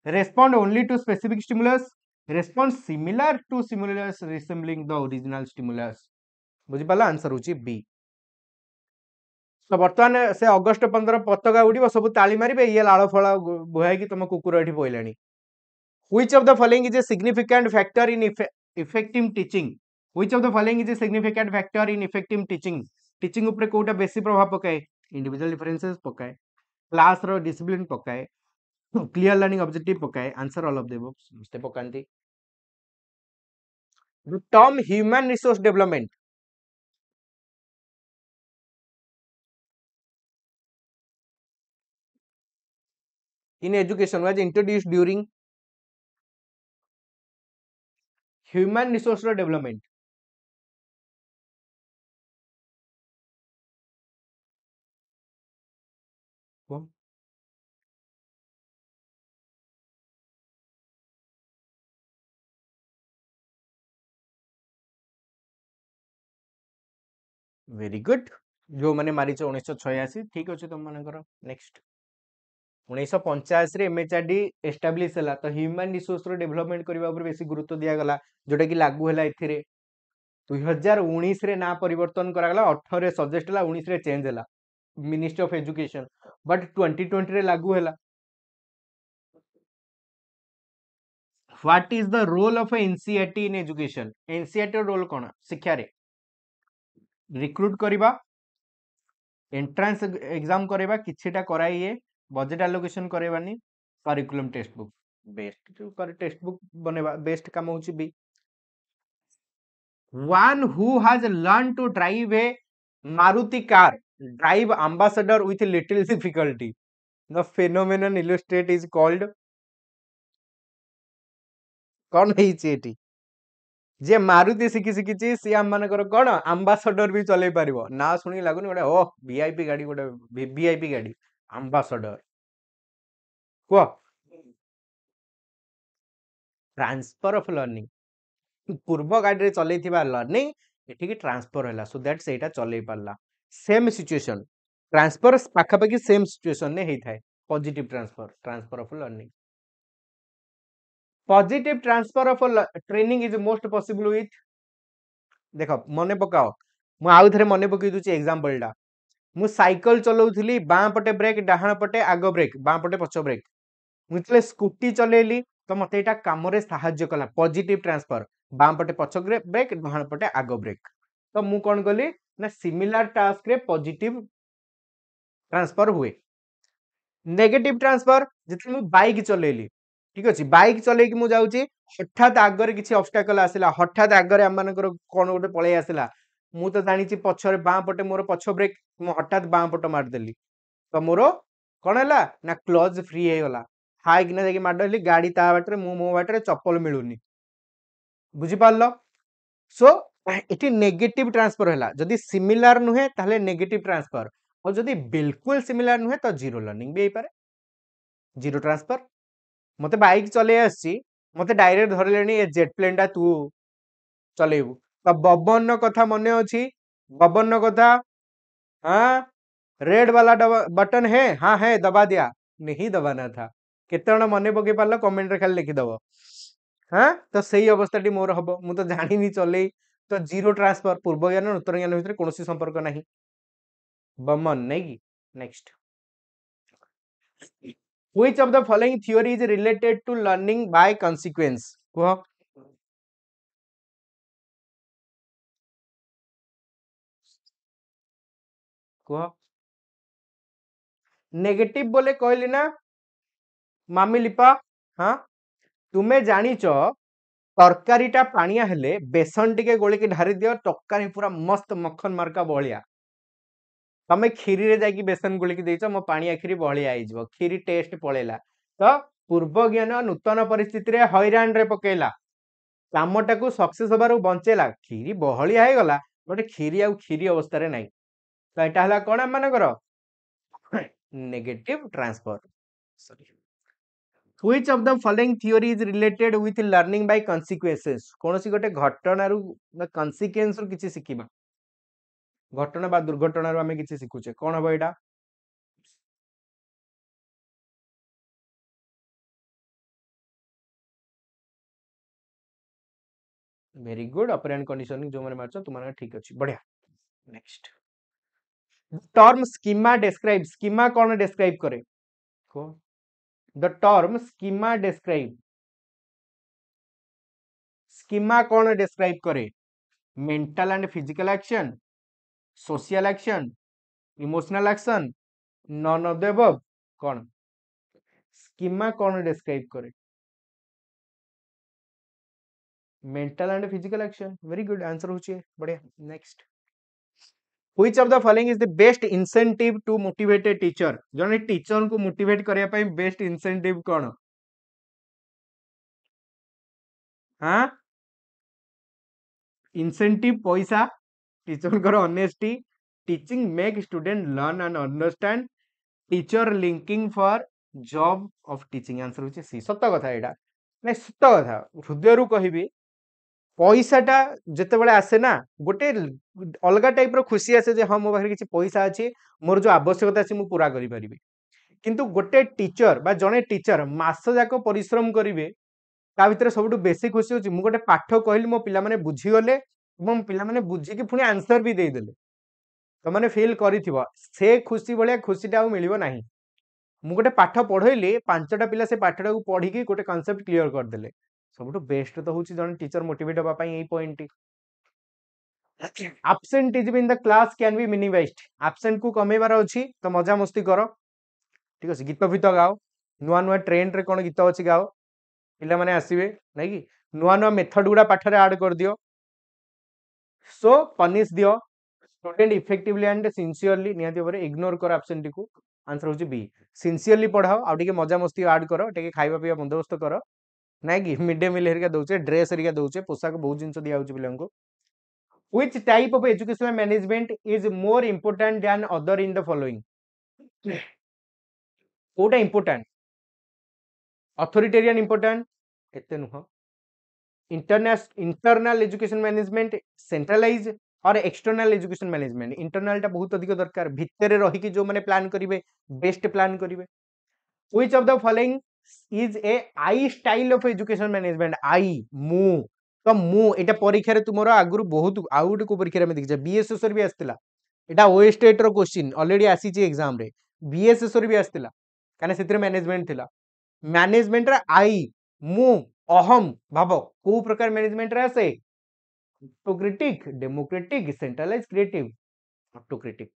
Speaker 1: respond only to specific stimulus respond similar to stimulus resembling the original stimulus बुझी पाला आंसर होची बी तो बर्तमान से अगस्त 15 पताका उड़ीबो सब ताली मारिबे ये लाळ फळा बोहाई कि तुम कुकुर एठी बोइलानी which of the following is a significant factor in effective teaching which of the following is a significant factor in effective teaching ऊपर कोटा बेसी प्रभाव पकाए इंडिविजुअल डिफरेंसेस पकाए क्लास रो डिसिप्लिन पकाए क्लियर लर्निंग ऑब्जेक्टिव पकाए answer all of the above समझते पकांती the term human resource development in education was introduced during human resource development very good जो मैंने मारी 1986 ठीक अच्छे तुम मान नेक्स्ट 1985 एमएचआरडी एस्टाब्लिश है तो ह्यूमन रिसोर्स डेवलपमेंट करने बेसी गुरुत्व दिगला जोटा कि लागू है 2019 रे ना परिवर्तन करागला 18 रे सजेस्ट है 19 रे चेंज है मिनिस्ट्री ऑफ एजुकेशन बट 2020 रे लागू है what is the role of NCERT in education NCERT role कौन शिक्षा रे रिक्रूट करबा एंट्रेंस एग्जाम करबा किछिटा कराइए बजेट एलोकेशन करबानी करिकुलम टेक्स्ट बुक बेस्ट कर टेक्स्ट बुक बनेबा बेस्ट काम होची B one who has learned to drive a Maruti car drive ambassador with little difficulty. The phenomenon illustrate is called कौन ହେଇଛି ଏଠି जे मारुति शिखी शिखी सी आम मानकर कौन आंबासडर भी चलै परिबो ना सुनी लागुनी गोटे ओ वीआईपी गाड़ी गोटे वीआईपी गाड़ी आंबासडर को ट्रांसफर ऑफ लर्निंग पूर्व गाड़ी रे चलै थिबा लर्निंग एठी की ट्रांसफर होला सो दैट सेटा चलै परला सेम सिचुएशन ट्रांसफर पाखा पाखी सेम सिचुएशन ने हेई थाए positive transfer of learning positive transfer of training is most possible with देख मने पकाओ मु आउ थरे मने पकई दुची एग्जांपल टा मु साइकिल चलाउथली बां पटे ब्रेक डाहाण पटे आगो ब्रेक बां पटे पछ ब्रेक मु जले स्कूटी चलेली तो मते एटा काम रे सहाय्य कला पॉजिटिव ट्रांसफर बां पटे पछ ब्रेक डाहाण पटे आगो ब्रेक तो मु कोन गली ना सिमिलर टास्क रे पॉजिटिव ट्रांसफर हुए नेगेटिव ट्रांसफर जिते मु बाइक चलेली ठीक अछि बाइक चले कि मु जाउची हठात आगरे किछि ऑब्स्टेकल आसिला हठात आगरे हम मानकर कोन गोटे पळे आसिला मु तो जानिछि पछरे बां पटे मोर पछ ब्रेक मु हठात बां पट मार देली तो मोर कोन हला ना क्लच फ्री हे गला हाय कि ना जाके मारडली गाड़ी ता बाटरे मु मो बाटरे चप्पल मिलुनी बुझी पारलो सो एटी नेगेटिव ट्रांसफर हला जदी सिमिलर नुहे ताले नेगेटिव ट्रांसफर और जदी बिल्कुल सिमिलर नुहे तो जीरो लर्निंग भी हे पारे जीरो ट्रांसफर मते बाइक चले आसी मते डायरेक्ट धरलेनी ए जेट प्लेन टा तू चलेबू तो बबन कथा मने अछि बबन कथा हाँ रेड वाला बटन है हाँ है दबा दिया नहीं दबाना था केते मने पके पारलो कमेंट रे खाली लिखि दबो हाँ तो सही अवस्था मोर हम मु तो जानी चले तो जीरो ट्रांसफर पूर्व ज्ञान उत्तर ज्ञान भितर कोनोसी संपर्क नहीं बमन नहीं कि next which of the following theory is related to learning by consequence कह कह नेगेटिव बोले कहली ना मामी लिपा हाँ तुम्हें जानिच तरकारीटा पानिया हेले बेसन टिके गोली के ढारी दियो तरकारी पूरा मस्त मक्खन मार्का बलिया तमे खीरी रे जाकी बेसन गोली के देइछ मो पानिया खीरी बलिया आइ जबो खीरी टेस्ट पळेला तो पूर्व ज्ञान नूतन परिस्थिति रे हैरान रे पकेला कामटा को सक्सेस होबारु बंचेला खीरी बहलिया हे गला बट खीरी आ खीरी अवस्था रे नाही तो एटा हला कोन मानकर negative transfer sorry which of the following theory is related with learning by consequences कोनोसी गोटे घटना रु consequence रु किछि सिखिबा घटना बा दुर्घटना रु हमें किछि सिखुचे कोन हबो एटा वेरी गुड ऑपरेंट कंडीशनिंग जो माने मारछ तुमाने ठीक अछि बढ़िया next term schema describe schema कोन डिस्क्राइब करे को द टर्म स्कीमा कोन डिस्क्राइब करे mental and physical action social action emotional action none of the above कोन स्कीमा कोन डिस्क्राइब करे mental and physical action very good answer होची बढ़िया next which of the following is the best incentive to motivate a teacher जने teacher को motivate करिया पई best incentive कोन हां इंसेंटिव पैसा टीचर कर honesty teaching make student learn and understand teacher linking for job of teaching answer होची सी सत्य कथा एटा नै सत्य कथा हृदय रु कहिबी पैसाटा जिते बड़े आसे ना गोटे अलग टाइप रो खुशी आसे जे हाँ मो पाखे किसी पैसा अच्छी मोर जो आवश्यकता अच्छी मुझे पूरा करि परिबी किंतु गोटे टीचर बा जने टीचर मास जाक परिश्रम करिवे ता भितर सबटु बेसी खुशी होची मु गोटे पाठ कहली मो पिला माने बुझी गले एवं पिला माने बुझी कि पुनी आंसर भी दे देले तो माने फील करिथिबो से खुशी भलिया खुशीटा आ मिलिबो नाही मु गोटे पाठ पढैली पांचटा पिला से पाठटा को पढी कि गोटे कांसेप्ट क्लियर कर देले सबटु बेस्ट तो होची जने टीचर मोटिवेट होबा पई एई point absenteeism in the class can be minimized absent को कमेबार अछि तो मजा मस्ती करो ठीक अछि गीत फित गाओ नुआ नुआ ट्रेंड रे कोन गीत अछि गाओ पिला माने आसीबे नै कि नुआ नुआ मेथड गुडा पाठ रे ऐड कर दियो सो पनिश दियो स्टूडेंट इफेक्टिवली एंड सिंसियरली निहाती भाବରେ इग्नोर कर एब्सेंटी को आंसर होची बी सिंसियरली पढ़ाओ आ टिके मजा मस्ती ऐड करो टिके खाइबा पिया बंदोबस्त करो नाइ कि मिड डे मील हेरिका दउचे ड्रेस हेरिका दउचे पोशाक बहुत जिंस दिया होची पिलांको which type of educational management is more important than other in the following कोटा इंपोर्टेंट अथॉरिटेरियन इंपोर्टेंट एते नुह इंटरनल एजुकेशन मैनेजमेंट सेंट्रलाइज और एक्सटर्नल एजुकेशन मैनेजमेंट इंटरनल टा बहुत अधिक दरकार भितर रही कि जो माने प्लान करिवे बेस्ट प्लान करिवे which of the following is A I style of education management आई मु तो मु एटा परीक्षा रे तुमरो आगुरु बहुत आउट को परीक्षा रे देखि बीएसएस भी आस्तिला एटा ओएस्टेट रो क्वेश्चन ऑलरेडी आसी ची एग्जाम रे बीएसएस भी आस्तिला काने सेतिर मैनेजमेंट थिला मैनेजमेंट रे आई मु अहम भाव को प्रकार मैनेजमेंट रे आसे autocratic democratic centralize creative autocratic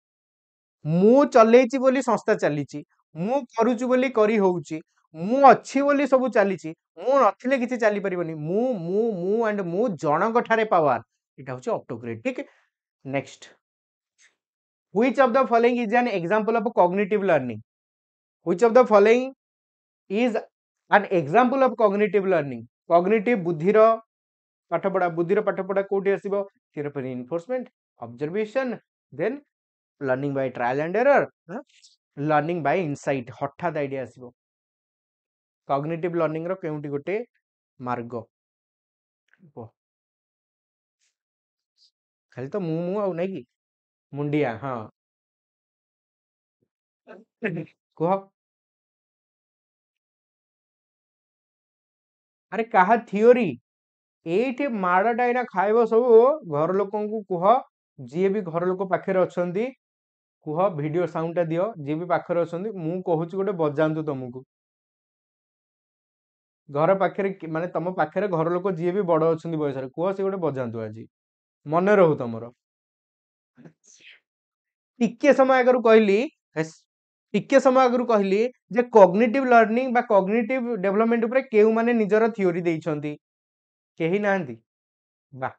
Speaker 1: मु चलेची बोली संस्था चलीची मु करूची बोली करी होउची मु अच्छी बोली सब चलीची मु नथिले किछि चली परिबनी मु एंड मु जनक ठारे पावर इटा होची autocratic next which of the following is an example of cognitive learning which of the following is an example of cognitive learning cognitive बुद्धिर पाठपढ़ा कोठी आसीबो थियर पर reinforcement observation then learning by trial and error learning by insight हठात idea आसीबो cognitive learning रो केउंटी गोटे मार्ग खाली तो मु आ नै कि मुंडिया हां कह अरे कहा थियोरी एठी माड़ाटा एना खाइबो सब घर लोकन को कह जी भी घर लोक पाखे अछंती कह वीडियो साउंड टा दियो जी भी पाखे अछंती मु कहूची गोटे बजांतु तुमको घर पाखे माने तम पाखे घर लोक जी भी बड़ अछंती बयस रे कह से गोटे बजांतु आज मन रहू तमरो टिके समय आगरु कहली टिके समय आगरु कहली जे कॉग्निटिव लर्निंग बा कॉग्निटिव डेवलपमेंट ऊपर केउ माने निजर थ्योरी देइछंती केही नाहंती बा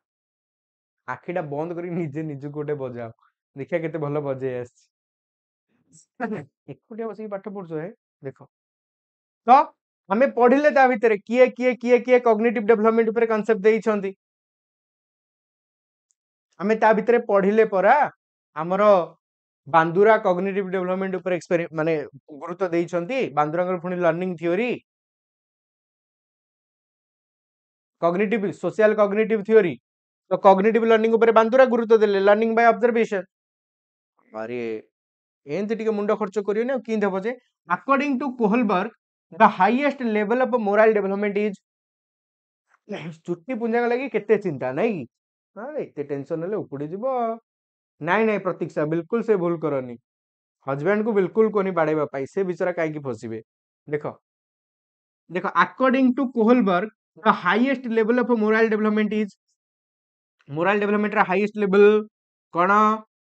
Speaker 1: आखिटा बंद करी निजे निज गोटे बजाओ देखिया केते भलो बजे आछ एकुटिया बसी पाठ पढछो है देखो तो हमें पढ़िले ता भितरे किए कॉग्निटिव डेवलपमेंट ऊपर कांसेप्ट देइछंती हमें ता भितरे पढ़िले परा हमरो बांदुरा कॉग्निटिव डेवलपमेंट ऊपर माने गुरुत्व देइछंती बांदुरा पुनी learning theory cognitive social cognitive theory तो कॉग्निटिव लर्निंग ऊपर बांदुरा गुरुत्व देले लर्निंग बाय ऑब्जर्वेशन अरे एंती टिके मुंडो खर्च करियो ने किंद हबो जे according to Kohlberg the highest level of moral development is चुट्टी पुंजा लगी केते चिंता नै कि हां एते टेंशन ले उपडी जिवो नाइ प्रतीक्षा बिल्कुल से भूल करनी हस्बैंड को बिल्कुल कोनी बाड़ेबा पाई से बिचारा काई की फसीबे देखो देखो according to Kohlberg the highest level of moral development is moral development रा हाईएस्ट लेवल कोन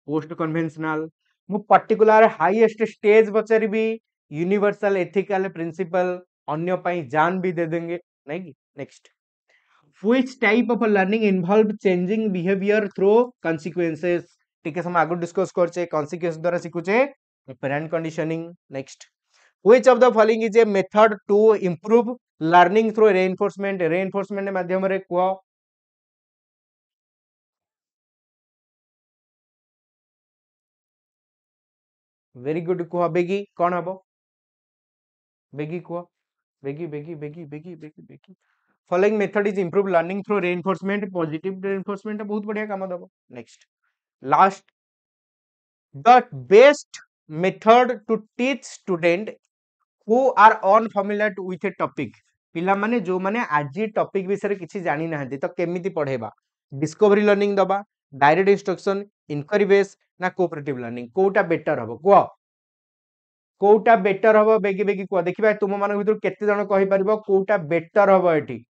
Speaker 1: पोस्ट कन्वेंशनल मु पर्टिकुलर हाईएस्ट स्टेज पचारिबी यूनिवर्सल एथिकल प्रिंसिपल अन्य पई जान भी दे देंगे नहीं कि next which type of learning involve changing behaviour through consequences टिके हम आगु डिस्कस करछे consequence द्वारा सिखुछे operant conditioning next which of the following is a method to improve learning through reinforcement माध्यम रे को वेरी गुड को बेगी कोन हबो बेगी को बेगी following method is improve learning through reinforcement positive reinforcement बहुत बढ़िया काम दबो next last the best method to teach student who are unfamiliar with a topic पिला माने जो माने आज टॉपिक विषय रे किछि जानि नाहंती तो केमिति पढेबा डिस्कवरी लर्निंग दबा डायरेक्ट इंस्ट्रक्शन इंक्वायरी बेस ना कोऑपरेटिव लर्निंग कोटा बेटर हबो को कोटा बेटर हबो बेगी बेगी को देखिबा तुम मान भीतर केते जण कहि परबो कोटा बेटर हबो एठी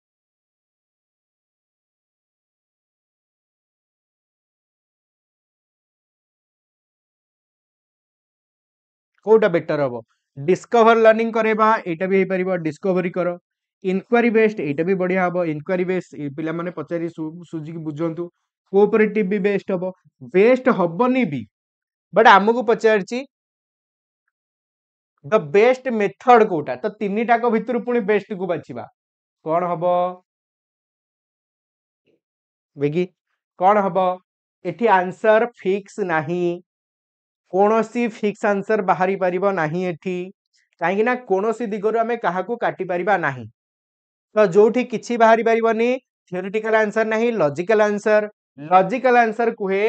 Speaker 1: कोटा बेटर हबो डिस्कवर लर्निंग करेबा एटा भी हे परिबो डिस्कवरी करो इंक्वायरी बेस्ड एटा भी बढ़िया हबो इंक्वायरी बेस्ड पिला माने पचारी सुजी की बुझंतु कोऑपरेटिव भी बेस्ट हबनी भी बट आमको पचारची द बेस्ट मेथड कोटा तो तीन टाक भितर पुणी बेस्ट को बाछिबा कौन हम बेगी कौन हम एठी आंसर फिक्स नहीं कौनसी फिक्स आंसर बाहरी परिबो नहीं एठी काहेकि ना कौनसी दिगरु आमे काहाकू काटी परिबा नहीं तो जोठी किछि बाहरी परिबनी थियोरेटिकल आंसर नहीं लॉजिकल आंसर कुहे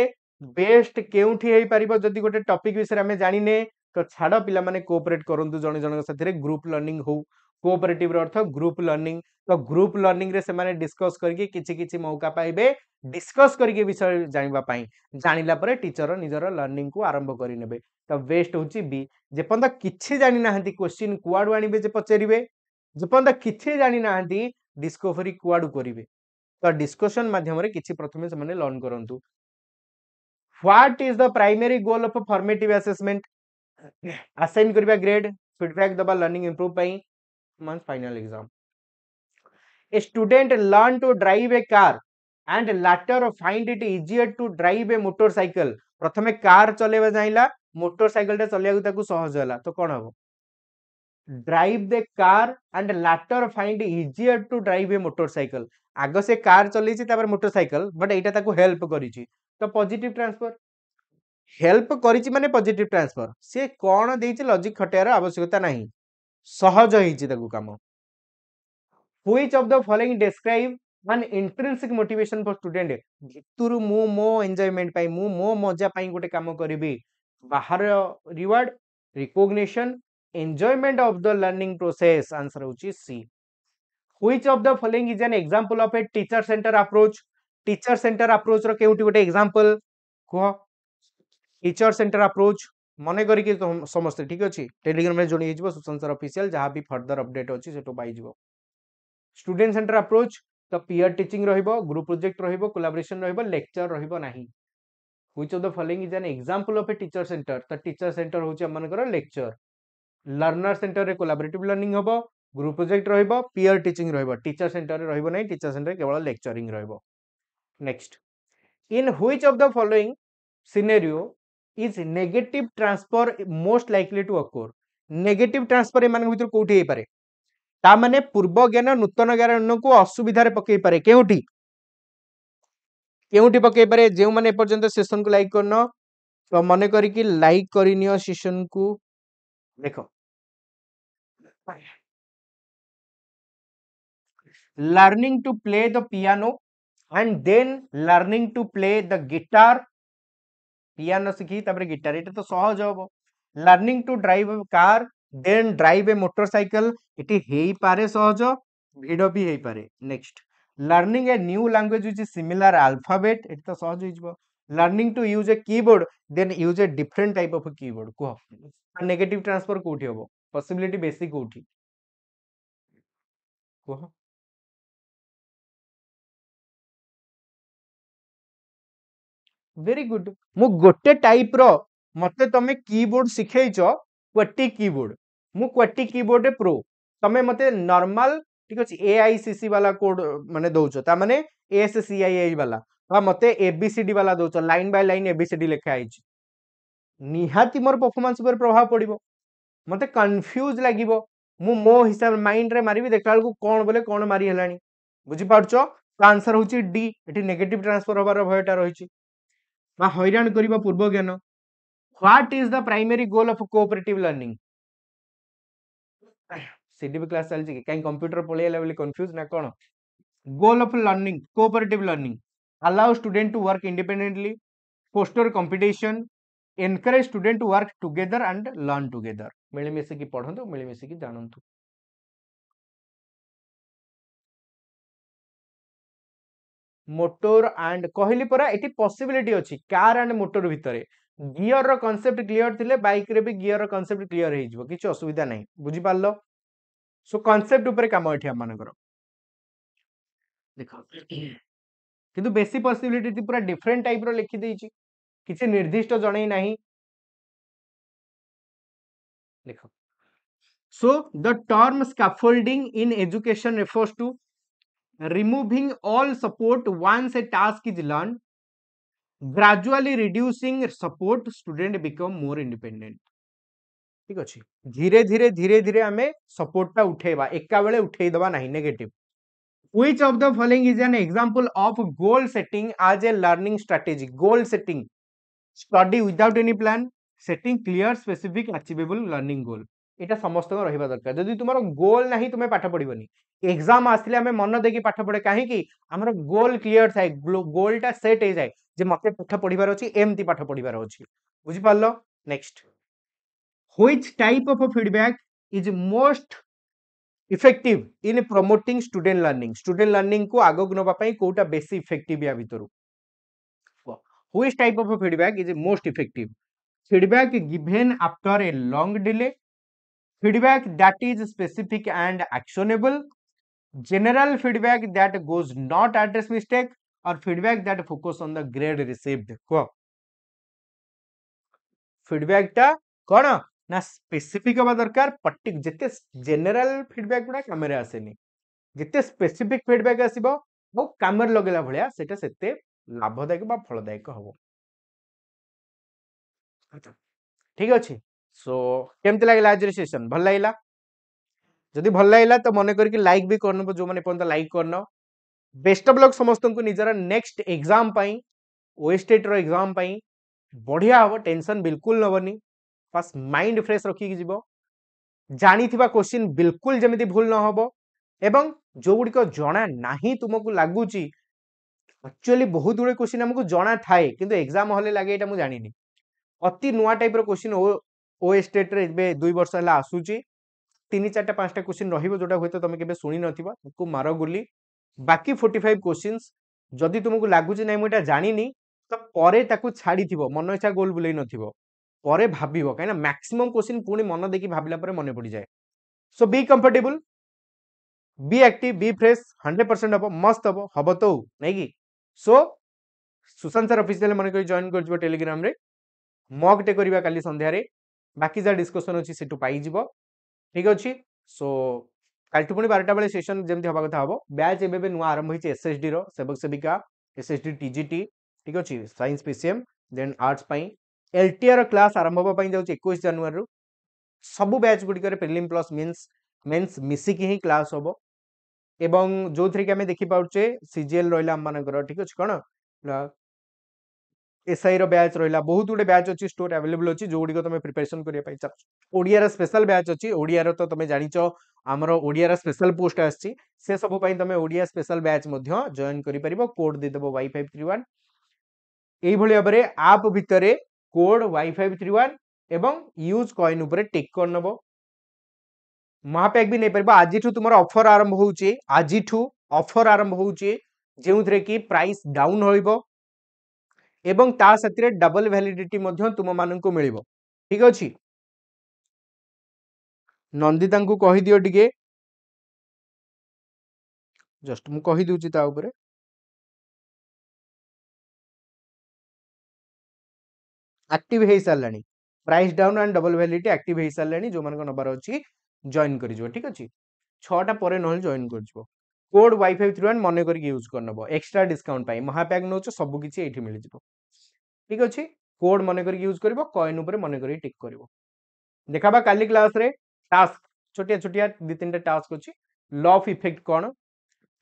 Speaker 1: बेस्ट केउठी हेई परिबो जदि गोटे टॉपिक विषय आमे जानिने तो छाड़ पिला माने कोऑपरेट करंतु जण जण साथरे ग्रुप लर्निंग हो कोऑपरेटिव रो अर्थ ग्रुप लर्निंग तो ग्रुप लर्निंग रे से माने डिस्कस करके किछि किछि मौका पाइबे डिस्कस करके विषय जानिबा पाई जानिला परे टीचर निजर लर्निंग को आरंभ करि नेबे तो बेस्ट होची बी जेपंदा किछि जानि नाहंती क्वेश्चन कुआडू आनिबे जे पचेरिबे जेपंदा किछि जानि नाहंती डिस्कवरी कुआडू करिवे तो डिस्कशन माध्यम रे किछि प्रथमे से माने लर्न करंतु what is the primary goal of formative assessment assign करबा ग्रेड फीडबैक दबा लर्निंग इंप्रूव पाई month final exam a student learn to drive a car and later find it easier to drive a motorcycle प्रथमे car चलेबा जाइला motorcycle टे चलिया ताकू सहज होला तो कोन हबो drive the car and later find easier to drive a motorcycle आगो से कार चलेछि तापर मोटरसाइकल बट एटा ताकू हेल्प करिछि तो पॉजिटिव ट्रांसफर हेल्प करिछि माने पॉजिटिव ट्रांसफर से कोन देछि लॉजिक खटेयार आवश्यकता नाही सहज होइछि ताकू काम which of the following describe an intrinsic motivation for student भितरु मु मो एन्जॉयमेंट पाई मु मो मजा पाई गोटे काम करिवि बाहर reward recognition enjoyment of the learning process answer होची सी which of the following is an example of a teacher center approach रो केउटी गोटे एग्जांपल को टीचर सेंटर अप्रोच मने करी कि समस्त ठीक अछि टेलीग्राम में जोड़ी हिजबो सुशांत सर ऑफिशियल जहां भी फर्दर अपडेट अछि सेटो पाई जिवो स्टूडेंट सेंटर अप्रोच तो पीयर टीचिंग रहिबो ग्रुप प्रोजेक्ट रहिबो कोलैबोरेशन रहिबो लेक्चर रहिबो नाही which of the following is an example of a teacher centre तो टीचर सेंटर होची हमनकर लेक्चर लर्नर सेंटर रे कोलैबोरेटिव लर्निंग होबो ग्रुप प्रोजेक्ट रहिबो पीयर टीचिंग रहिबो टीचर सेंटर रे रहिबो नाही टीचर सेंटर केवल लेक्चरिंग रहिबो next in which of the following scenario is negative transfer most likely to acore negative transfer एमान भितर कोठी हे पारे ता माने पूर्व ज्ञान नूतन ज्ञान को असुविधा पकई पारे केउठी केउठी पकई पारे जे माने पर्यंत सेशन को लाइक करनो तो मने करी कि लाइक करिनियो सेशन को देखो learning to play the piano and then learning to play the guitar piano सिखी तापर गिटार एटा तो सहज होबो learning to drive a car then drive a motorcycle इटी हेई पारे सहज भिडो भी हेई पारे next learning a new language which is similar alphabet it तो सहज होइजबो learning to use a keyboard then use a different type of keyboard को नेगेटिव ट्रांसफर कोठी होबो पॉसिबिलिटी बेसिक कोठी को वेरी गुड मु गोटे टाइप रो मते तमे कीबोर्ड सिखैचो क्वाटी कीबोर्ड मु क्वाटी कीबोर्ड प्रो तमे मते नॉर्मल ठीक अछि एआईसीसी वाला कोड माने दोचो ता माने एएससीआईआई वाला बा मते एबीसीडी वाला दोचो लाइन बाय लाइन एबीसीडी लिखा आइछि निहाती मोर परफॉर्मेंस पर प्रभाव पड़िबो मते कंफ्यूज लागिबो मु मो हिसाब माइंड रे मारिबी देखला को कोन बोले कोन मारी हेलानी बुझी पारछो तो आंसर होची डी एठी नेगेटिव ट्रांसफर होबार भयटा रहिछि बा हैरान करिबा पूर्व ज्ञान what is the primary goal of cooperative learning CDP class चलछि काई कंप्यूटर पळेला बोली कंफ्यूज ना कोन goal of learning cooperative learning allow student to work independently foster competition encourage student to work together and learn together मिलमिशि की पढंतु मिलमिशि की जानंतु मोटर एंड कहली परा एटी पॉसिबिलिटी अछि कार एंड मोटर भितरे गियर रो कांसेप्ट क्लियर थिले बाइक रे भी गियर रो कांसेप्ट क्लियर हे जिवो किछ असुविधा नै बुझी पारलो सो कांसेप्ट ऊपर काम एठी हम मानकर देखो किंतु बेसी पॉसिबिलिटी पूरा डिफरेंट टाइप रो लिखि देछि किछ निर्दिष्ट जणै नाही देखो so the term scaffolding in education refers to removing all support once a task is learned gradually reducing support student become more independent. ठीक अच्छे, धीरे धीरे धीरे धीरे आम सपोर्टा उठेबा, एका बेले उठेदबा नहीं negative. Which of the following is an example of goal setting as a learning strategy? Goal setting, study without any plan, setting clear specific achievable learning goal. এটা সমস্ত রহিবা দরকার। যদি তোমার গোল ନାହିଁ তুমি পাঠ পড়িবনি। এক্সাম আসলে আমি মন দেখি পাঠ পড়ে, কাহিଁକି ଆମର গোল ক্লিয়ার থাকে, গোলটা সেট হয়ে যায় যে মতে পাঠ পড়িবার ଅଛି, এমতি পাঠ পড়িবার ଅଛି। বুঝি পারলো? Next, which type of a feedback is most effective in promoting student learning को आगक नबा पई कोटा बेसी इफेक्टिव या भितरु? Which type of feedback is most effective? Feedback given after a long delay, feedback that is specific and actionable, general feedback that goes not address mistake, और feedback that focus on the grade received. को feedback टा कोन ना specific हवा दरकार, particular जेते general feedback गुडा Kamre आसेनी, जिते specific feedback आसीबो वो कामर लगेला भलिया सेटा सेते लाभदायक बा फलदायक हबो। ठीक अछि, सो केमते लागला आज सेशन? भल लागला? जदि भल लागला तो मने करके लाइक भी करनो, जो माने पन लाइक करनो। बेस्ट ऑफ लक समस्त को निजरा नेक्स्ट एग्जाम पई, ओएसटेट रो एग्जाम पई बढ़िया हबो, टेंशन बिल्कुल नबनी। बस माइंड फ्रेश रखी की जीवो, जानी थिबा क्वेश्चन बिल्कुल जमिति भूल न हबो, एवं जो गुडी को जणा नाही तुमको लागुची, एक्चुअली बहुत गुडे क्वेश्चन हमको जणा थाए किंतु एग्जाम हॉल लागे एटा मु जानिनी। अति नुआ टाइप रो क्वेश्चन ओएसटेट रे बे 2 वर्ष हला आसुची, 3 4 5टा क्वेश्चन रहिबो जोटा होय तो तमे केबे सुनी नथिबा, को मारो गुली। बाकी 45 क्वेश्चंस जदि तुमको लागुची नै मु एटा जानिनी तो परे ताकू छाडी थिबो, मन इच्छा गोल बुलेई नथिबो, परे भाबिबो, काइना मैक्सिमम क्वेश्चन पुणी मन देखि भाबिला परे मने पड़ी जाए। So be comfortable, be active, be fresh, 100% हबो, मस्त हबो तो नै कि। सो सुशांत सर ऑफिशियल मन कर जॉइन कर जिवो टेलीग्राम रे, मॉक टे करबा काली संध्या रे, बाकी जा डिस्कशन अछि सेटु पाई जिवो। ठीक अछि, सो कालटु पुणी 12टा बेले सेशन जेमति हबा कथा हबो। बैच एबे नुआ आरंभ होइছে एसएसडी रो, सेवक सेविका, एसएसडी टीजीटी, ठीक अछि, साइंस पीसीएम, देन आर्ट्स पई एलटीआर क्लास आरंभ होबा पई जाउछि 21 जनवरी रु। सब बैच गुडी करे प्रीलिम प्लस मेंस मिसी की ही क्लास होबो, एवं जो थ्री के हमें देखि पाउचे सीजीएल रहला हम मानकर, ठीक अछि, कोन एसआई रो बैच रहला, बहुत गुडे बैच अछि, स्टोर अवेलेबल अछि, जो गुडी को तमे प्रिपरेशन करिया पई चाह। ओडिया रो स्पेशल बैच अछि, ओडिया रो तो तमे जानिचो हमरो ओडिया रो स्पेशल पोस्ट आछि, से सब पई तमे ओडिया स्पेशल बैच मध्य जॉइन करि परिबो। कोड दे देबो y531, एई भली भाबरे आप भितरे कोड y531 एवं यूज कॉइन ऊपर टिक कर नबो। महापैक भी नहीं परबा। आजिठु तुमर ऑफर आरंभ होउची, आजिठु ऑफर आरंभ होउची, जेउथरे की प्राइस डाउन होइबो एवं ता सतिरे डबल वैलिडिटी मध्य तुम माननकु मिलिबो। ठीक अछि, नंदिता को कहि दियो टिके, जस्ट मु कहि दूची ता ऊपर। एक्टिव हे सारलानी, price down and double validity active हे सारलानी, जो मान को नंबर अछि जॉइन करि जो। ठीक अछि, 6टा परे नहल जॉइन कर जो। कोड y531 मने करके यूज कर नबो, एक्स्ट्रा डिस्काउंट पाई महापैक नोच सब किछि एठी मिलि जिवो। ठीक अछि, कोड मने करके यूज करबो, कॉइन ऊपर मने करके टिक करबो। देखाबा काली क्लास रे टास्क, छोटिया छोटिया 2-3टा टास्क अछि। लॉ ऑफ इफेक्ट कोन,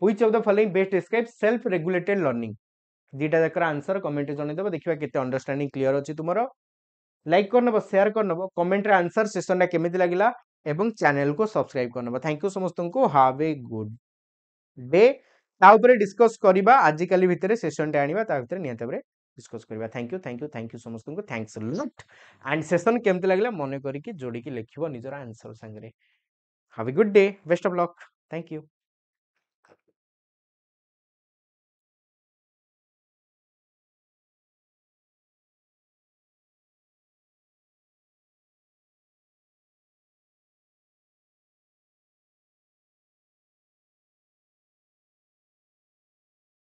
Speaker 1: which of the following best describe self regulated learning? दीटा जकर आंसर कमेंट जने देबो, देखिबा केते अंडरस्टैंडिंग क्लियर अछि तुमरो। लाइक कर नबो, शेयर कर नबो, कमेंट रे आंसर सेशन टा केमिति लागिला एवं चैनल को सब्सक्राइब कर नबो। थैंक यू समस्त को, हैव ए गुड डे। ता ऊपर डिस्कस करिबा आजि काली भितरे सेशन टा आनिबा, ता भितरे नियत भाबरे डिस्कस करिबा। थैंक यू समस्त को, thanks a lot. And session केमते लागला मने करी कि जोडी कि लिखिबो निजर आंसर संगरे। Have a good day, best of luck, thank you.